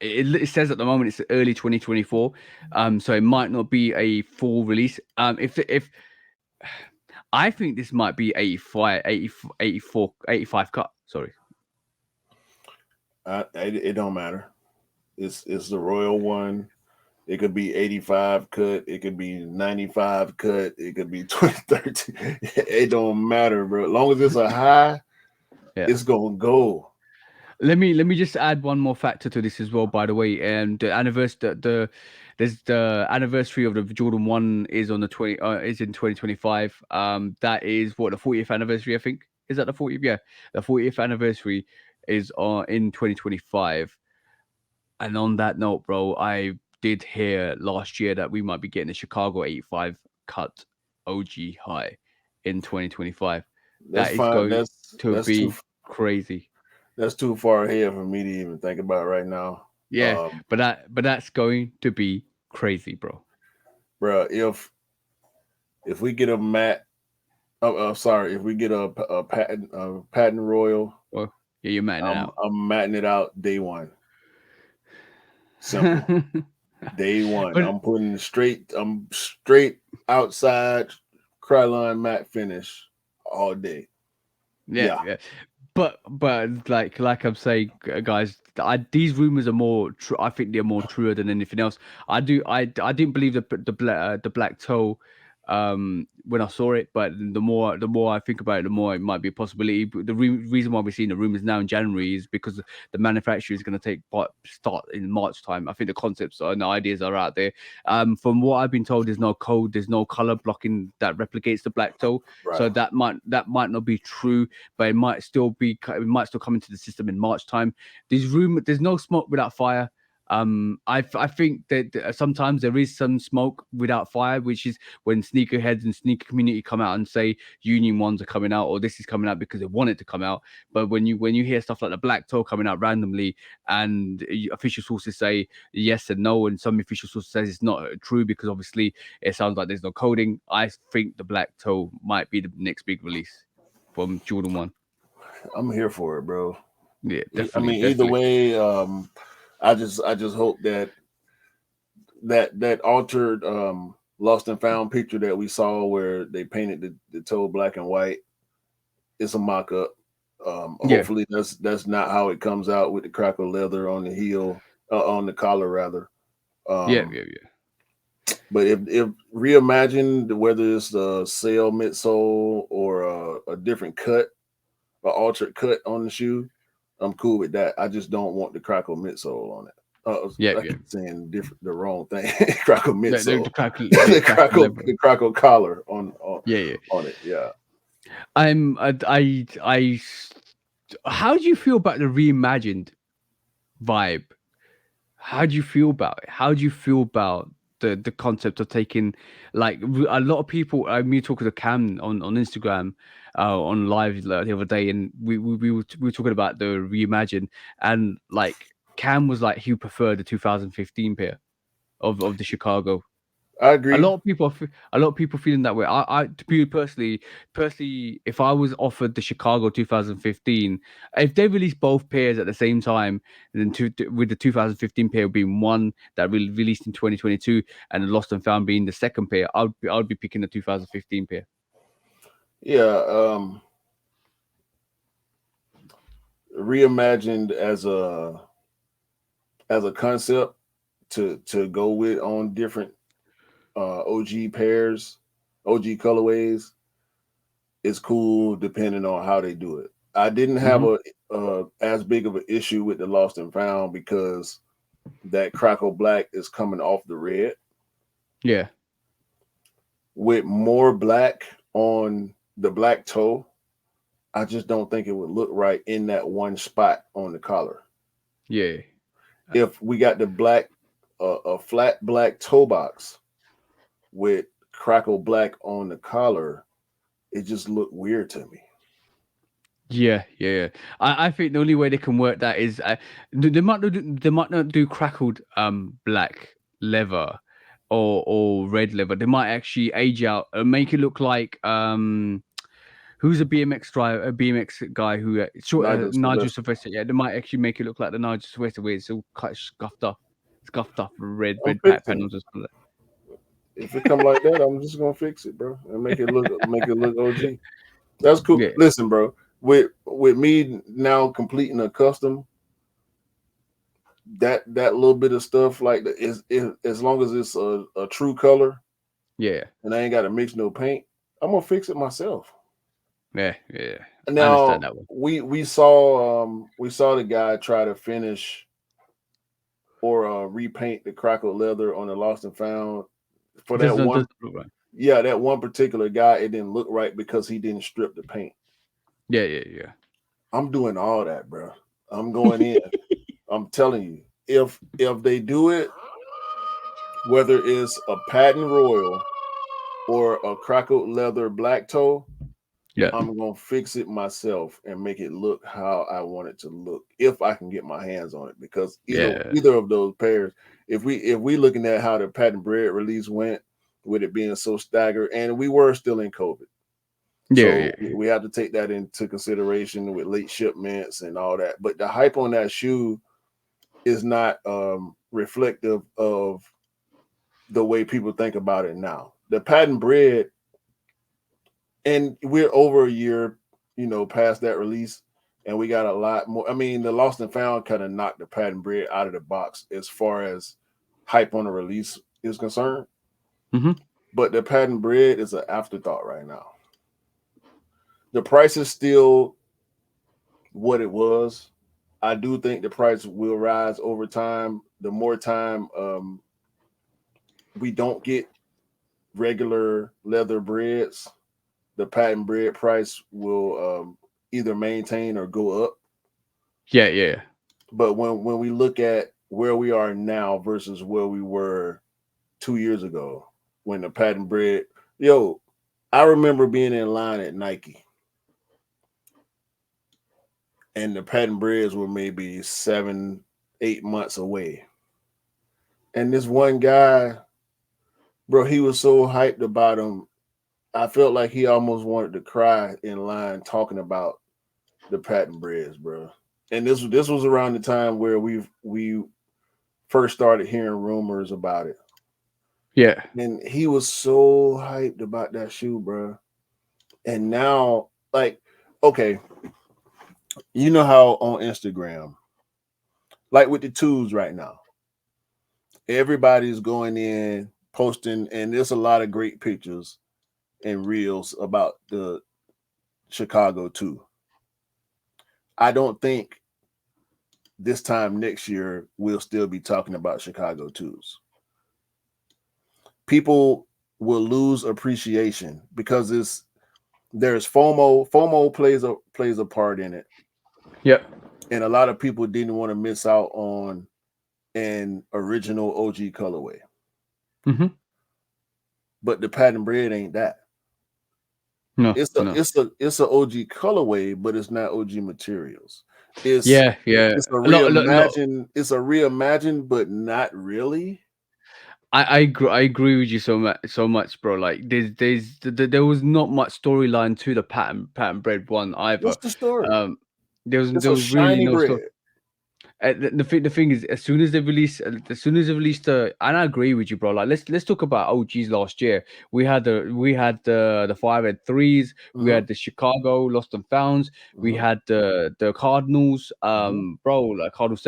It says at the moment it's early 2024. So it might not be a full release. If I think this might be 85 cut. Sorry. It don't matter. It's the Royal one. It could be 85 cut. It could be 95 cut. It could be 2013. It don't matter, bro. As long as it's a high, Yeah. it's gonna go. Let me just add one more factor to this as well. By the way, and the anniversary, there's the anniversary of the Jordan 1 is on the 20 is in 2025. That is what, the 40th anniversary, I think. Is that the 40th? Yeah, the 40th anniversary is in 2025. And on that note, bro, I did hear last year that we might be getting a Chicago 85 cut OG high in 2025. That's That is fine. going to That's too be crazy. that's too far ahead for me to even think about right now. Yeah, but that's going to be crazy, bro. Bro, if we get a matte, sorry, if we get a patent royal, Well, yeah, you're matting it out. I'm matting it out day one. Simple. Day one. But I'm straight outside Kryline matte finish all day. yeah. But like I'm saying, guys, these rumors are more true. I think they're more truer than anything else. I didn't believe the black toe when I saw it, but the more I think about it, the more it might be a possibility. But the reason why we're seeing the rumors now in January is because the manufacturer is going to start in March time. I think the concepts and the ideas are out there. From what I've been told, there's no code, there's no color blocking that replicates the black toe. Right. So that might not be true, but it might still come into the system in March time. There's no smoke without fire. I think that sometimes there is some smoke without fire, which is when sneakerheads and sneaker community come out and say Union ones are coming out or this is coming out because they want it to come out. But when you hear stuff like the black toe coming out randomly and official sources say yes and no, and some official sources says it's not true because obviously it sounds like there's no coding, I think the black toe might be the next big release from Jordan 1. I'm here for it, bro. Yeah, definitely. I mean, either way, I just hope that altered lost and found picture that we saw where they painted the toe black and white, it's a mock-up. Hopefully that's not how it comes out with the crackle leather on the heel, on the collar rather. Yeah. But if reimagined, whether it's the sail midsole or a different cut, an altered cut on the shoe, I'm cool with that. I just don't want the crackle midsole on it. I keep saying the wrong thing. Crackle midsole. The crackle collar on it. Yeah. How do you feel about the reimagined vibe? How do you feel about it? How do you feel about the concept of taking, like, a lot of people? Me talking to Cam on Instagram, on live the other day, and we were talking about the reimagined, and like Cam was like he preferred the 2015 pair of the Chicago. I agree. A lot of people feeling that way. I to be personally, if I was offered the Chicago 2015, if they released both pairs at the same time, then with the 2015 pair being one that released in 2022 and the Lost and Found being the second pair, I'd be picking the 2015 pair. Yeah, reimagined as a concept to go with on different OG pairs, OG colorways is cool depending on how they do it. I didn't have as big of an issue with the Lost and Found because that crackle black is coming off the red. Yeah. With more black on the black toe, I just don't think it would look right in that one spot on the collar. Yeah. If we got the black, a flat black toe box with crackle black on the collar, it just looked weird to me. Yeah. I think the only way they can work that is they might not do crackled black leather or red leather. They might actually age out and make it look like who's a BMX guy who Nigel Sylvester. Yeah, they might actually make it look like the Nigel Sylvester where it's all quite scuffed up, red back panels or something. If it come like that, I'm just gonna fix it, bro, and make it look OG. That's cool. Yeah. Listen, bro, with me now completing a custom, that little bit of stuff like that is as long as it's a true color Yeah, and I ain't got to mix no paint, I'm gonna fix it myself. yeah. I understand Now that one. we saw the guy try to finish or repaint the crackled leather on the lost and found for that one. Doesn't look right. Yeah, that one particular guy, it didn't look right because he didn't strip the paint. Yeah. I'm doing all that, bro. I'm going in. I'm telling you, if they do it, whether it's a patent royal or a crackled leather black toe, Yeah, I'm gonna fix it myself and make it look how I want it to look if I can get my hands on it. Because yeah, either of those pairs, if we looking at how the patent bread release went, with it being so staggered, and we were still in COVID. yeah. So we have to take that into consideration with late shipments and all that. But the hype on that shoe is not reflective of the way people think about it now. The patent bread, and we're over a year, past that release, and we got a lot more. I mean, the Lost and Found kind of knocked the patent bread out of the box as far as hype on the release is concerned. Mm-hmm. But the patent bread is an afterthought right now. The price is still what it was. I do think the price will rise over time. The more time we don't get regular leather breads, the patent bread price will either maintain or go up. Yeah. But when we look at where we are now versus where we were 2 years ago, when the patent bread, I remember being in line at Nike, and the patent breads were maybe 7, 8 months away. And this one guy, bro, he was so hyped about him. I felt like he almost wanted to cry in line talking about the patent breads, bro. And this was around the time where we first started hearing rumors about it. Yeah. And he was so hyped about that shoe, bro. And now, like, okay, you know how on Instagram, like with the twos right now, everybody's going in, posting, and there's a lot of great pictures and reels about the Chicago 2. I don't think this time next year we'll still be talking about Chicago 2s. People will lose appreciation because there's FOMO. FOMO plays a part in it. Yep. And a lot of people didn't want to miss out on an original OG colorway. Mm-hmm. But the patent bread ain't that. No. It's a OG colorway, but it's not OG materials. It's Yeah. it's a A lot. it's a reimagined, but not really. I agree with you so much, bro. Like there was not much storyline to the patent bread one either. What's the story? Um, there It's was a really shiny no story. bread. The thing is, as soon as they release the, and I agree with you, bro. Like let's talk about OGs last year. We had the 5 and 3s. We had the Chicago Lost and Founds. We had the Cardinals. Bro, like Cardinal 7s.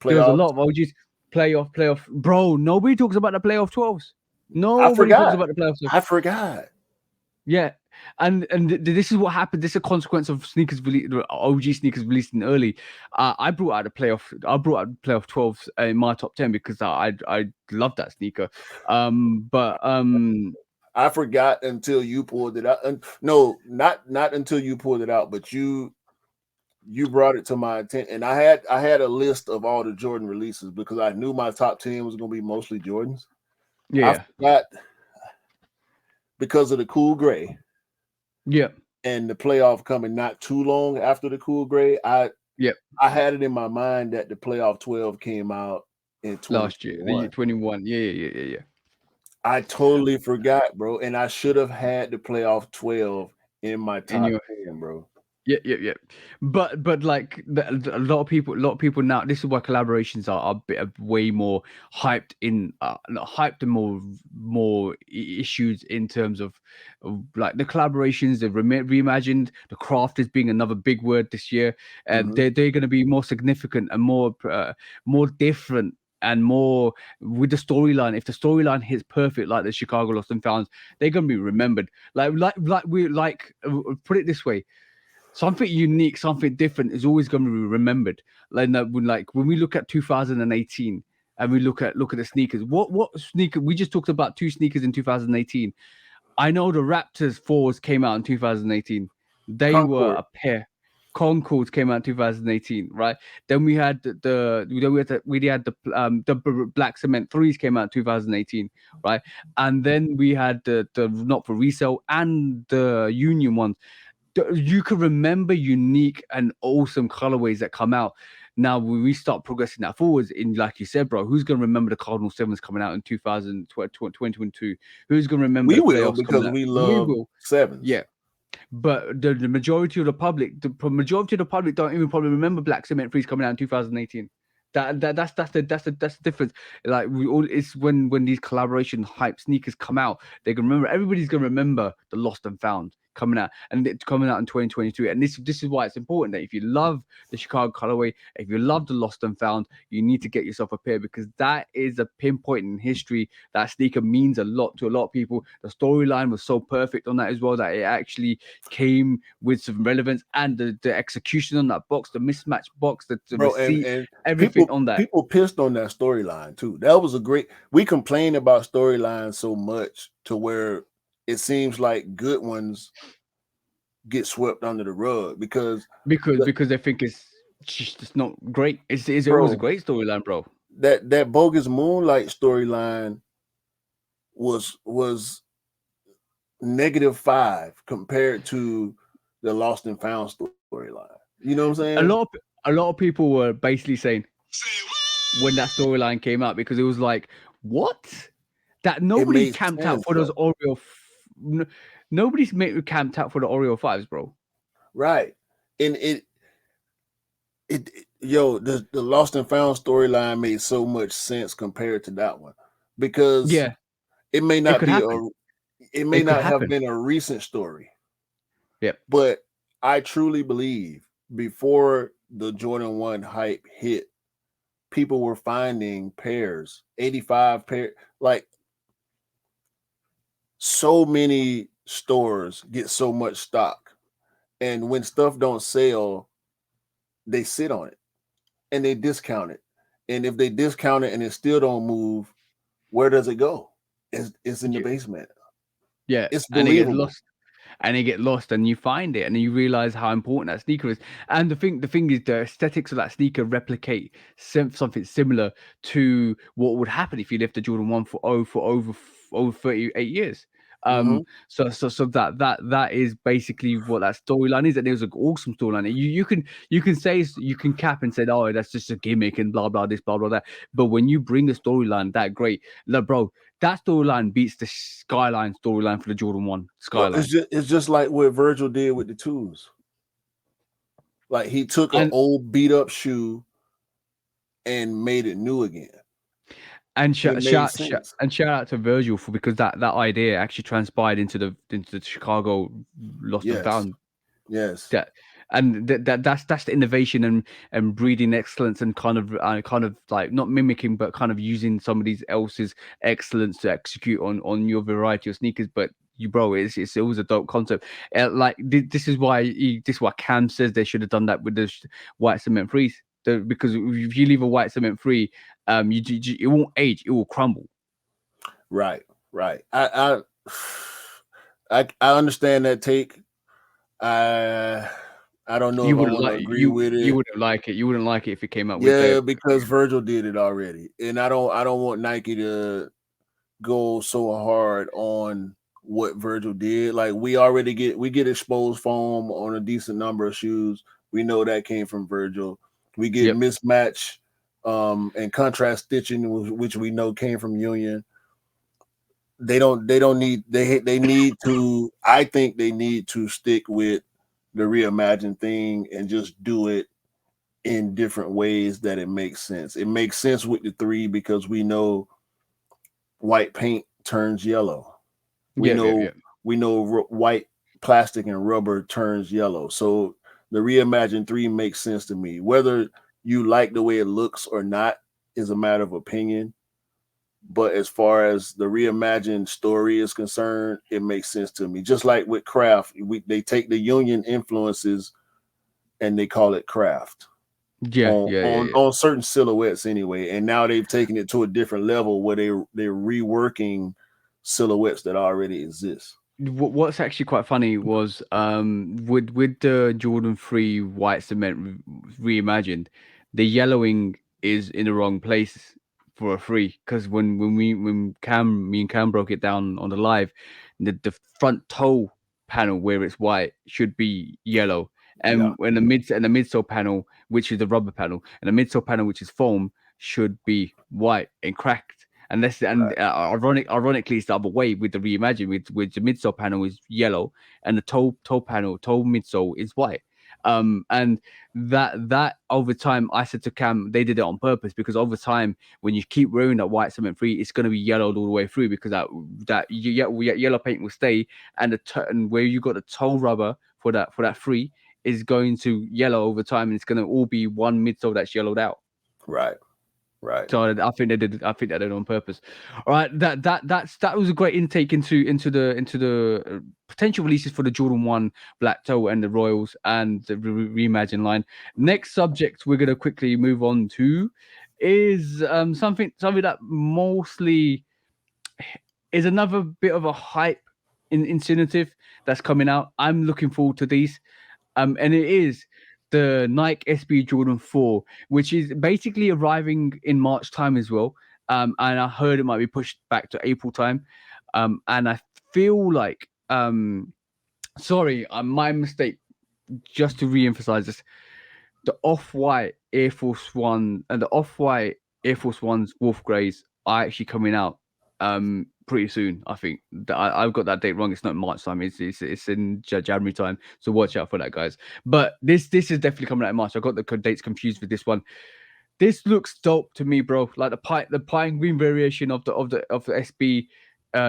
There was a Playoffs. lot of OGs. Playoff. Bro, nobody talks about the playoff 12s. I Nobody talks forgot. about the playoff 12s. I forgot. Yeah, and this is what happened. This is a consequence of OG sneakers releasing early. I brought out playoff 12s in my top 10 because I love that sneaker. But I forgot until you pulled it out. No, not until you pulled it out, but you brought it to my attention, and I had a list of all the Jordan releases because I knew my top 10 was going to be mostly Jordans. I yeah, forgot because of the cool gray. yeah, And the playoff coming not too long after the cool gray. I had it in my mind that the playoff 12 came out in last year, the year 2021. 21. Yeah. I totally forgot, bro. And I should have had the playoff 12 in my In top your 10, bro. Yeah. But like a lot of people now. This is why collaborations are a bit of way more hyped in, not hyped and more issues in terms of like the collaborations, the reimagined, the craft is being another big word this year, and they're going to be more significant and more different. And more with the storyline. If the storyline hits perfect, like the Chicago Lost and Founds, they're gonna be remembered. Put it this way: something unique, something different is always going to be remembered. When we look at 2018 and we look at the sneakers, what sneaker we just talked about? Two sneakers in 2018. I know the Raptors 4s came out in 2018. They were Concord. a pair. Concords came out in 2018, right? Then we had the Black Cement 3s came out in 2018, right? And then we had the not for resale and the Union ones. You can remember unique and awesome colorways that come out. Now, when we start progressing that forwards, in like you said, bro, who's going to remember the Cardinal 7s coming out in 2022? Who's going to remember We the will playoffs coming because out? we We love will. sevens. Yeah. But the majority of the public, don't even probably remember Black Cement Freeze coming out in 2018. That's the difference. Like it's when these collaboration hype sneakers come out, they can remember. Everybody's gonna remember the Lost and Found coming out, and it's coming out in 2022. And this is why it's important that if you love the Chicago colorway, if you love the Lost and Found, you need to get yourself a pair, because that is a pinpoint in history. That sneaker means a lot to a lot of people. The storyline was so perfect on that as well that it actually came with some relevance, and the execution on that box, the mismatched box, the Bro, receipt, and everything on that. people pissed on that storyline too. That was a great. We complain about storylines so much to where it seems like good ones get swept under the rug because Because they think it's not great. It was a bro, great storyline, bro. that bogus Moonlight storyline was -5 compared to the Lost and Found storyline. You know what I'm saying? A lot of people were basically saying when that storyline came out, because it was like, what? That It nobody made camped out sense for those though. nobody's camped out for the Oreo 5s, bro. Right. And the Lost and Found storyline made so much sense compared to that one because Yeah, it may it not could be happen. it may It could not have happen. been a recent story, Yep. but I truly believe before the Jordan 1 hype hit, people were finding pairs, 85 pair, like so many stores get so much stock, and when stuff don't sell, they sit on it and they discount it. And if they discount it and it still don't move, where does it go? It's in the Yeah. basement. Yeah. It's And it gets believable. lost. And you get lost, and you find it, and you realize how important that sneaker is. And the thing is, the aesthetics of that sneaker replicate something similar to what would happen if you left the Jordan 1 for over 38 years. Mhm. So that is basically what that storyline is, and it was an awesome storyline. You can say, you can cap and say, oh, that's just a gimmick and blah blah this, blah blah that. But when you bring a storyline that great, like, bro, that storyline beats the Skyline storyline for the Jordan 1 Bro, Skyline. it's just like what Virgil did with the twos. Like he took an And old beat up shoe and made it new again. And it made sense. shout out to Virgil for, because that idea actually transpired into the Chicago Lost and Yes. Found. Yes. That and that's the innovation and breeding excellence, and kind of like not mimicking, but kind of using somebody else's excellence to execute on your variety of sneakers. But bro, it's always a dope concept. This is why Cam says they should have done that with the white cement freeze. Because if you leave a white cement free, it won't age, it will crumble. Right. Right. I understand that take. I I don't know You if I wouldn't want to like agree with you it. wouldn't like it. You wouldn't like it if it came out with Yeah, the. because Virgil did it already. And I don't want Nike to go so hard on what Virgil did. Like we get exposed foam on a decent number of shoes. We know that came from Virgil. We get Yep. mismatch and contrast stitching, which we know came from Union. They don't need they need to I think they need to stick with the reimagined thing and just do it in different ways that it makes sense. It makes sense with the 3 because we know white paint turns yellow. We know white plastic and rubber turns yellow. So the reimagined 3 makes sense to me. Whether you like the way it looks or not is a matter of opinion. But as far as the reimagined story is concerned, it makes sense to me. Just like with craft, they take the union influences and they call it craft on certain silhouettes anyway. And now they've taken it to a different level where they're reworking silhouettes that already exist. What's actually quite funny was with the Jordan 3 white cement reimagined, the yellowing is in the wrong place for a 3, because when me and Cam broke it down on the live, the front toe panel where it's white should be yellow, and when the midsole panel, which is the rubber panel, and the midsole panel, which is foam, should be white and cracked. Ironically, it's the other way with the reimagined, with the midsole panel is yellow and the toe midsole is white. And that over time, I said to Cam, they did it on purpose, because over time, when you keep wearing that white cement 3, it's going to be yellowed all the way through, because that yellow paint will stay, and and where you got the toe rubber for that 3 is going to yellow over time, and it's going to all be one midsole that's yellowed out. Right. So I think they did. I think they did it on purpose. All right, that was a great intake into the potential releases for the Jordan 1 Black Toe and the Royals and the Reimagine line. Next subject we're gonna quickly move on to is something that mostly is another bit of a hype incentive that's coming out. I'm looking forward to these, and it is the Nike SB Jordan 4, which is basically arriving in March time as well. And I heard it might be pushed back to April time. And I feel like, sorry, my mistake, just to re-emphasize this, the Off-White Air Force One and the Off-White Air Force Ones Wolf Greys are actually coming out pretty soon. I think I've got that date wrong. It's not March time. It's in January time. So watch out for that, guys. But this is definitely coming out in March. I got the dates confused with this one. This looks dope to me, bro. Like the pine green variation of the SB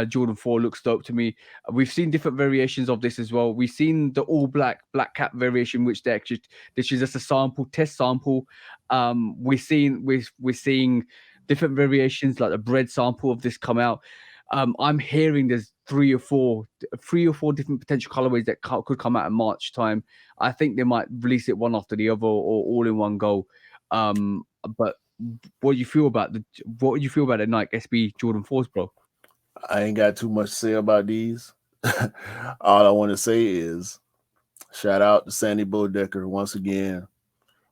Jordan 4 looks dope to me. We've seen different variations of this as well. We've seen the all black cap variation, which this is just a test sample. We're seeing different variations, like the bread sample of this come out. I'm hearing there's three or four different potential colorways that could come out in March time. I think they might release it one after the other or all in one go. But what do you feel about the Nike SB Jordan 4s, bro? I ain't got too much to say about these. All I want to say is shout out to Sandy Bodecker once again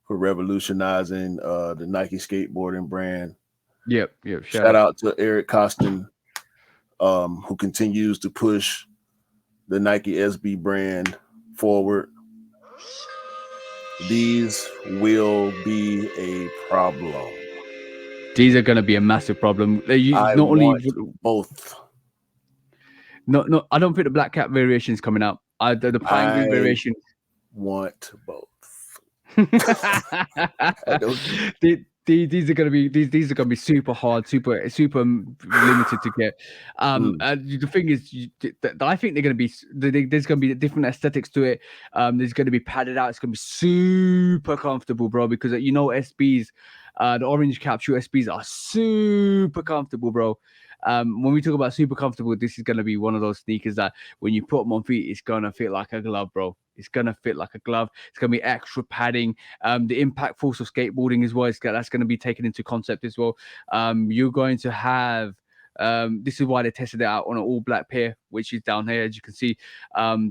for revolutionizing the Nike skateboarding brand. Yep. Shout out to Eric Costin, who continues to push the Nike SB brand forward. These will be a problem. These are going to be a massive problem. I want both. No, I don't think the black cap variation is coming out. The pine green variation. Want both. These are gonna be super hard, super limited to get. The thing is, I think they're gonna be there's gonna be different aesthetics to it. There's gonna be padded out. It's gonna be super comfortable, bro. Because SBs, the orange capsule SBs are super comfortable, bro. When we talk about super comfortable, this is gonna be one of those sneakers that when you put them on feet, it's gonna fit like a glove, bro. It's gonna fit like a glove. It's gonna be extra padding. The impact force of skateboarding as well. That's gonna be taken into concept as well. You're going to have. This is why they tested it out on an all black pair, which is down here, as you can see.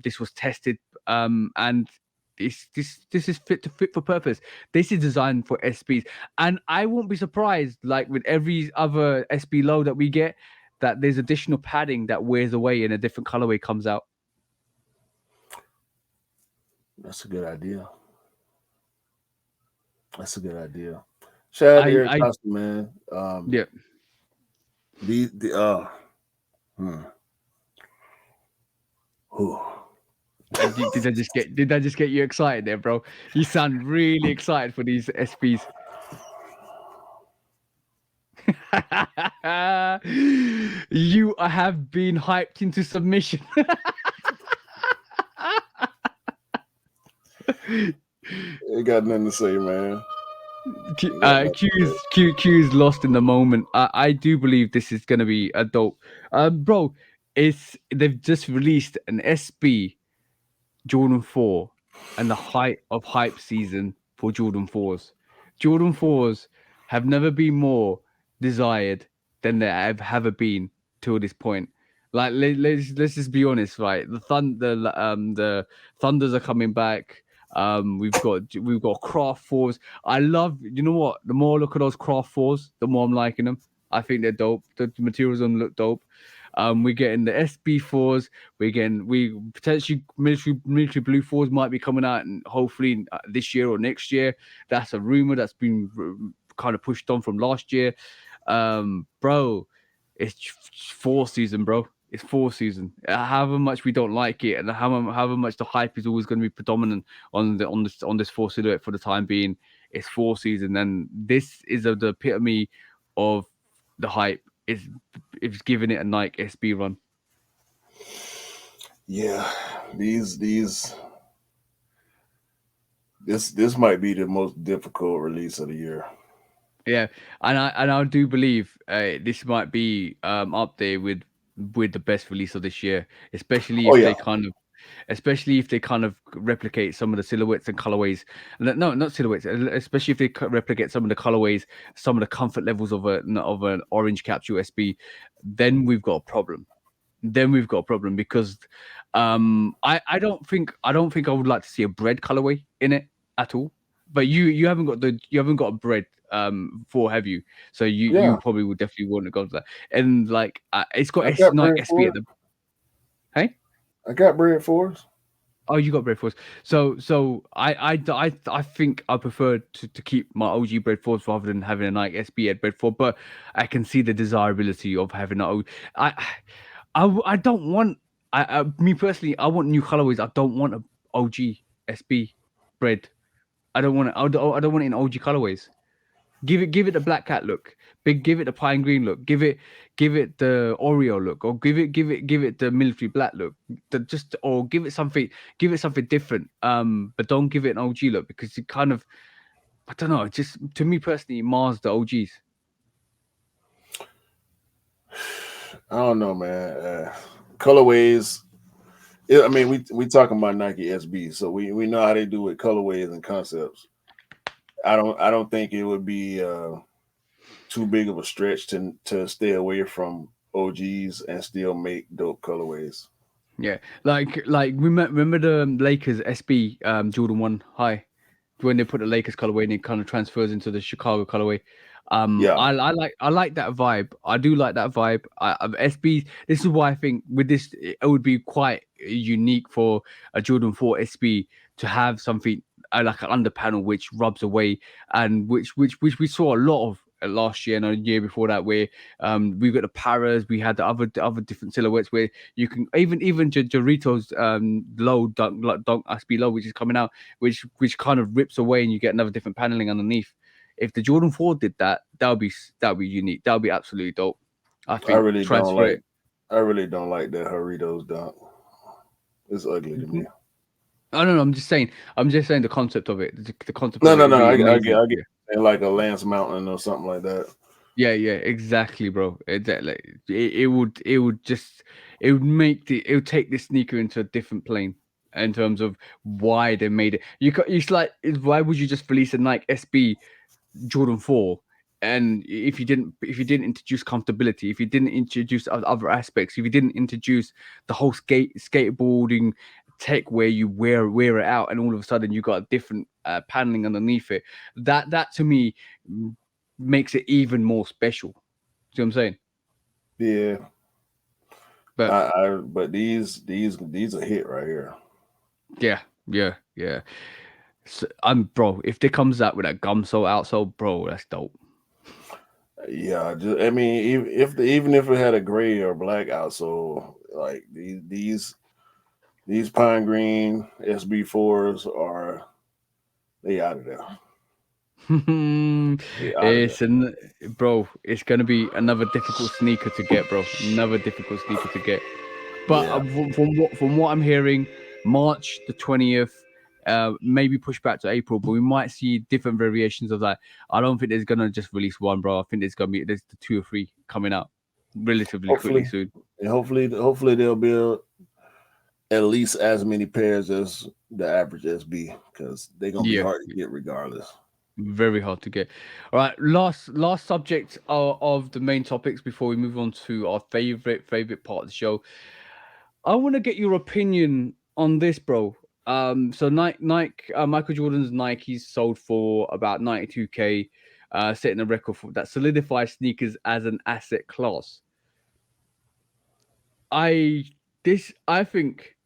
This was tested, and this is fit for purpose. This is designed for SBs, and I won't be surprised, like with every other SB low that we get, that there's additional padding that wears away and a different colorway comes out. That's a good idea. Shout out to Eric Costa, man. Yeah. Did that just get you excited there, bro? You sound really excited for these SPs. You have been hyped into submission. Ain't got nothing to say, man. Ain't got nothing to say. Q's lost in the moment. I do believe this is gonna be a dope. Bro, they've just released an SB Jordan 4 and the height of hype season for Jordan 4s. Jordan 4s have never been more desired than they have ever been till this point. Like let's just be honest, right? The Thunders are coming back. We've got Craft 4s. I love, you know what? The more I look at those Craft 4s, the more I'm liking them. I think they're dope. The materials on them look dope. We're getting the SB4s. We potentially military blue 4s might be coming out, and hopefully this year or next year. That's a rumor that's been kind of pushed on from last year. Bro, it's fall season, bro. It's fall season. However much we don't like it, and however much the hype is always going to be predominant on this fall silhouette for the time being, it's fall season, and this is the epitome of the hype. It's giving it a Nike SB run. Yeah, this might be the most difficult release of the year. Yeah, and I do believe this might be up there with the best release of this year, especially Oh if yeah, especially if they kind of replicate some of the silhouettes and colorways. No, not silhouettes. Especially if they replicate some of the colorways, some of the comfort levels of an orange capsule SB, then we've got a problem. Because I don't think I would like to see a bread colorway in it at all. But you haven't got a bread for, have you? So you yeah. probably would definitely want to go to that. And like it's got I got Nike bread SB for at it. the hey. I got bread for us. Oh, you got bread force. So I think I prefer to keep my OG bread force rather than having a Nike SB at bread force. But I can see the desirability of having that. I don't want. Me personally, I want new colorways. I don't want a OG SB bread. I don't want it. I don't want it in OG colorways. Give it the black cat look. Give it the pine green look. Give it the Oreo look, or give it the military black look. Or give it something different. But don't give it an OG look, because it kind of, I don't know. It just, to me personally, mars the OGs. I don't know, man. Colorways. Yeah, I mean, we talking about Nike SB, so we know how they do with colorways and concepts. I don't think it would be too big of a stretch to stay away from OGs and still make dope colorways. Yeah, like remember the Lakers SB Jordan 1 high, when they put the Lakers colorway and it kind of transfers into the Chicago colorway. Yeah, I like that vibe. I do like that vibe. SB. This is why I think with this it would be quite unique for a Jordan 4 SB to have something like an under panel which rubs away, and which we saw a lot of last year and a year before that, where we've got the paras, we had the other different silhouettes where you can even Doritos low dunk SB low, which is coming out, which kind of rips away and you get another different paneling underneath. If the Jordan 4 did that, that would be unique. That would be absolutely dope. I I think really don't transfer like it. I really don't like that Doritos dunk. It's ugly to me. I don't know. I'm just saying the concept of it. The concept No, of it no, would no. be I amazing. get like a Lance Mountain or something like that. Yeah, exactly, bro. Exactly. It would take this sneaker into a different plane in terms of why they made it. It's like, why would you just release a Nike SB Jordan 4, and if you didn't introduce comfortability, if you didn't introduce other aspects, if you didn't introduce the whole skateboarding tech where you wear it out, and all of a sudden you got a different paneling underneath it, that to me makes it even more special. See what I'm saying? Yeah, But but these a hit right here. yeah. So, bro, if they comes out with that gum sole outsole, bro, that's dope. Yeah, I mean, even if it had a gray or black outsole, like these These pine green SB4s are they out of there. They out of there. It's an bro. It's gonna be another difficult sneaker to get, bro. Another difficult sneaker to get. But Yeah. from what I'm hearing, March the 20th, maybe push back to April, but we might see different variations of that. I don't think there's gonna just release one, bro. I think there's the 2 or 3 coming out relatively quickly Hopefully, soon. and hopefully they'll build at least as many pairs as the average SB because they're gonna be Yeah, hard to get regardless. very hard to get. All right, last subject of the main topics before we move on to our favorite part of the show. I want to get your opinion on this, bro. So Michael Jordan's Nikes sold for about 92K, setting a record for that solidifies sneakers as an asset class. I I think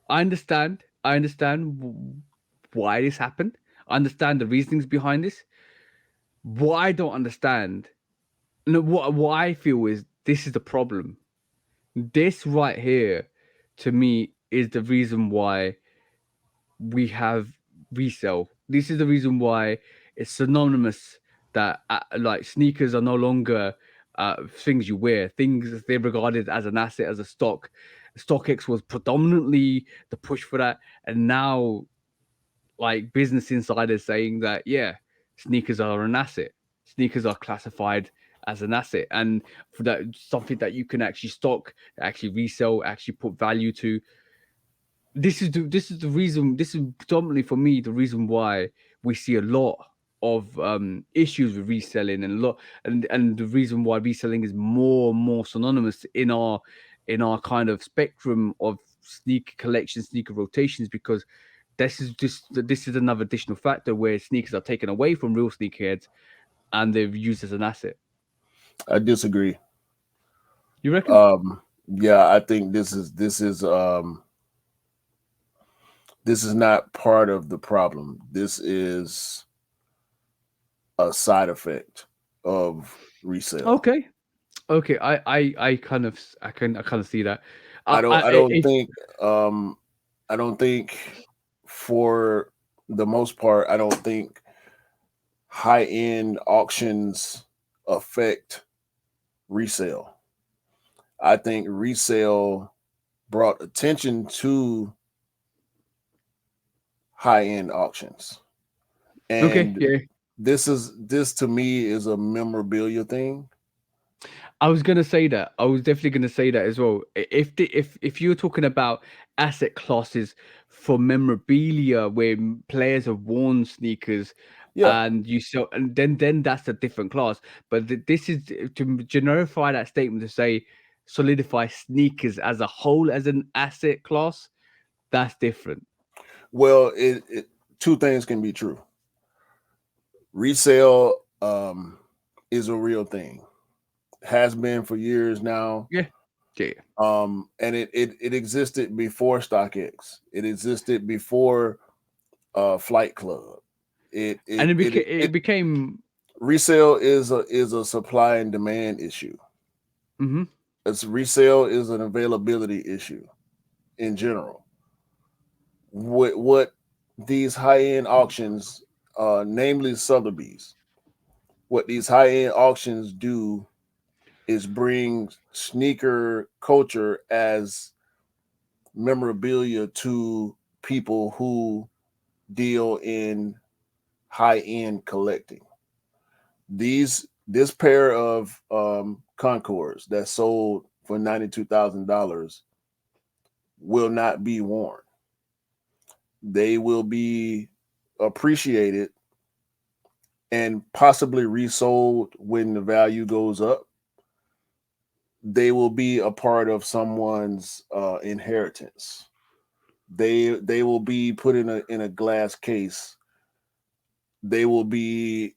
I understand why this happened. I understand the reasonings behind this. What I don't understand, no, what I feel is this is the problem. This right here, to me, is the reason why we have resale. This is the reason why it's synonymous that like sneakers are no longer things you wear. Things they're regarded as an asset, as a stock. StockX was predominantly the push for that, and now like Business Insider saying that yeah, sneakers are an asset. Sneakers are classified as an asset, and for that something that you can actually stock, actually resell, actually put value to. This is the reason. This is predominantly for me the reason why we see a lot of issues with reselling and the reason why reselling is more and more synonymous in our kind of spectrum of sneaker collection, sneaker rotations, because this is another additional factor where sneakers are taken away from real sneakerheads and they're used as an asset. I disagree. You reckon? Yeah, I think this is not part of the problem. This is a side effect of resale. Okay, okay. I kind of see that. I don't If think I don't think for the most part I don't think high end auctions affect resale. I think resale brought attention to high end auctions. okay, And yeah. this to me is a memorabilia thing. I was gonna say that. I was definitely gonna say that as well. If you're talking about asset classes for memorabilia where players have worn sneakers Yeah. and you sell, and then that's a different class. But this is to generify that statement to say solidify sneakers as a whole as an asset class. That's different. Well, two things can be true. Resale is a real thing. Has been for years now. Yeah, yeah. And it existed before StockX. It existed before Flight Club. And it became. Resale is a supply and demand issue. Hmm. It's resale is an availability issue in general. What these high end auctions, namely Sotheby's, what these high end auctions do is bring sneaker culture as memorabilia to people who deal in high end collecting. This pair of Concords that sold for $92,000 will not be worn. They will be appreciated and possibly resold when the value goes up. They will be a part of someone's inheritance. They will be put in a glass case. They will be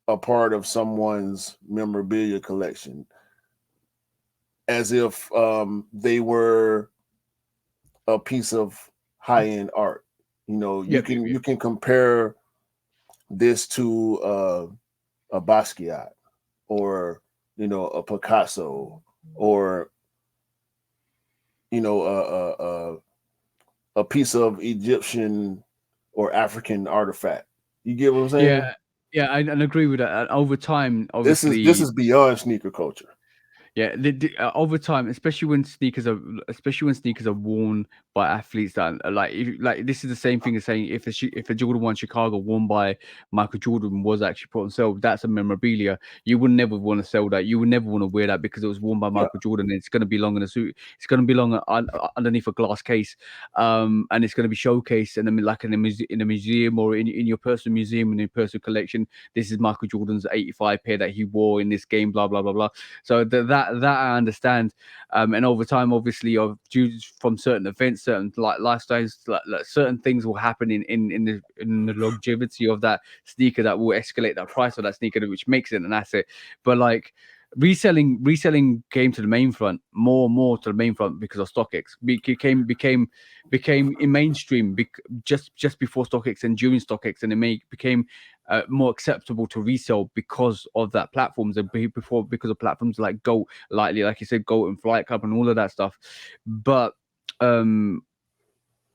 a part of someone's memorabilia collection, as if they were a piece of high end art. You know, Yep, yep, you yep. can compare this to a Basquiat or a Picasso or you know piece of Egyptian or African artifact. You get what I'm saying? Yeah, yeah, and agree with that. And over time, This obviously, is beyond sneaker culture. yeah, over time, especially when sneakers are worn by athletes that like like this is the same thing as saying if a Jordan 1 Chicago worn by Michael Jordan was actually put on sale, that's a memorabilia. You would never want to sell that. You would never want to wear that because it was worn by Yeah. Michael Jordan. And it's going to be long in a suit. It's going to be long underneath a glass case, and it's going to be showcased and like in a museum or in your personal museum in your personal collection. This is Michael Jordan's 85 pair that he wore in this game. Blah blah blah blah. So that I understand, and over time, obviously, of due from certain events, certain like lifestyles, like certain things will happen in the longevity of that sneaker that will escalate that price of that sneaker, which makes it an asset. But like reselling came to the main front more and more to the main front because of StockX became in mainstream just before StockX and during StockX, and became more acceptable to resell because of that platforms and before because of platforms like Goat, like you said, Goat and Flight Club and all of that stuff. But um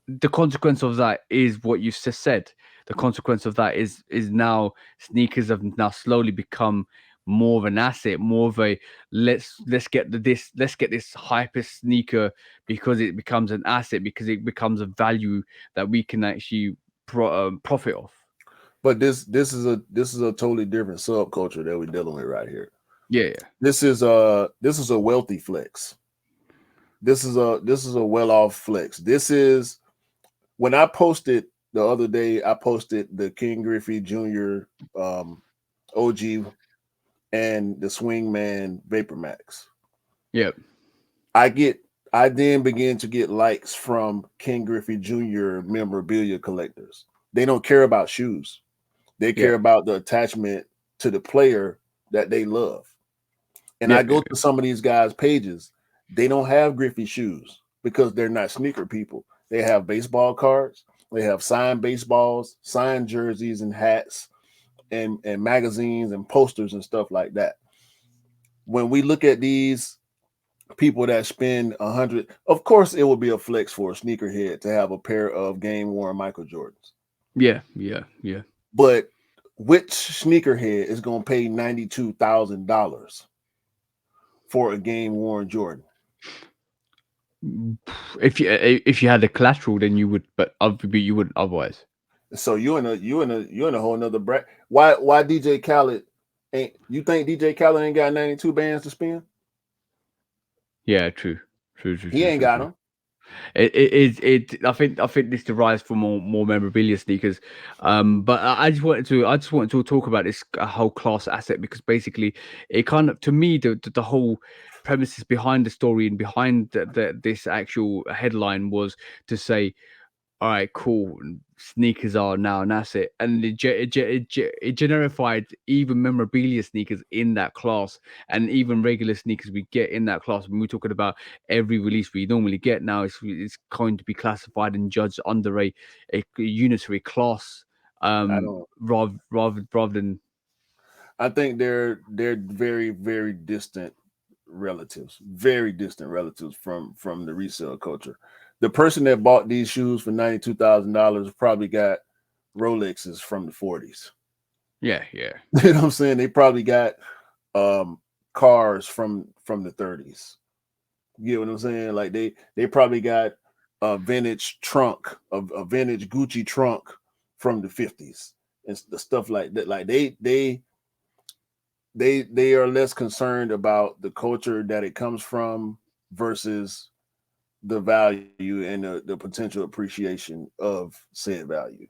the consequence of that is what you just said. The consequence of that is now sneakers have now slowly become more of an asset, more of a let's get this hyper sneaker because it becomes an asset because it becomes a value that we can actually profit off. But this is a totally different subculture that we're dealing with right here. Yeah, This is a wealthy flex. This is a well off flex. This is when I posted the other day. I posted the King Griffey Jr. OG and the Swingman Vapor Max. yeah, I then begin to get likes from King Griffey Jr. memorabilia collectors. They don't care about shoes. They care yeah, about the attachment to the player that they love. And yeah, I go to some of these guys' pages. They don't have Griffey shoes because they're not sneaker people. They have baseball cards. They have signed baseballs, signed jerseys and hats and magazines and posters and stuff like that. When we look at these people that spend 100, of course it would be a flex for a sneakerhead to have a pair of game worn Michael Jordans. yeah, yeah, yeah. But which sneakerhead is going to pay $92,000 for a game worn Jordan? If you had the collateral, then you would, but you wouldn't otherwise. So you're in a whole nother bracket. Why DJ Khaled ain't, you think DJ Khaled ain't got 92 bands to spend? Yeah, true, true, true, He true, ain't true, got true. them. I think this derives from more memorabilia sneakers. But I just wanted to talk about this whole class asset because basically it kind of to me the whole premises behind the story and behind this actual headline was to say, all right, cool. Sneakers are now an asset, and it generified even memorabilia sneakers in that class, and even regular sneakers we get in that class. When we're talking about every release we normally get now, it's going to be classified and judged under a unitary class, I don't. rather than I think they're very very distant very distant relatives from the resale culture. The person that bought these shoes for $92,000 probably got Rolexes from the 40s. yeah, yeah, You know what I'm saying? They probably got cars from the 30s. You get what I'm saying? Like they probably got a vintage trunk, a vintage Gucci trunk from the 50s and the stuff like that. Like they are less concerned about the culture that it comes from versus the value and the potential appreciation of said value.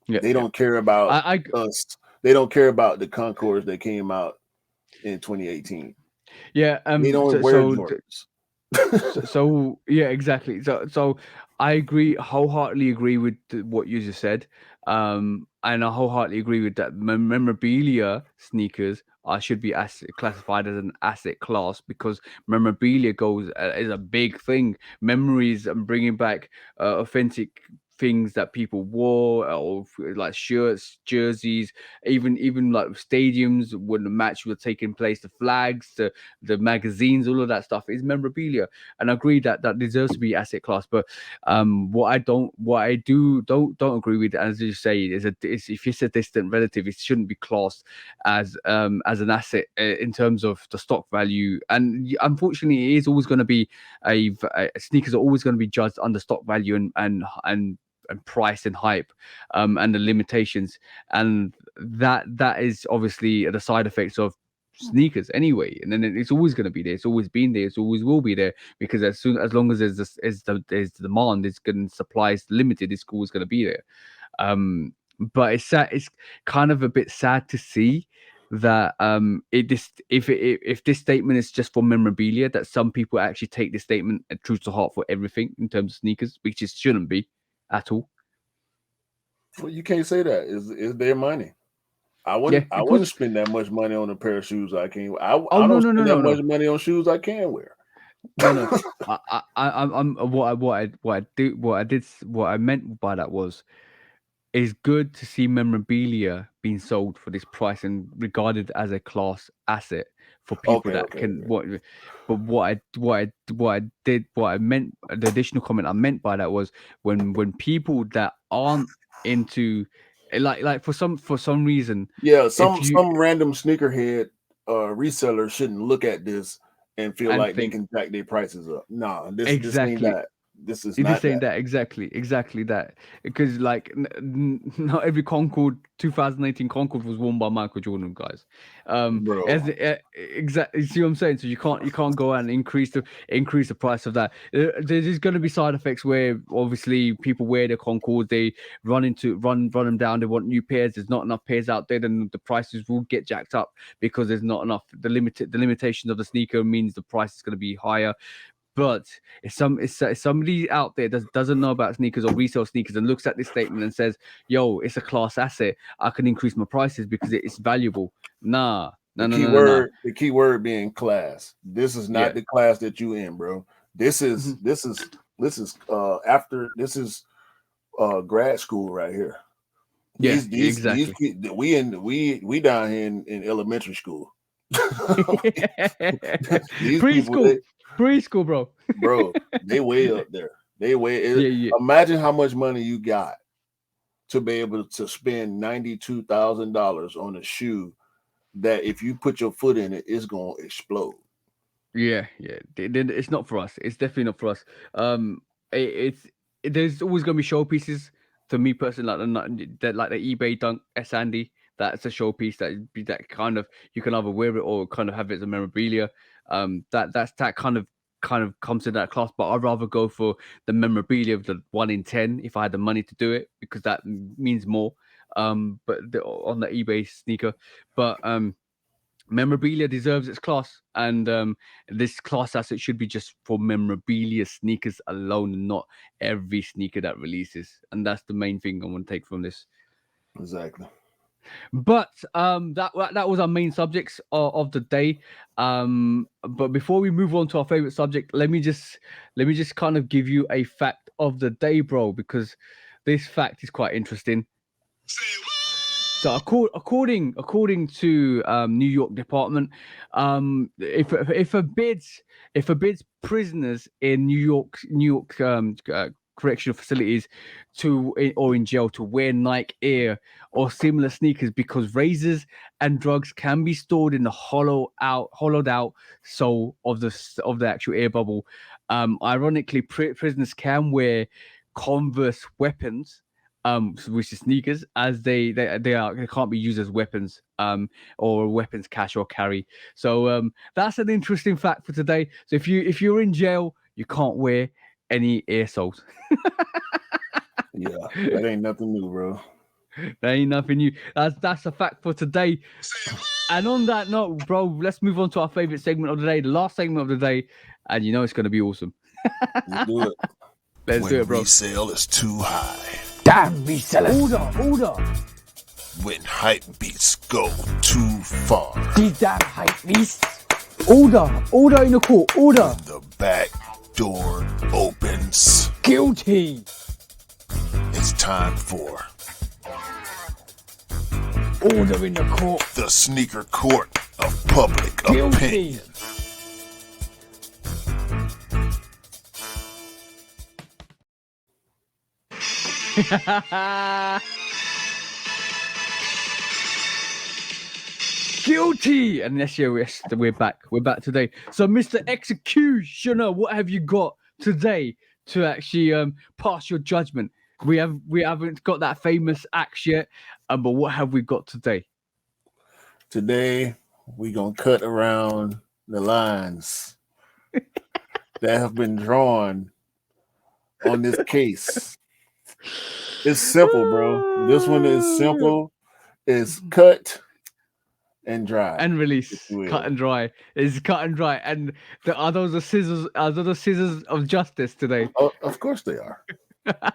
yeah, They yeah. don't care about I us. They don't care about the Concords that came out in 2018. yeah. They don't wear Jordans. So yeah, exactly. So I agree, wholeheartedly agree with what you just said, and I wholeheartedly agree with that. Memorabilia sneakers should be classified as an asset class because memorabilia goes is a big thing. Memories and bringing back authentic things that people wore, or like shirts, jerseys, even like stadiums when the match was taking place, the flags, the magazines, all of that stuff is memorabilia. And I agree that that deserves to be asset class. But what I don't agree with, as you say, is if it's a distant relative, it shouldn't be classed as an asset in terms of the stock value. And unfortunately, it is always going to be sneakers are always going to be judged under stock value and price and hype, and the limitations, and that is obviously the side effects of sneakers anyway. And then it's always going to be there. It's always been there. It's always will be there, because as long as there's demand, it's going supply is limited. It's always going to be there. But it's sad. It's kind of a bit sad to see that if this statement is just for memorabilia, that some people actually take this statement true to heart for everything in terms of sneakers, which it shouldn't be at all. Well, you can't say that. It's their money. I wouldn't spend that much money on a pair of shoes I can't wear. I don't spend that much money on shoes I can wear. No. I'm what I meant by that was, it's good to see memorabilia being sold for this price and regarded as a class asset for people But what I meant, the additional comment I meant by that was when people that aren't into like for some reason, some random sneakerhead reseller shouldn't look at this and feel like they can jack their prices up. No, this ain't that. This is not saying that exactly that, because like not every Concord 2018 Concord was worn by Michael Jordan, guys. Bro. Exactly, see what I'm saying? So you can't go out and increase the price of that. There's going to be side effects where obviously people wear their Concords, they run them down, they want new pairs. There's not enough pairs out there, then the prices will get jacked up because there's not enough. The limitation of the sneaker means the price is going to be higher. But if somebody out there doesn't know about sneakers or resell sneakers and looks at this statement and says, "Yo, it's a class asset. I can increase my prices because it's valuable." Nah. The key word being class. This is not the class that you in, bro. This is grad school right here. Exactly. We down here in elementary school. Preschool, bro. Bro, they way up there. Imagine how much money you got to be able to spend $92,000 on a shoe that if you put your foot in it, it's gonna explode. Yeah. It's not for us. It's definitely not for us. There's always gonna be showpieces. To me personally, like the eBay Dunk S Andy, that's a showpiece that kind of you can either wear it or kind of have it as a memorabilia. That kind of comes in that class, but I'd rather go for the memorabilia of the 1 in 10 if I had the money to do it, because that means more. But on the eBay sneaker, but memorabilia deserves its class, and this class asset should be just for memorabilia sneakers alone, not every sneaker that releases. And that's the main thing I want to take from this. Exactly. But that was our main subjects of the day. But before we move on to our favorite subject, let me just kind of give you a fact of the day, bro, because this fact is quite interesting. So according to New York Department, if a bids prisoners in New York correctional facilities or in jail to wear Nike Air or similar sneakers, because razors and drugs can be stored in the hollowed out sole of the actual air bubble. Ironically, prisoners can wear Converse weapons, which is sneakers, as they can't be used as weapons, or weapons cache or carry. So that's an interesting fact for today. So if you're in jail, you can't wear any air soles. Yeah, that ain't nothing new, bro. That ain't nothing new. That's a fact for today. And on that note, bro, let's move on to our favorite segment of the day, the last segment of the day, and you know it's gonna be awesome. Let's do it. Let's do it, bro. Resale is too high. Damn resellers. Order. When hype beats go too far. These damn hype beasts. Order in the court. Order. The back door opens. Guilty. It's time for Order in the court. the sneaker court of public opinion. Guilty. Guilty. And yes, yeah, we're back. We're back today. So, Mr. Executioner, what have you got today to actually pass your judgment? We haven't got that famous axe yet, but what have we got today? Today, we gonna cut around the lines that have been drawn on this case. It's simple, bro. This one is simple. It's cut and dry. And release, if you will. cut and dry. It's cut and dry. And are those the scissors? Are those the scissors of justice today? Oh, of course they are. Of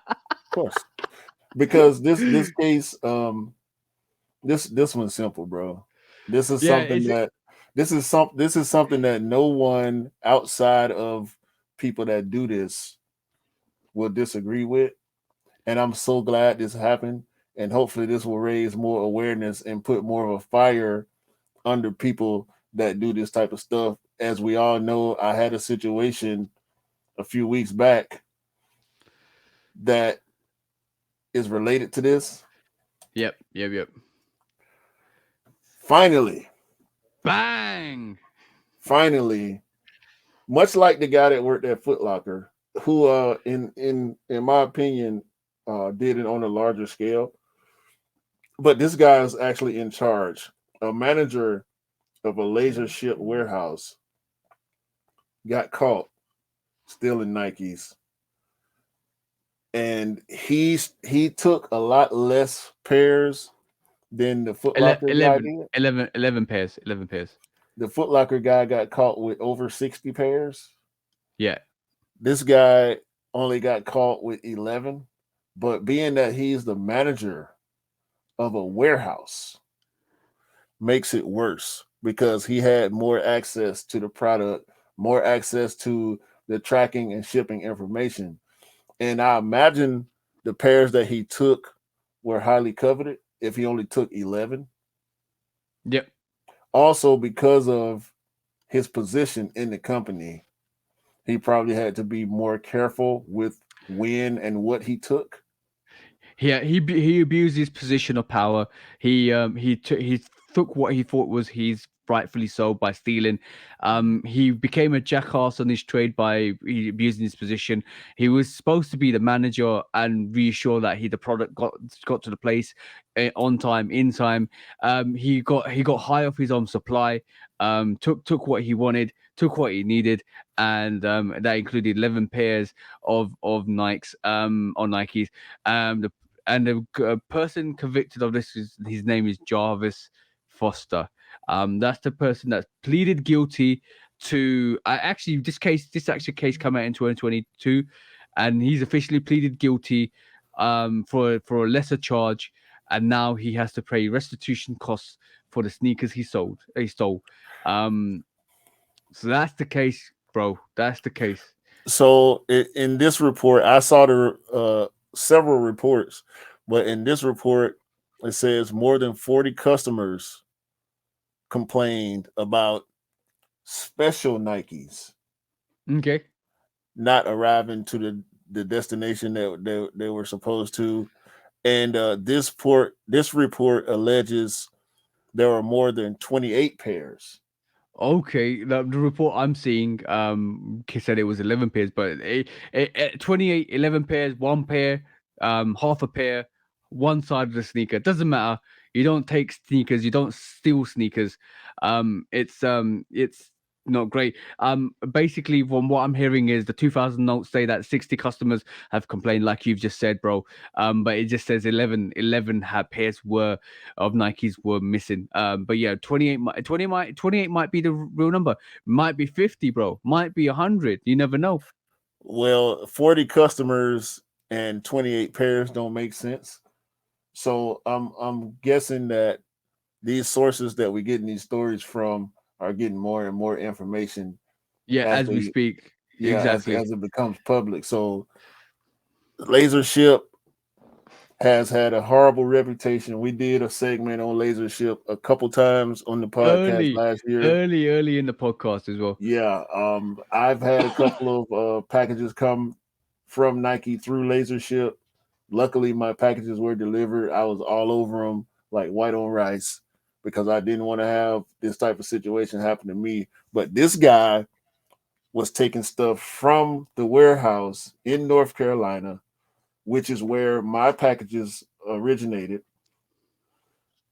course. Because this case, this one's simple, bro. This is Yeah, something that this is something that no one outside of people that do this will disagree with. And I'm so glad this happened. And hopefully this will raise more awareness and put more of a fire under people that do this type of stuff. As we all know, I had a situation a few weeks back that is related to this. Yep. Finally, Bang! much like the guy that worked at Foot Locker, who in my opinion did it on a larger scale. But this guy is actually in charge. A manager of a laser ship warehouse got caught stealing Nikes. And he took a lot less pairs than the Foot Locker guy did. 11 pairs. The Foot Locker guy got caught with over 60 pairs. Yeah. This guy only got caught with 11. But being that he's the manager of a warehouse makes it worse because he had more access to the product, more access to the tracking and shipping information. And I imagine the pairs that he took were highly coveted if he only took 11. Yep. Also, because of his position in the company, he probably had to be more careful with when and what he took. Yeah, he abused his position of power. He took what he thought was his rightfully so by stealing. He became a jackass on his trade by abusing his position. He was supposed to be the manager and reassure that the product got to the place on time, in time. He got high off his own supply. Took what he wanted, took what he needed, and that included 11 pairs of Nikes on Nikes. The person convicted of this his name is Jarvis Foster. That's the person that pleaded guilty to. This case came out in 2022, and he's officially pleaded guilty for a lesser charge, and now he has to pay restitution costs for the sneakers he stole. So that's the case, bro. That's the case. So in this report, I saw the several reports, but in this report, it says more than 40 customers complained about special Nikes Okay. not arriving to the destination that they were supposed to. And this report alleges there are more than 28 pairs. Okay, the report I'm seeing said it was 11 pairs, but 28, 11 pairs, one pair, half a pair, one side of the sneaker. Doesn't matter. You don't take sneakers, you don't steal sneakers. It's not great. Basically, from what I'm hearing is the 2000 notes say that 60 customers have complained, like you've just said, bro. But it just says 11 pairs of Nikes were missing. But yeah, 28 might be the real number. Might be 50, bro. Might be 100. You never know. Well, 40 customers and 28 pairs don't make sense. So I'm guessing that these sources that we're getting these stories from are getting more and more information. Yeah, as we speak. Yeah, Exactly. as it becomes public. So laser ship has had a horrible reputation. We did a segment on Lasership a couple times on the podcast last year. Early in the podcast as well. Yeah, I've had a couple of packages come from Nike through Lasership. Luckily, my packages were delivered. I was all over them like white on rice because I didn't want to have this type of situation happen to me. But this guy was taking stuff from the warehouse in North Carolina, which is where my packages originated.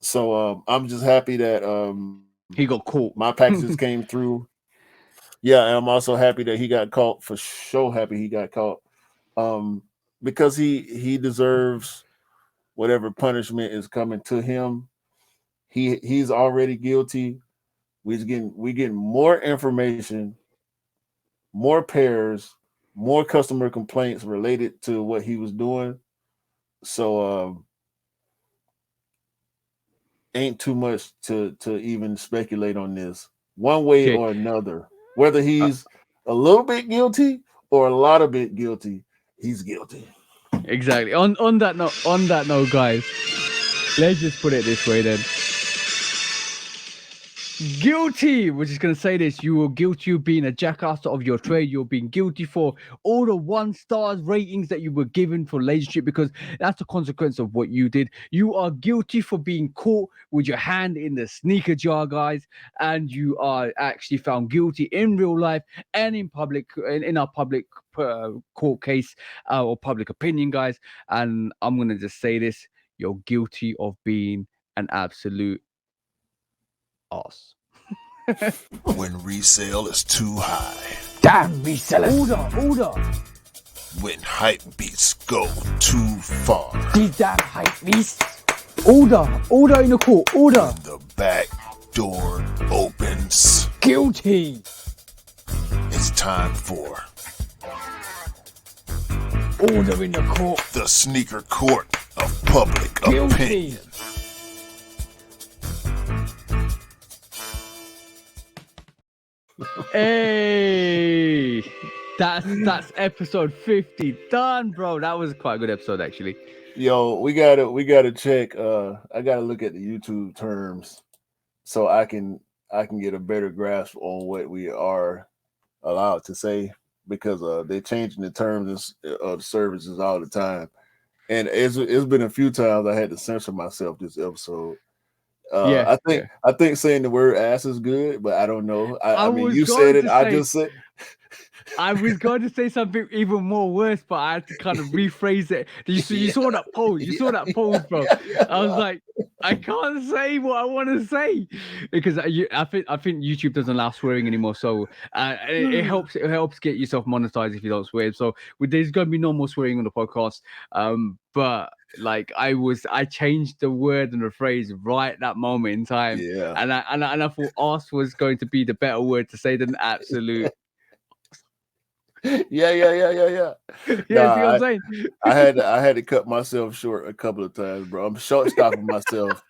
So I'm just happy that He got caught. my packages came through. Yeah, and I'm also happy that he got caught. For sure, happy he got caught. Because he deserves whatever punishment is coming to him. He's already guilty. We getting more information, more pairs, more customer complaints related to what he was doing. So ain't too much to even speculate on this one way Okay. or another. Whether he's a little bit guilty or a lot of bit guilty, he's guilty. Exactly. On that note, guys, let's just put it this way then. Guilty. We're just gonna say this. You were guilty of being a jackass of your trade. You're being guilty for all the 1-star ratings that you were given for Lasership because that's a consequence of what you did. You are guilty for being caught with your hand in the sneaker jar, guys, and you are actually found guilty in real life and in public, in our public court case or public opinion, guys. And I'm gonna just say this: you're guilty of being an absolute ass. When resale is too high. Damn resellers. Order. When hype beats go too far. These damn hype beasts. Order in the court. Order. The back door opens. Guilty. It's time for Order in the court. the sneaker court of public Guilty. opinion. Hey, that's episode 50 done, bro. That was quite a good episode, actually. Yo, we gotta check. I gotta look at the YouTube terms so I can get a better grasp on what we are allowed to say because they're changing the terms of services all the time, and it's been a few times I had to censor myself this episode. I think saying the word ass is good, but I don't know. I mean, you said it. I just said. I was going to say something even more worse, but I had to kind of rephrase it. You saw that pose. You saw that pose, bro. I was like, I can't say what I want to say because I think YouTube doesn't allow swearing anymore. So it helps get yourself monetized if you don't swear. So there's going to be no more swearing on the podcast. But like I changed the word and the phrase right that moment in time. Yeah. And I thought ass was going to be the better word to say than absolute. Yeah. Yeah, see what I'm saying? I had to cut myself short a couple of times, bro. I'm short stopping myself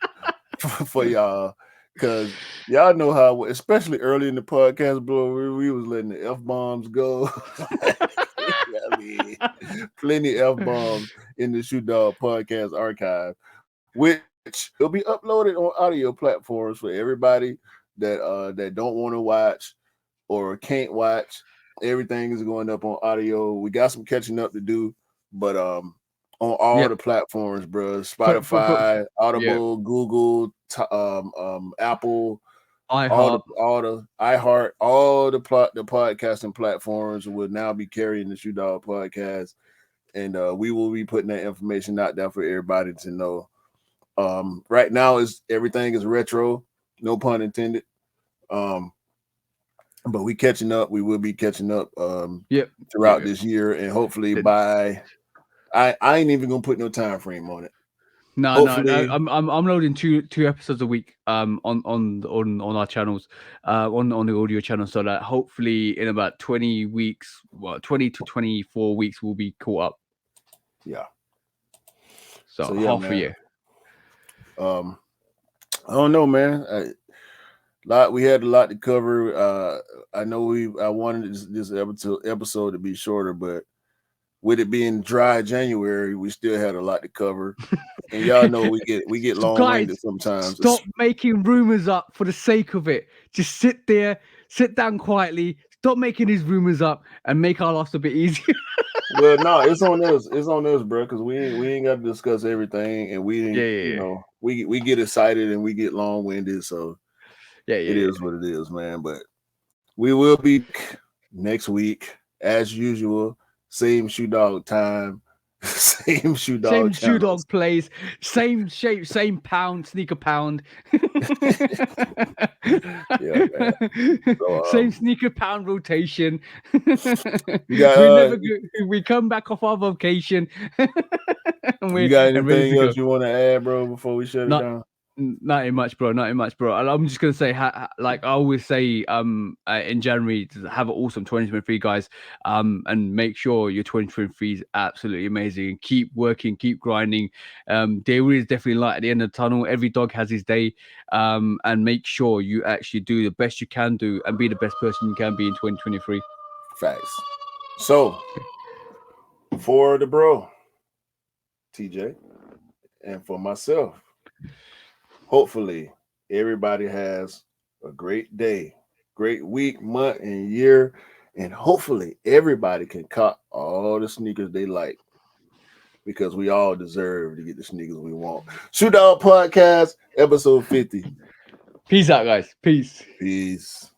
for y'all because y'all know how, especially early in the podcast, bro, we was letting the F-bombs go. I mean, plenty F-bombs in the Shoot Dog podcast archive, which will be uploaded on audio platforms for everybody that don't want to watch or can't watch. Everything is going up on audio. We got some catching up to do, but on all the platforms, bro. Spotify, Audible, Google, Apple, iHeart, all the iHeart, all the podcasting platforms will now be carrying the Shoe Dog podcast, and we will be putting that information out there for everybody to know. Right now everything is retro, no pun intended. But we catching up. We will be catching up throughout this year, and hopefully by I ain't even gonna put no time frame on it. No. I'm loading two episodes a week on our channels, on the audio channel, so that hopefully in about 20 weeks, 20 to 24 weeks, we'll be caught up. Yeah. So half a year. I don't know, man. We had a lot to cover. I know I wanted this episode to be shorter, but with it being dry January, we still had a lot to cover. And y'all know we get So long-winded guys, sometimes. stop making rumors up for the sake of it. Just sit there, sit down quietly, stop making these rumors up, and make our lives a bit easier. Well, no, it's on us. It's on us, bro, because we ain't got to discuss everything, and we Yeah, you know, we get excited and we get long-winded, so it is what it is, man. But we will be next week as usual. Same shoe dog time, same shoe dog Same shoe channels. dog plays, same shape, same pound, sneaker pound. Yeah, man. So, Same sneaker pound rotation. you got we never go, we come back off our vacation. and you got and ready anything to else go. you want to add, bro, before we shut it down? Nothing much, bro. Nothing much, bro. And I'm just gonna say, like I always say, in January, to have an awesome 2023, guys. And make sure your 2023 is absolutely amazing. Keep working, keep grinding. There is definitely light at the end of the tunnel. Every dog has his day. And make sure you actually do the best you can do and be the best person you can be in 2023. Facts. So, for the bro, TJ, and for myself, hopefully everybody has a great day, great week, month, and year, and hopefully everybody can cop all the sneakers they like, because we all deserve to get the sneakers we want. Shoot Dog Podcast, episode 50. Peace out, guys. Peace. Peace.